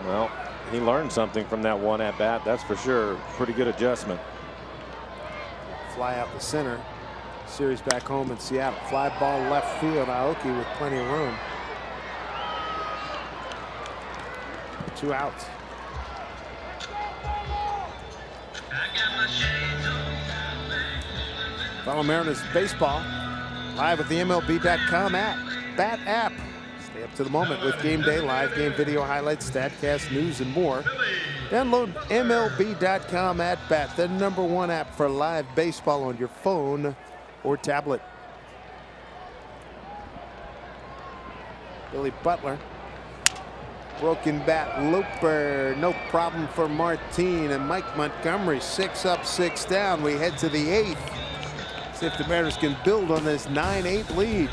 Well, he learned something from that one at bat, that's for sure. Pretty good adjustment. Fly out the center. Series back home in Seattle. Fly ball left field. Aoki with plenty of room. 2 outs. Follow Mariners baseball live at the MLB.com bat app. Stay up to the moment with game day, live game video highlights, StatCast, news, and more. Download MLB.com at bat, the #1 app for live baseball on your phone or tablet. Billy Butler Broken bat looper, no problem for Martin, and Mike Montgomery 6 up, 6 down. We head to the 8th. See if the Mariners can build on this 9-8 lead.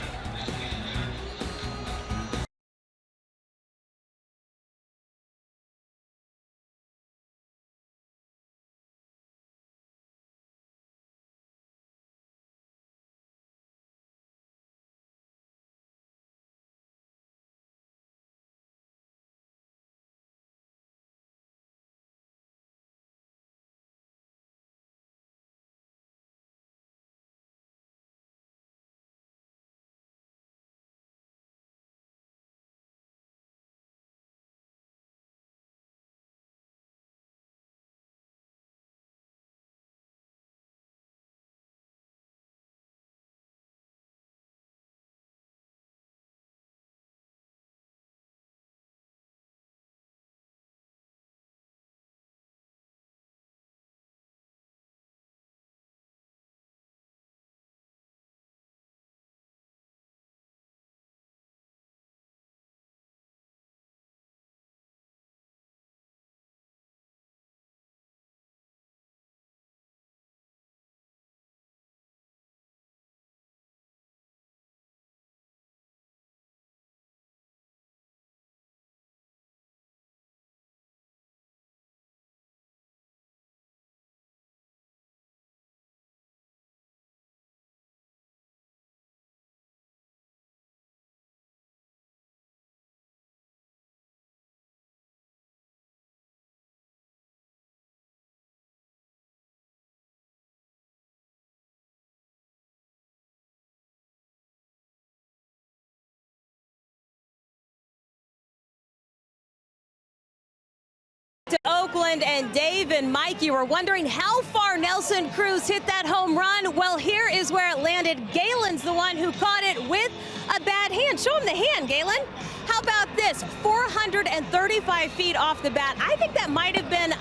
To Oakland, and Dave and Mike, you were wondering how far Nelson Cruz hit that home run. Well, here is where it landed. Galen's the one who caught it with a bad hand. Show him the hand, Galen. How about this? 435 feet off the bat. I think that might have been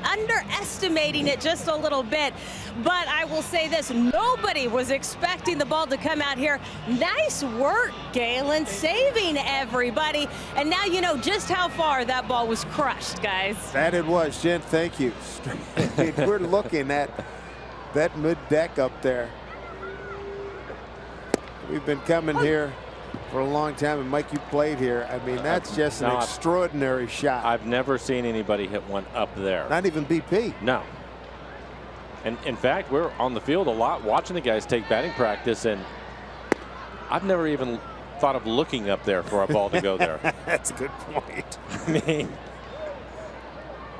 underestimating it just a little bit. But I will say this, nobody was expecting the ball to come out here. Nice work, Galen, saving everybody. And now you know just how far that ball was crushed, guys. That it was, Jen. Thank you. We're looking at that mid-deck up there. We've been coming here for a long time, and Mike, you played here. I mean, that's just an extraordinary shot. I've never seen anybody hit one up there. Not even BP. No. And in fact, we're on the field a lot watching the guys take batting practice, and I've never even thought of looking up there for a ball to go there. That's a good point. I mean,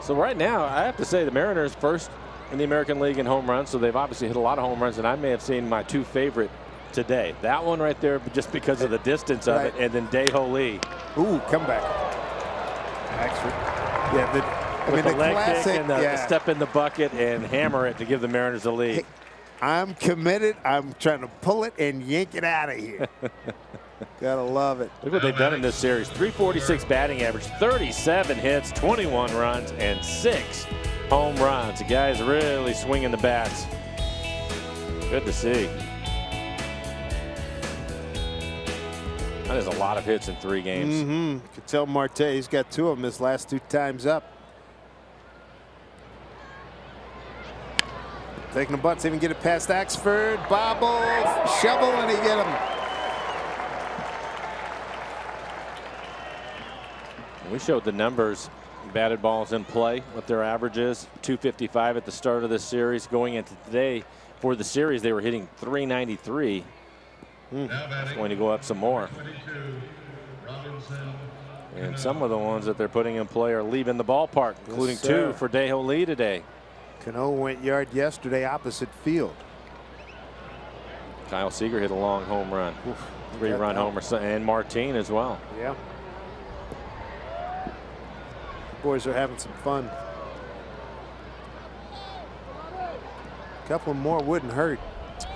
so right now, I have to say the Mariners first in the American League in home runs, so they've obviously hit a lot of home runs, and I may have seen my 2 favorite today. That one right there, just because of the distance of it, and then Dae-Ho Lee. Ooh, comeback. Actually, yeah, I mean, the the leg classic, kick and the step in the bucket and hammer it to give the Mariners the lead. Hey, I'm committed. I'm trying to pull it and yank it out of here. Gotta love it. Look what they've done in this series. 346 batting average, 37 hits, 21 runs, and 6 home runs. The guys really swinging the bats. Good to see. That is a lot of hits in 3 games. You can tell Marte, he's got 2 of them his last 2 times up. Taking the butts, even get it past Axford. Bobble, shovel, and he get him. We showed the numbers, batted balls in play, what their average is. 255 at the start of this series. Going into today, for the series, they were hitting 393. It's going to go up some more. And some of the ones that they're putting in play are leaving the ballpark, including 2 for Dae-Ho Lee today. Cano went yard yesterday opposite field. Kyle Seager hit a long home run. 3-run homer, and Martin as well. Yeah. The boys are having some fun. A couple more wouldn't hurt.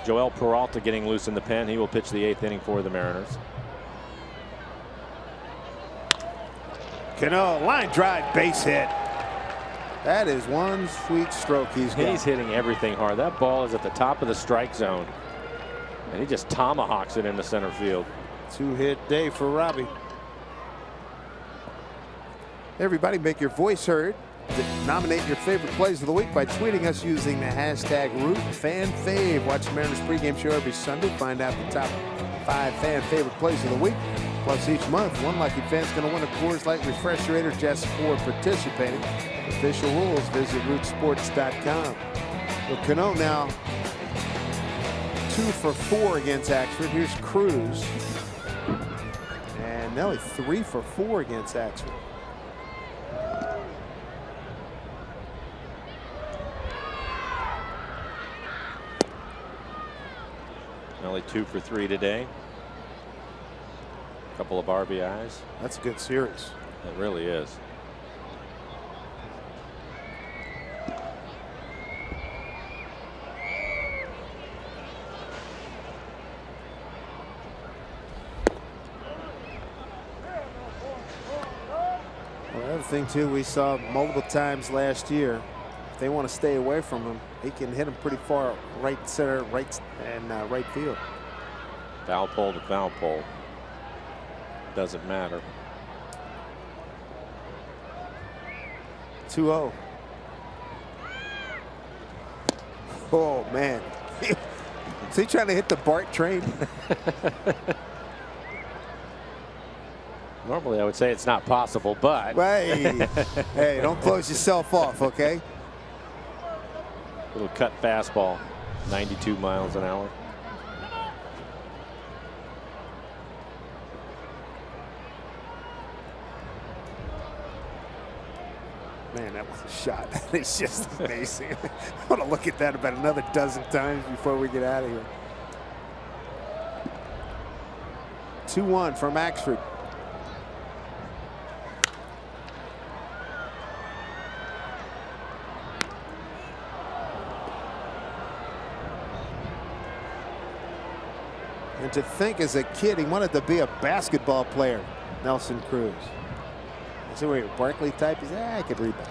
Joel Peralta getting loose in the pen. He will pitch the 8th inning for the Mariners. Cano, line drive, base hit. That is one sweet stroke he's got. He's hitting everything hard. That ball is at the top of the strike zone, and he just tomahawks it into center field. 2-hit day for Robbie. Everybody, make your voice heard. Nominate your favorite plays of the week by tweeting us using the hashtag #RootFanFave. Watch the Mariners pregame show every Sunday. Find out the top 5 fan favorite plays of the week. Plus, each month, one lucky fan's going to win a Coors Light refrigerator just for participating. Official rules, visit rootsports.com. So Cano now 2 for 4 against Axford. Here's Cruz. And Nelly 3 for 4 against Axford. Only 2 for 3 today. A couple of RBIs. That's a good series. It really is. Well, the other thing too, we saw multiple times last year. If they want to stay away from him, he can hit him pretty far right center, right field. Foul pole to foul pole. Doesn't matter. 2-0. Oh man. Is he trying to hit the BART train? Normally I would say it's not possible, but Hey, hey, don't close yourself off, okay? little cut fastball, 92 miles an hour. Man, that was a shot. It's just amazing. I want to look at that about another dozen times before we get out of here. 2-1 from Axford. And to think as a kid he wanted to be a basketball player, Nelson Cruz. So we're a Barkley type. He's I could rebound.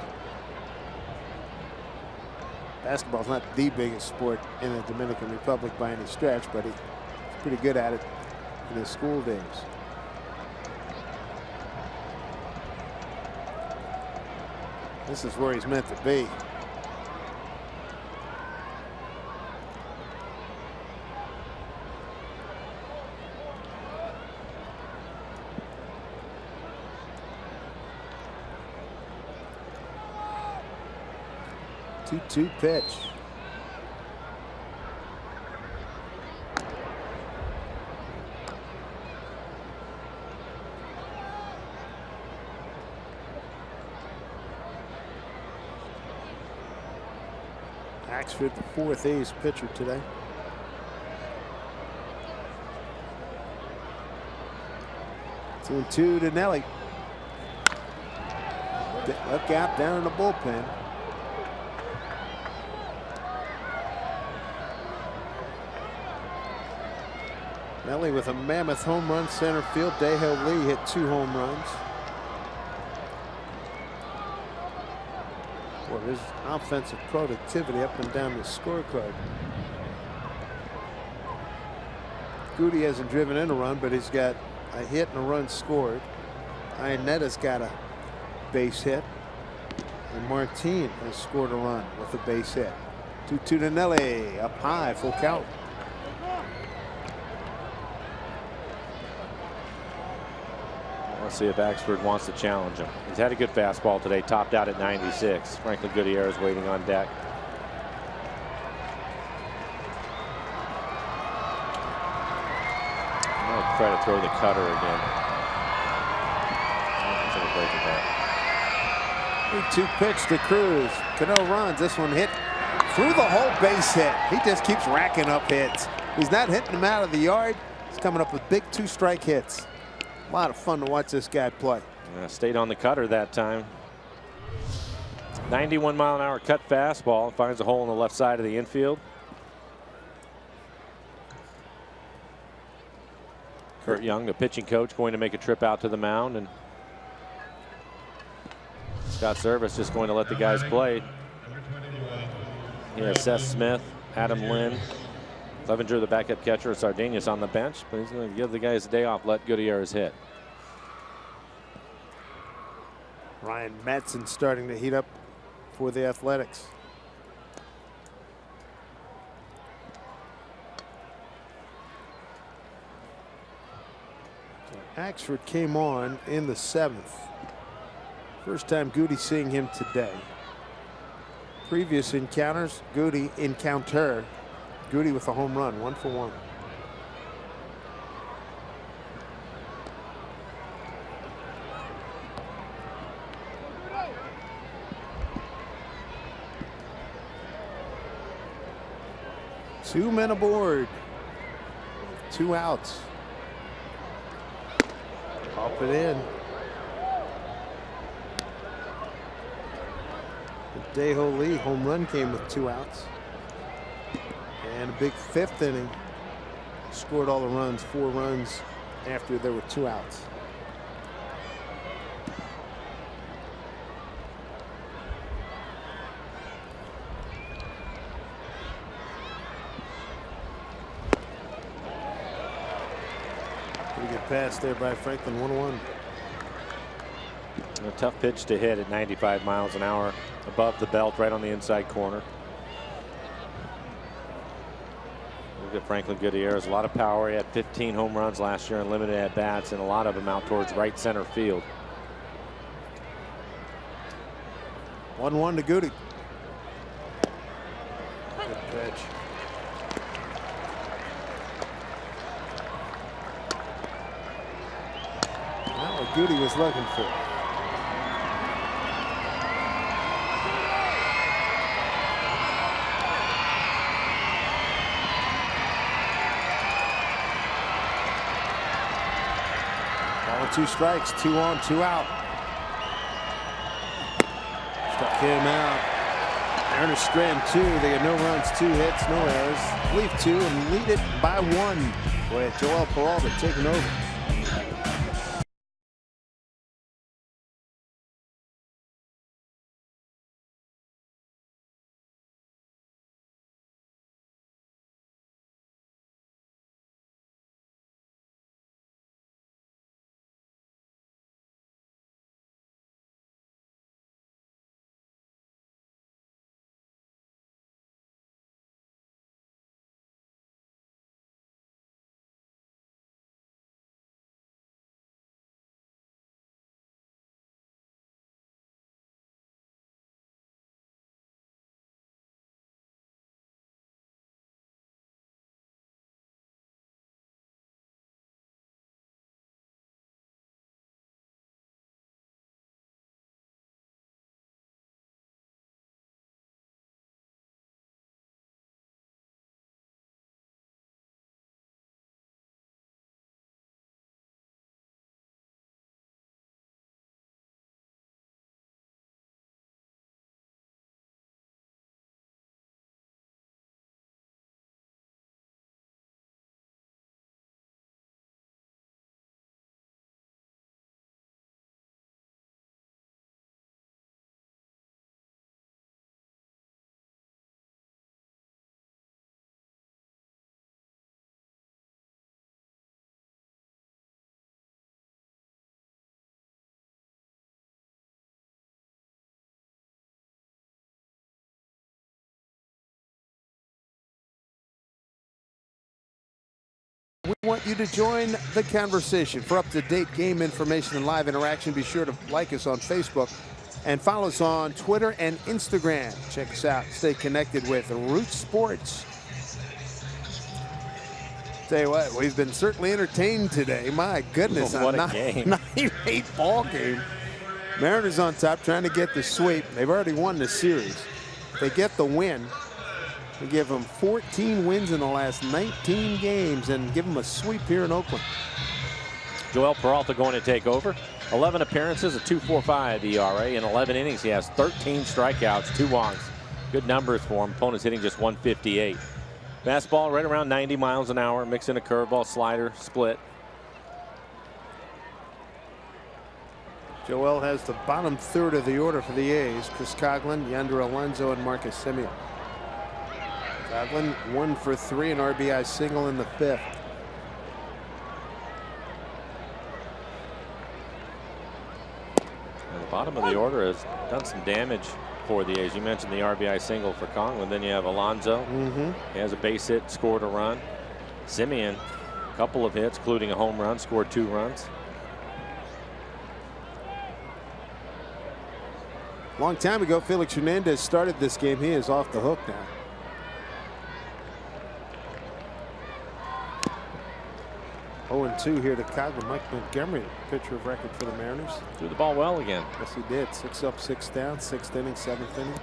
Basketball's not the biggest sport in the Dominican Republic by any stretch, but he's pretty good at it in his school days. This is where he's meant to be. Two pitch. Axford, the 4th ace pitcher today. Two and 2 to Nelly. Look out down in the bullpen. Nelly with a mammoth home run center field. Daeho Lee hit 2 home runs. Boy, his offensive productivity up and down the scorecard. Goody hasn't driven in a run, but he's got a hit and a run scored. Ionetta's got a base hit. And Martin has scored a run with a base hit. 2-2 to Nelly. Up high, full count. Let's see if Axford wants to challenge him. He's had a good fastball today, topped out at 96. Franklin Gutierrez waiting on deck. I'm going to try to throw the cutter again. He's going to break it back. 3-2 pitch to Cruz. Cano runs. This one hit through the whole base hit. He just keeps racking up hits. He's not hitting them out of the yard. He's coming up with big 2-strike hits. A lot of fun to watch this guy play. Stayed on the cutter that time. 91-mile-an-hour cut fastball. Finds a hole in the left side of the infield. Kurt Young, the pitching coach, going to make a trip out to the mound, and Scott Service just going to let the guys play. He has Seth Smith, Adam Lynn, Clevenger, the backup catcher, Sardinius on the bench, but he's going to give the guys a day off, let Gutierrez hit. Ryan Madson starting to heat up for the Athletics. So Axford came on in the 7th. First time Goody seeing him today. Previous encounters, Goody with a home run, 1 for 1. Two men aboard. 2 outs. Up and in. The Daeho Lee home run came with 2 outs. And a big 5th inning. Scored all the runs, 4 runs after there were 2 outs. Pretty good pass there by Franklin, 1-1. A tough pitch to hit at 95 miles an hour above the belt right on the inside corner. Look at Franklin Gutierrez, a lot of power. He had 15 home runs last year in limited at bats, and a lot of them out towards right center field. 1-1 to Goody. Good pitch. Not what Goody was looking for. Ball with 2 strikes, 2 on, 2 out. Struck him out. Ernest Strand 2. They get no runs, 2 hits, no errors. Leave 2 and lead it by 1. Boy, Joel Peralta taking over. We want you to join the conversation. For up-to-date game information and live interaction, be sure to like us on Facebook and follow us on Twitter and Instagram. Check us out. Stay connected with Root Sports. Tell you what, we've been certainly entertained today. My goodness, what a game. 9-8 ball game. Mariners on top trying to get the sweep. They've already won the series. If they get the win, we give them 14 wins in the last 19 games and give them a sweep here in Oakland. Joel Peralta going to take over. 11 appearances, a 2.45 ERA. In 11 innings, he has 13 strikeouts, 2 walks. Good numbers for him. Opponent's hitting just 158. Fastball right around 90 miles an hour, mixing a curveball, slider, split. Joel has the bottom third of the order for the A's. Chris Coghlan, Yonder Alonso, and Marcus Semien. Coghlan 1 for 3, an RBI single in the 5th. And the Bottom of the order has done some damage for the A's. You mentioned the RBI single for Conklin. Then you have Alonso. He has a base hit, scored a run. Simeon, a couple of hits, including a home run, scored 2 runs. Long time ago, Felix Hernandez started this game. He is off the hook now. Oh, 2 here to Chicago. Mike Montgomery, pitcher of record for the Mariners. Threw the ball well again. Yes, he did. 6 up, 6 down, 6th inning, 7th inning.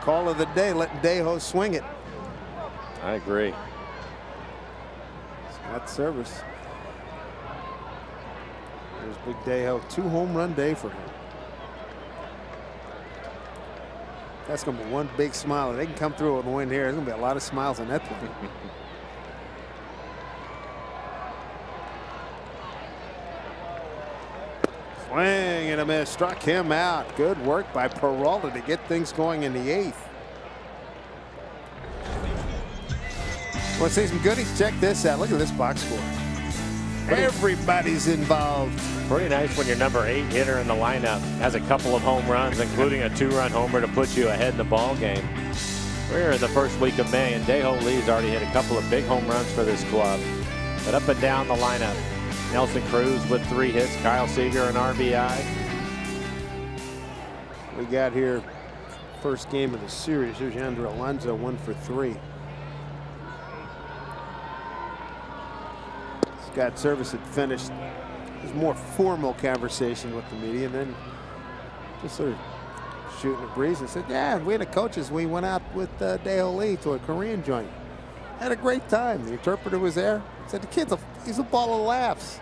Call of the day, letting Dejo swing it. I agree. It's not service. There's Big Dejo. 2 home run day for him. That's going to be one big smile. If they can come through and win here, there's going to be a lot of smiles on that play. Swing and a miss. Struck him out. Good work by Peralta to get things going in the 8th. Want to see some goodies? Check this out. Look at this box score. Everybody's involved. Pretty nice when your number 8 hitter in the lineup has a couple of home runs, including a 2-run homer to put you ahead in the ball game. We're here in the first week of May, and Dejo Lee's already hit a couple of big home runs for this club. But up and down the lineup, Nelson Cruz with 3 hits, Kyle Seager an RBI. We got here first game of the series. Here's Yonder Alonso, 1 for 3. Scott Service had finished his more formal conversation with the media, and then just sort of shooting a breeze and said, yeah, we had a coaches. We went out with Dejo Lee to a Korean joint. Had a great time. The interpreter was there. Said the kid's he's a ball of laughs.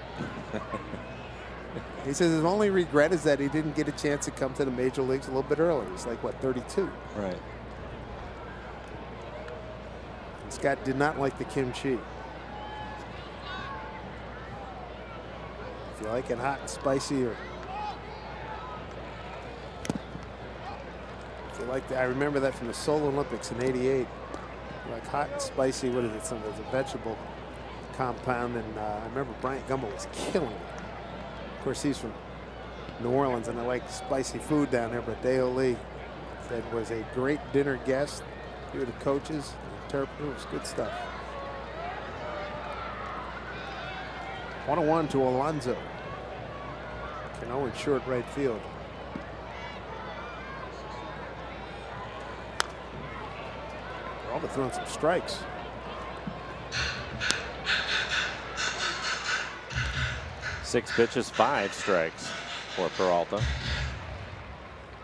He says his only regret is that he didn't get a chance to come to the major leagues a little bit earlier. He's like, what, 32? Right. And Scott did not like the kimchi. If you like it hot and spicy, or if you like that, I remember that from the Seoul Olympics in '88. Like hot and spicy, what is it? Some there's a vegetable compound, and I remember Bryant Gumbel was killing it. Of course, he's from New Orleans, and I like spicy food down there. But Dejo Lee said was a great dinner guest. Here are the coaches, the interpreter. It was good stuff. 1-1 to Alonso. Cano in short right field. Peralta throwing some strikes. Six pitches, 5 strikes for Peralta.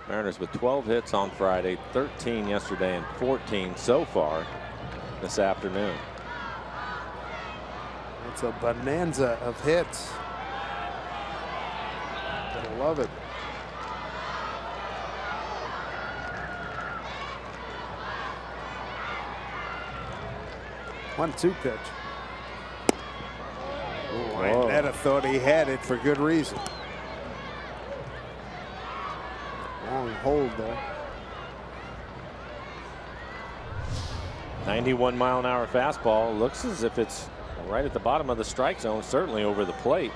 Mariners with 12 hits on Friday, 13 yesterday, and 14 so far this afternoon. It's a bonanza of hits. I love it. One-two pitch. Oh, Netta thought he had it for good reason. Long hold there. 91-mile-an-hour fastball. Looks as if it's right at the bottom of the strike zone, certainly over the plate.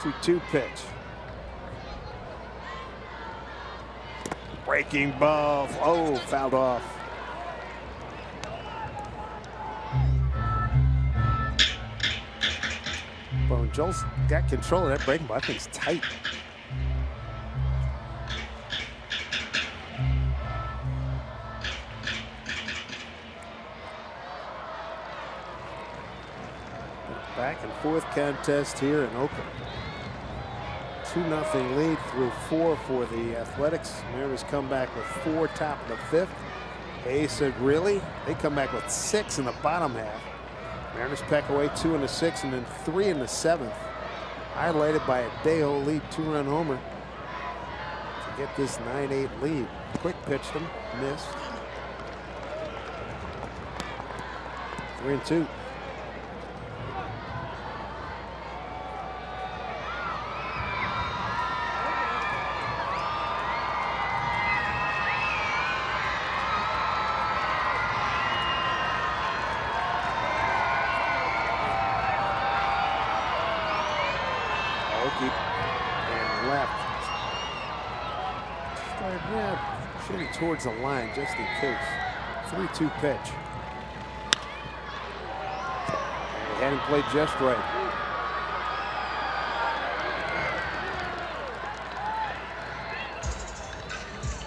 2-2 pitch. Breaking ball. Oh, fouled off. Well, Joel's got control of that breaking ball. I think it's tight. Back and forth contest here in Oakland. 2-0 lead through 4 for the Athletics. Mariners come back with 4 top of the 5th. Ace said, really? They come back with 6 in the bottom half. Mariners pack away 2 in the 6th and then 3 in the 7th. Highlighted by a Dejo Lee 2-run homer to get this 9-8 lead. Quick pitched him, missed. 3-2. Shooting towards the line just in case. 3-2 pitch. He hadn't played just right.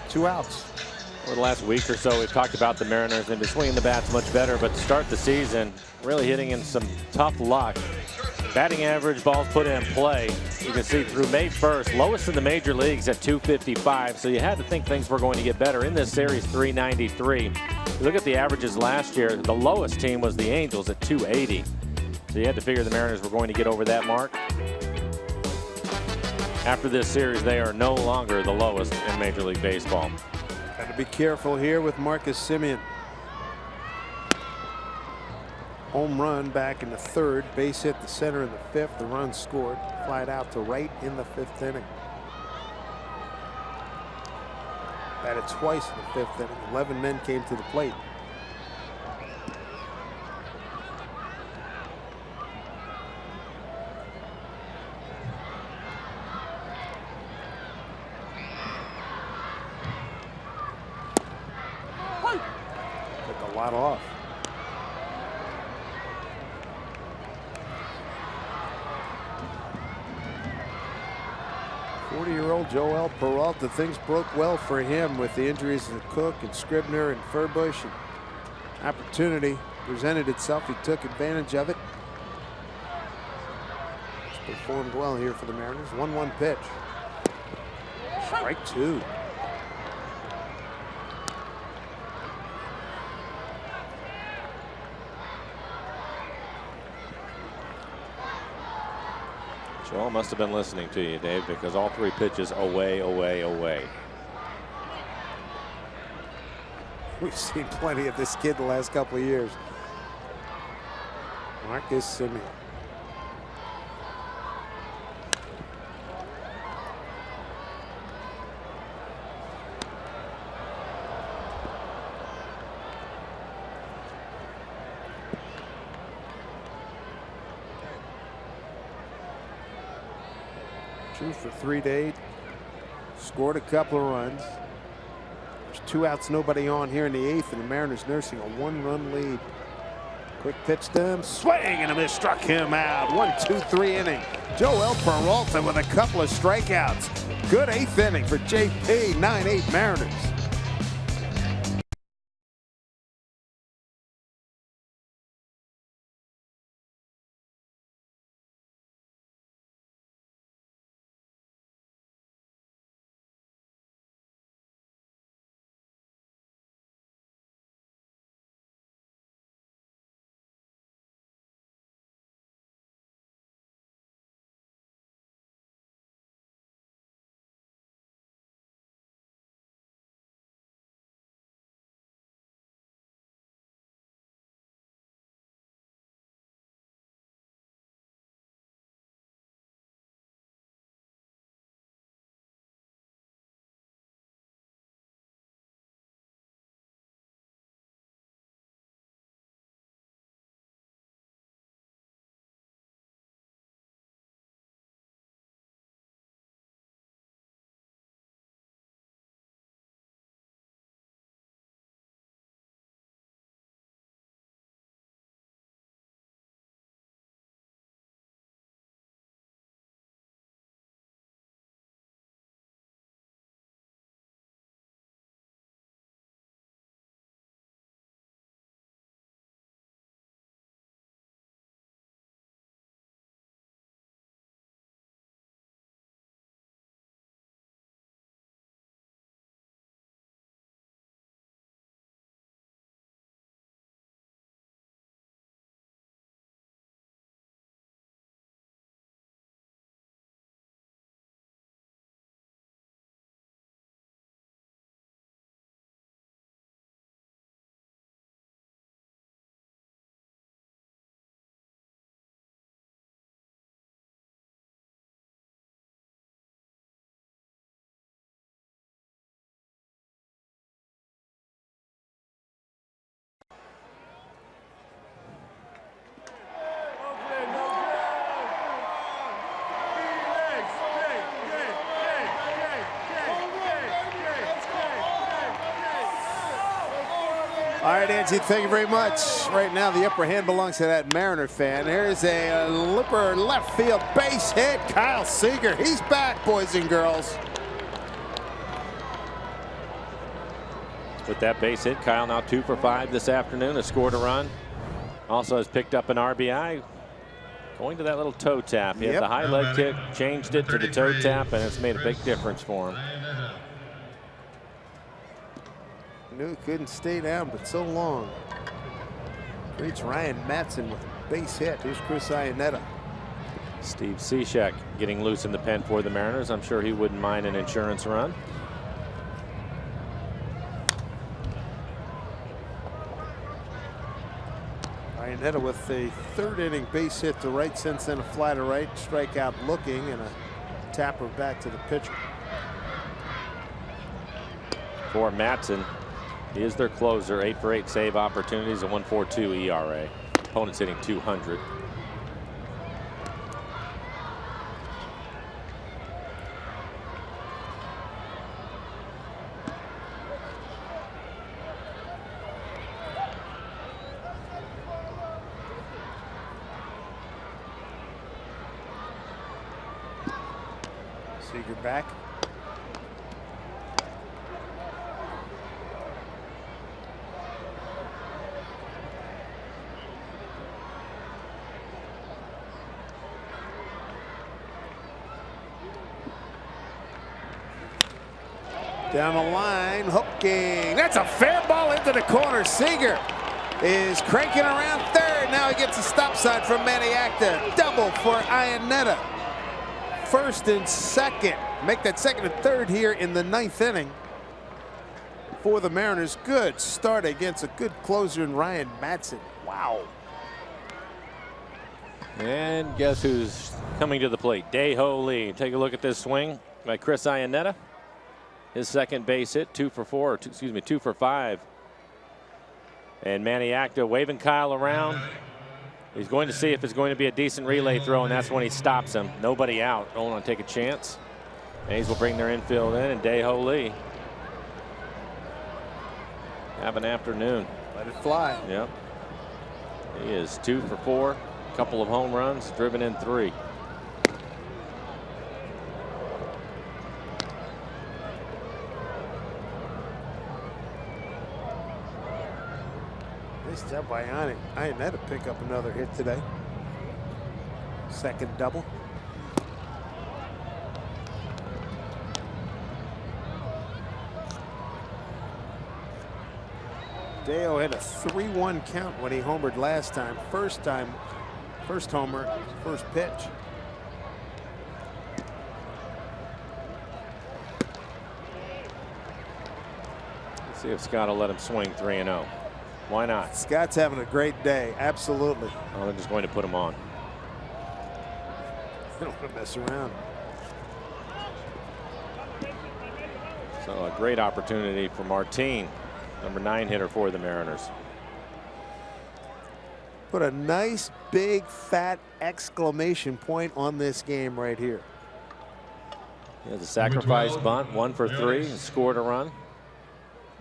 Two outs. Over the last week or so, we've talked about the Mariners. They've been swinging the bats much better, but to start the season, really hitting in some tough luck. Batting average, balls put in play. You can see through May 1st, lowest in the major leagues at 255. So you had to think things were going to get better. In this series, 393. You look at the averages last year, the lowest team was the Angels at 280. So you had to figure the Mariners were going to get over that mark. After this series, they are no longer the lowest in Major League Baseball. Got to be careful here with Marcus Semien. Home run back in the 3rd. Base hit the center in the 5th. The run scored. Flied out to right in the 5th inning. Batted twice in the 5th inning. 11 men came to the plate. Took a lot off. 40-year-old Joel Peralta. Things broke well for him with the injuries to Cook and Scribner and Furbush. And opportunity presented itself. He took advantage of it. He's performed well here for the Mariners. 1-1 pitch. Strike 2. Joel must have been listening to you, Dave, because all 3 pitches away, away, away. We've seen plenty of this kid the last couple of years. Marcus Semien. For 3 to 8. Scored a couple of runs. There's 2 outs, nobody on here in the 8th, and the Mariners nursing a 1-run lead. Quick pitch to him, swing and a miss, struck him out. 1-2-3 inning. Joel Peralta with a couple of strikeouts. Good 8th inning for JP. 9-8 Mariners. All right, Angie, thank you very much. Right now, the upper hand belongs to that Mariner fan. Here's a lipper left field base hit. Kyle Seager, he's back, boys and girls. With that base hit, Kyle now 2 for 5 this afternoon, has scored a run. Also has picked up an RBI. Going to that little toe tap. He had the high leg kick, changed it to the toe tap, and it's made a big difference for him. Knew he couldn't stay down, but so long. Reach Ryan Matson with a base hit. Here's Chris Iannetta. Steve Cishek getting loose in the pen for the Mariners. I'm sure he wouldn't mind an insurance run. Iannetta with a third inning base hit to right, since then a fly to right, strikeout looking, and a tapper back to the pitcher. For Matson, he is their closer. 8 for 8 save opportunities, a 1.42 ERA. Opponent's hitting 200. Seager back. Down the line, hooking. That's a fair ball into the corner. Seager is cranking around third. Now he gets a stop sign from Maniacta. Double for Iannetta. First and second. Make that second and third here in the 9th inning for the Mariners. Good start against a good closer in Ryan Matson. Wow. And guess who's coming to the plate? Dae-Ho Lee. Take a look at this swing by Chris Iannetta. His second base hit, 2 for 5. And Maniacta waving Kyle around. He's going to see if it's going to be a decent relay throw, and that's when he stops him. Nobody out. Don't want to take a chance. A's will bring their infield in, and Dae-Ho Lee have an afternoon. Let it fly. Yep. He is 2 for 4. A couple of home runs, driven in 3. Nice job by Iannetta to pick up another hit today. Second double. Dae-Ho had a 3-1 count when he homered last time. First homer, first pitch. Let's see if Scott will let him swing 3-0. Why not? Scott's having a great day. Absolutely. Oh, they're just going to put him on. They don't want to mess around. So a great opportunity for Martin, number 9 hitter for the Mariners. Put a nice big fat exclamation point on this game right here. He has a sacrifice bunt, 1 for 3, and scored a run.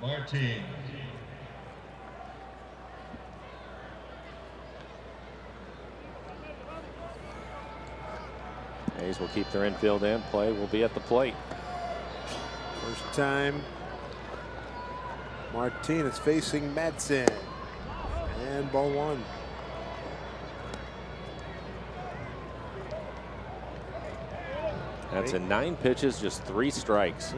Martin. A's will keep their infield in. Play will be at the plate. First time Martin is facing Matson. And ball 1. That's in 9 pitches, just 3 strikes.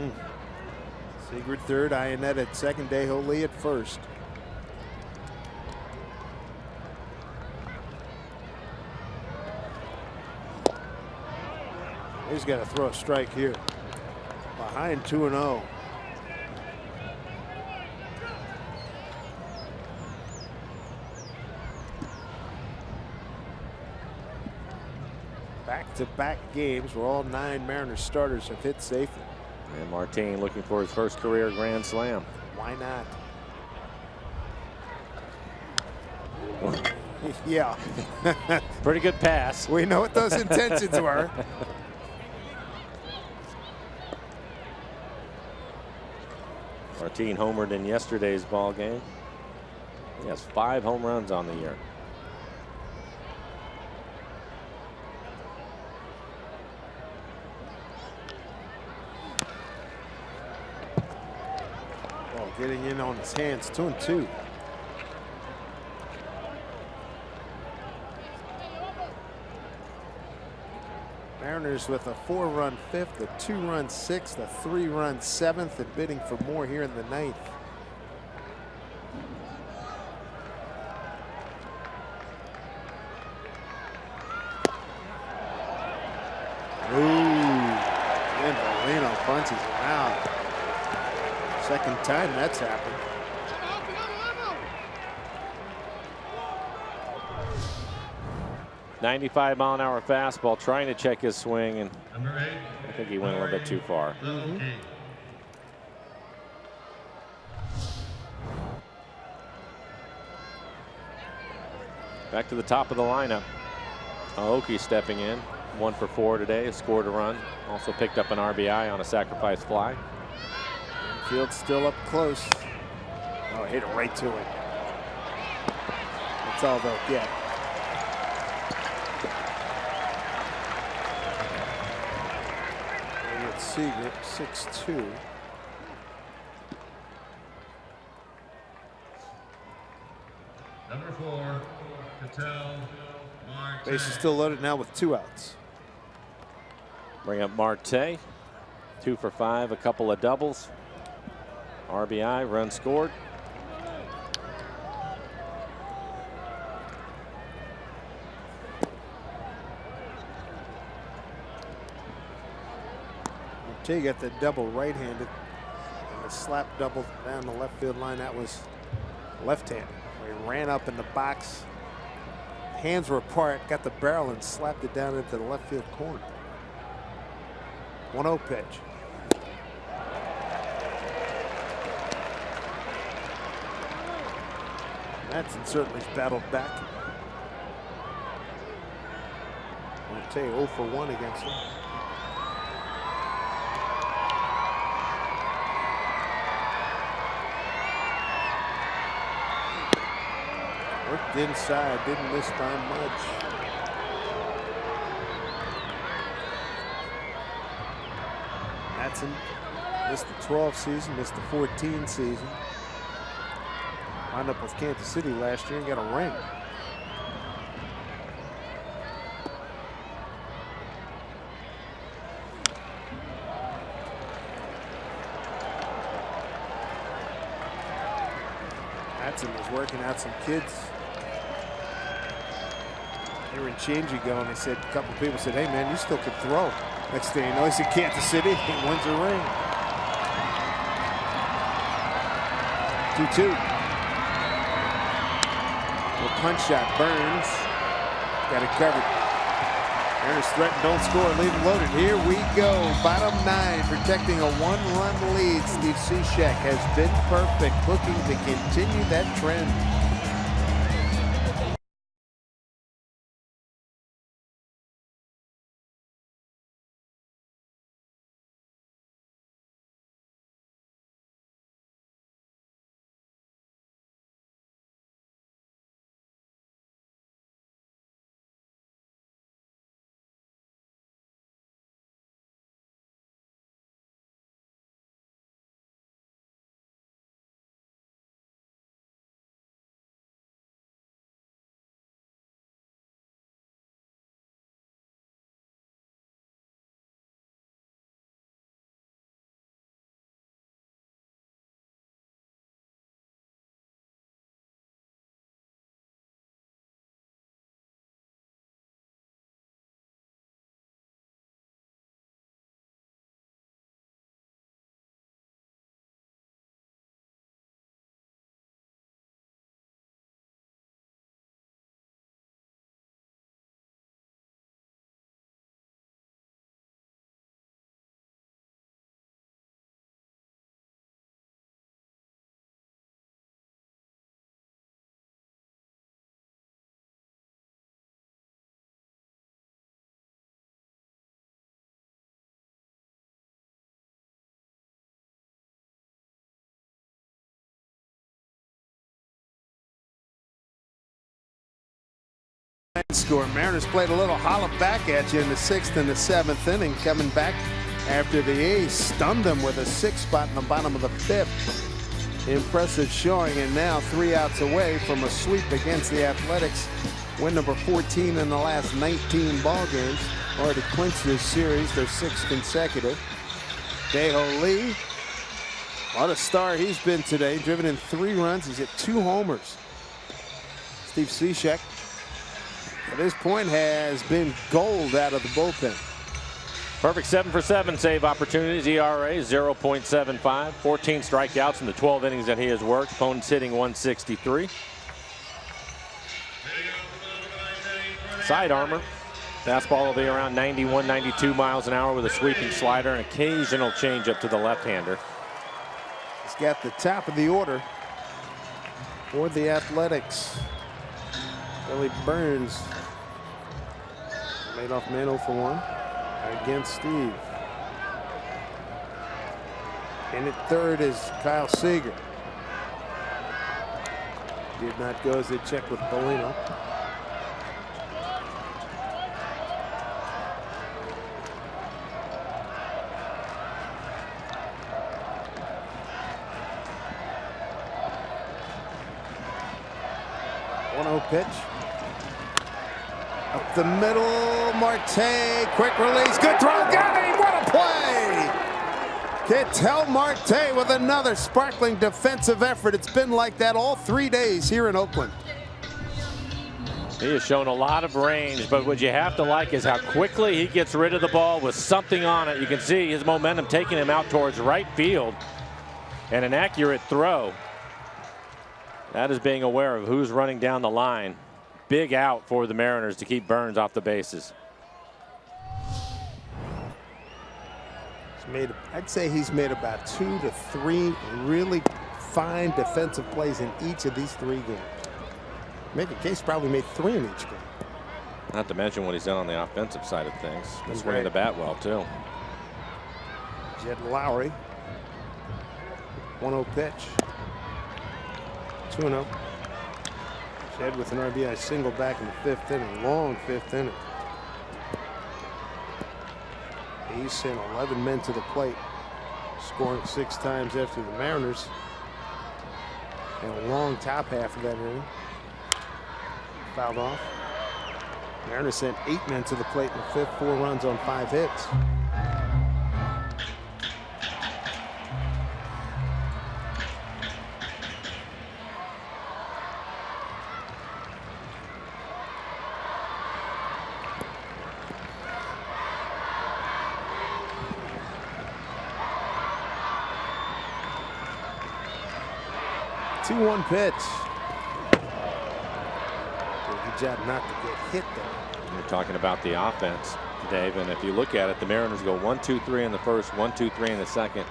Seager third, Iannetta at second, Dae-Ho Lee at first. He's got to throw a strike here. Behind 2-0. Back-to-back games where all 9 Mariners starters have hit safely. And Martin looking for his first career grand slam. Why not? Yeah. Pretty good pass. We know what those intentions were. Martin homered in yesterday's ball game. He has 5 home runs on the year. Oh, getting in on his hands. 2-2. Mariners with a 4-run 5th, a 2-run 6th, a 3-run 7th, and bidding for more here in the 9th. And Molino punches him out. Second time that's happened. .95-mile-an-hour fastball, trying to check his swing, and Number 8. I think he went a little bit too far. Back to the top of the lineup. Aoki stepping in. 1 for 4 today. Scored a run. Also picked up an RBI on a sacrifice fly. Field's still up close. Oh, hit it right to it. That's all they'll get. Let's see, 6-2. Number 4, Cattell Marte. Base is still loaded now with 2 outs. Bring up Marte. 2 for 5, a couple of doubles. RBI, run scored. Marte got the double right-handed, and the slap double down the left field line. That was left-handed. He ran up in the box. Hands were apart, got the barrel and slapped it down into the left field corner. 1-0 pitch. Madsen certainly battled back. Marte 0 for 1 against him. Worked inside, didn't miss by much. Madsen missed the 12 season, missed the 14 season. Wound up with Kansas City last year and got a ring. Madsen was working out some kids. They were in Change-Go, and they said, a couple of people said, hey man, you still could throw. Next thing you know, he's in Kansas City, he wins a ring. 2-2. Punch shot, Burns got it covered. Ernest threatened, don't score, leave him loaded. Here we go, bottom 9, protecting a 1-run lead. Steve Cishek has been perfect, looking to continue that trend. score. Mariners played a little holler back at you in the 6th and the 7th inning, coming back after the A's stunned them with a 6 spot in the bottom of the 5th. Impressive showing, and now 3 outs away from a sweep against the Athletics. Win number 14 in the last 19 ball games. Already clinched this series, their 6th consecutive. Dae-Ho Lee, what a star he's been today. Driven in 3 runs. He's hit 2 homers. Steve Cishek, at this point, has been gold out of the bullpen. Perfect 7 for 7 save opportunities. ERA 0.75. 14 strikeouts in the 12 innings that he has worked. Opponents hitting 163. Side armor. Fastball will be around 91, 92 miles an hour with a sweeping slider and occasional changeup to the left-hander. He's got the top of the order for the Athletics. Billy Burns made off man 0 for 1 against Steve. And at third is Kyle Seager. Did not go as they checked with Polino. Pitch up the middle. Marte, quick release, good throw, got him. What a play! Ketel Marte with another sparkling defensive effort. It's been like that all 3 days here in Oakland. He has shown a lot of range, but what you have to like is how quickly he gets rid of the ball with something on it. You can see his momentum taking him out towards right field, and an accurate throw. That is being aware of who's running down the line. Big out for the Mariners to keep Burns off the bases. I'd say he's made about 2 to 3 really fine defensive plays in each of these 3 games. Make a case probably made 3 in each game. Not to mention what he's done on the offensive side of things. He's swinging the bat well too. Jed Lowry. 1-0 pitch. 2-0. Jed with an RBI single back in the 5th inning. Long 5th inning. He's sent 11 men to the plate, scoring 6 times after the Mariners. And a long top half of that inning. Fouled off. Mariners sent 8 men to the plate in the 5th, 4 runs on 5 hits. One pitch. Good job not to get hit there. You're talking about the offense, Dave, and if you look at it, the Mariners go 1-2-3 in the first, 1-2-3 in the second.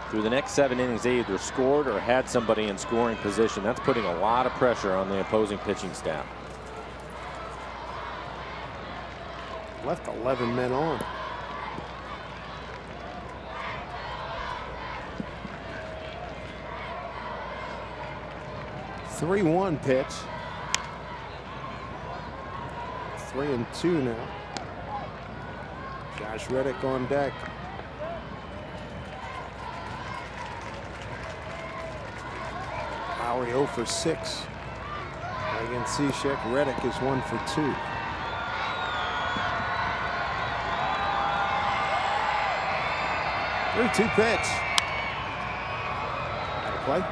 Through the next 7 innings, they either scored or had somebody in scoring position. That's putting a lot of pressure on the opposing pitching staff. Left 11 men on. 3-1 pitch. 3-2 now. Josh Reddick on deck. Lowry 0 for 6 against Cishek. Reddick is 1 for 2. Three-two pitch. Out of play.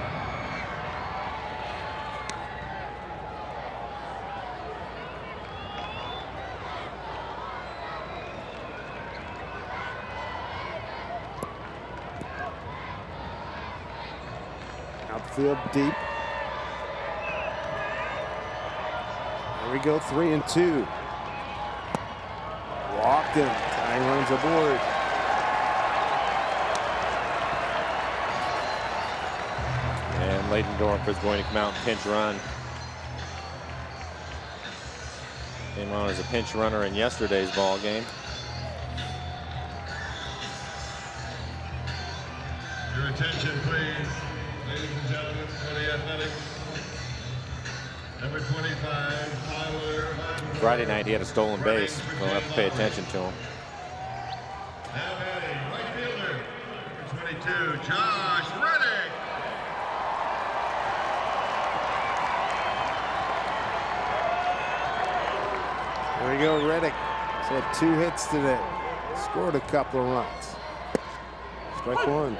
Outfield deep. There we go, 3-2. Walked him. Tying runs aboard. And Leydendorf is going to come out and pinch run. Came on as a pinch runner in yesterday's ball game. Your attention, please, ladies and gentlemen, for the Athletics. Number 25, Tyler. Friday night he had a stolen base. We'll have to pay attention to him. Now batting, right fielder, number 22, Josh Reddick. There we go, Reddick. He's had 2 hits today. Scored a couple of runs. Strike one.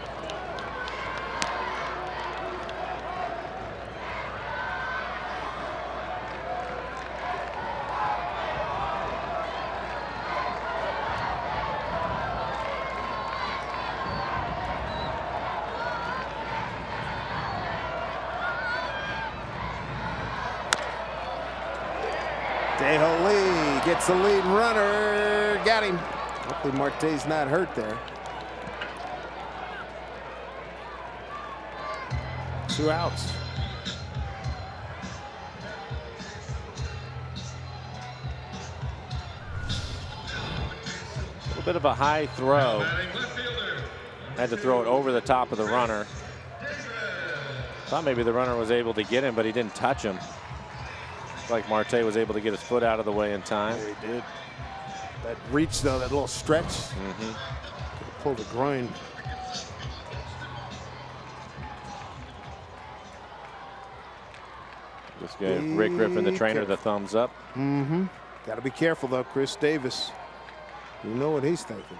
Lee gets the lead runner. Got him. Hopefully Marte's not hurt there. 2 outs. A little bit of a high throw. Had to throw it over the top of the runner. Thought maybe the runner was able to get him, but he didn't touch him. Like Marte was able to get his foot out of the way in time. Yeah, he did. That reach, though, that little stretch. Pull the groin. Just gave Rick Griffin, the trainer, the thumbs up. Got to be careful, though, Chris Davis. You know what he's thinking.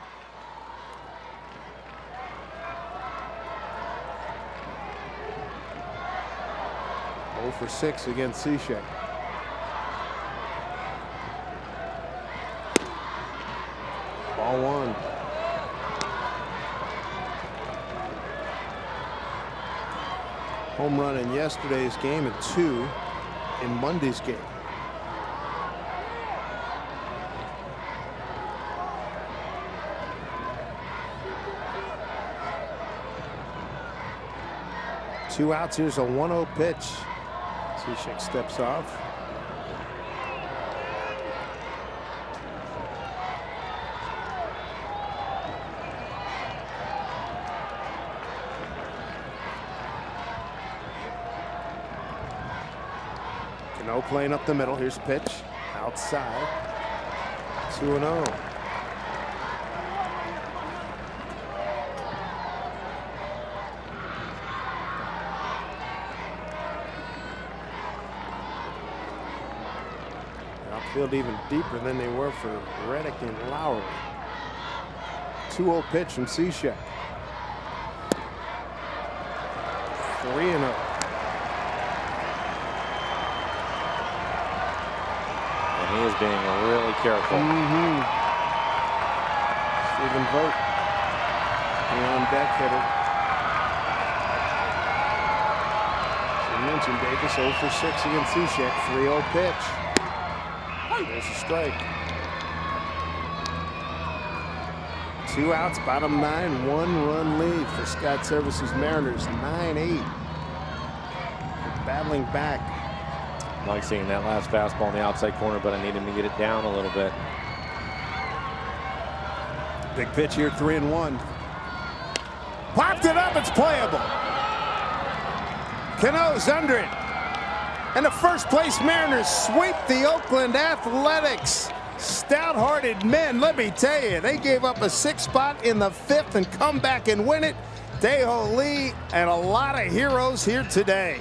Oh for 6 against Cishek. Ball 1. Home run in yesterday's game and 2 in Monday's game. Two outs. Here's a 1-0 pitch. Cishek steps off. Cano playing up the middle. Here's a pitch. Outside. 2-0. Outfield even deeper than they were for Reddick and Lowry. 2-0 pitch from Cishek. 3-0. And he is being really careful. Stephen Vogt, the on-deck hitter. As I mentioned, Davis 0 for 6 against Cishek. 3-0 pitch. There's a strike. 2 outs, bottom 9, 1-run lead for Scott Services Mariners, 9-8. Battling back. I like seeing that last fastball in the outside corner, but I need him to get it down a little bit. Big pitch here, 3-1. Popped it up, it's playable. Cano's under it. And the first place Mariners sweep the Oakland Athletics. Stout-hearted men, let me tell you. They gave up a 6th spot in the 5th and come back and win it. Dae-Ho Lee and a lot of heroes here today.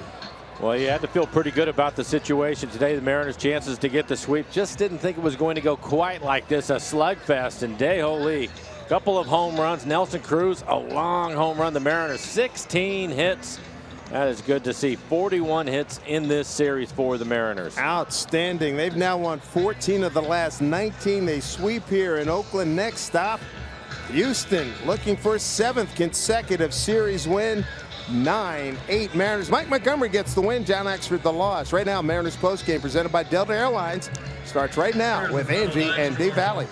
Well, you had to feel pretty good about the situation today. The Mariners' chances to get the sweep. Just didn't think it was going to go quite like this. A slugfest. And Dae-Ho Lee, a couple of home runs. Nelson Cruz, a long home run. The Mariners, 16 hits. That is good to see. 41 hits in this series for the Mariners. Outstanding. They've now won 14 of the last 19. They sweep here in Oakland. Next stop, Houston, looking for a 7th consecutive series win. 9-8 Mariners. Mike Montgomery gets the win. John Axford the loss. Right now, Mariners postgame presented by Delta Airlines starts right now with Angie and Dave Valley.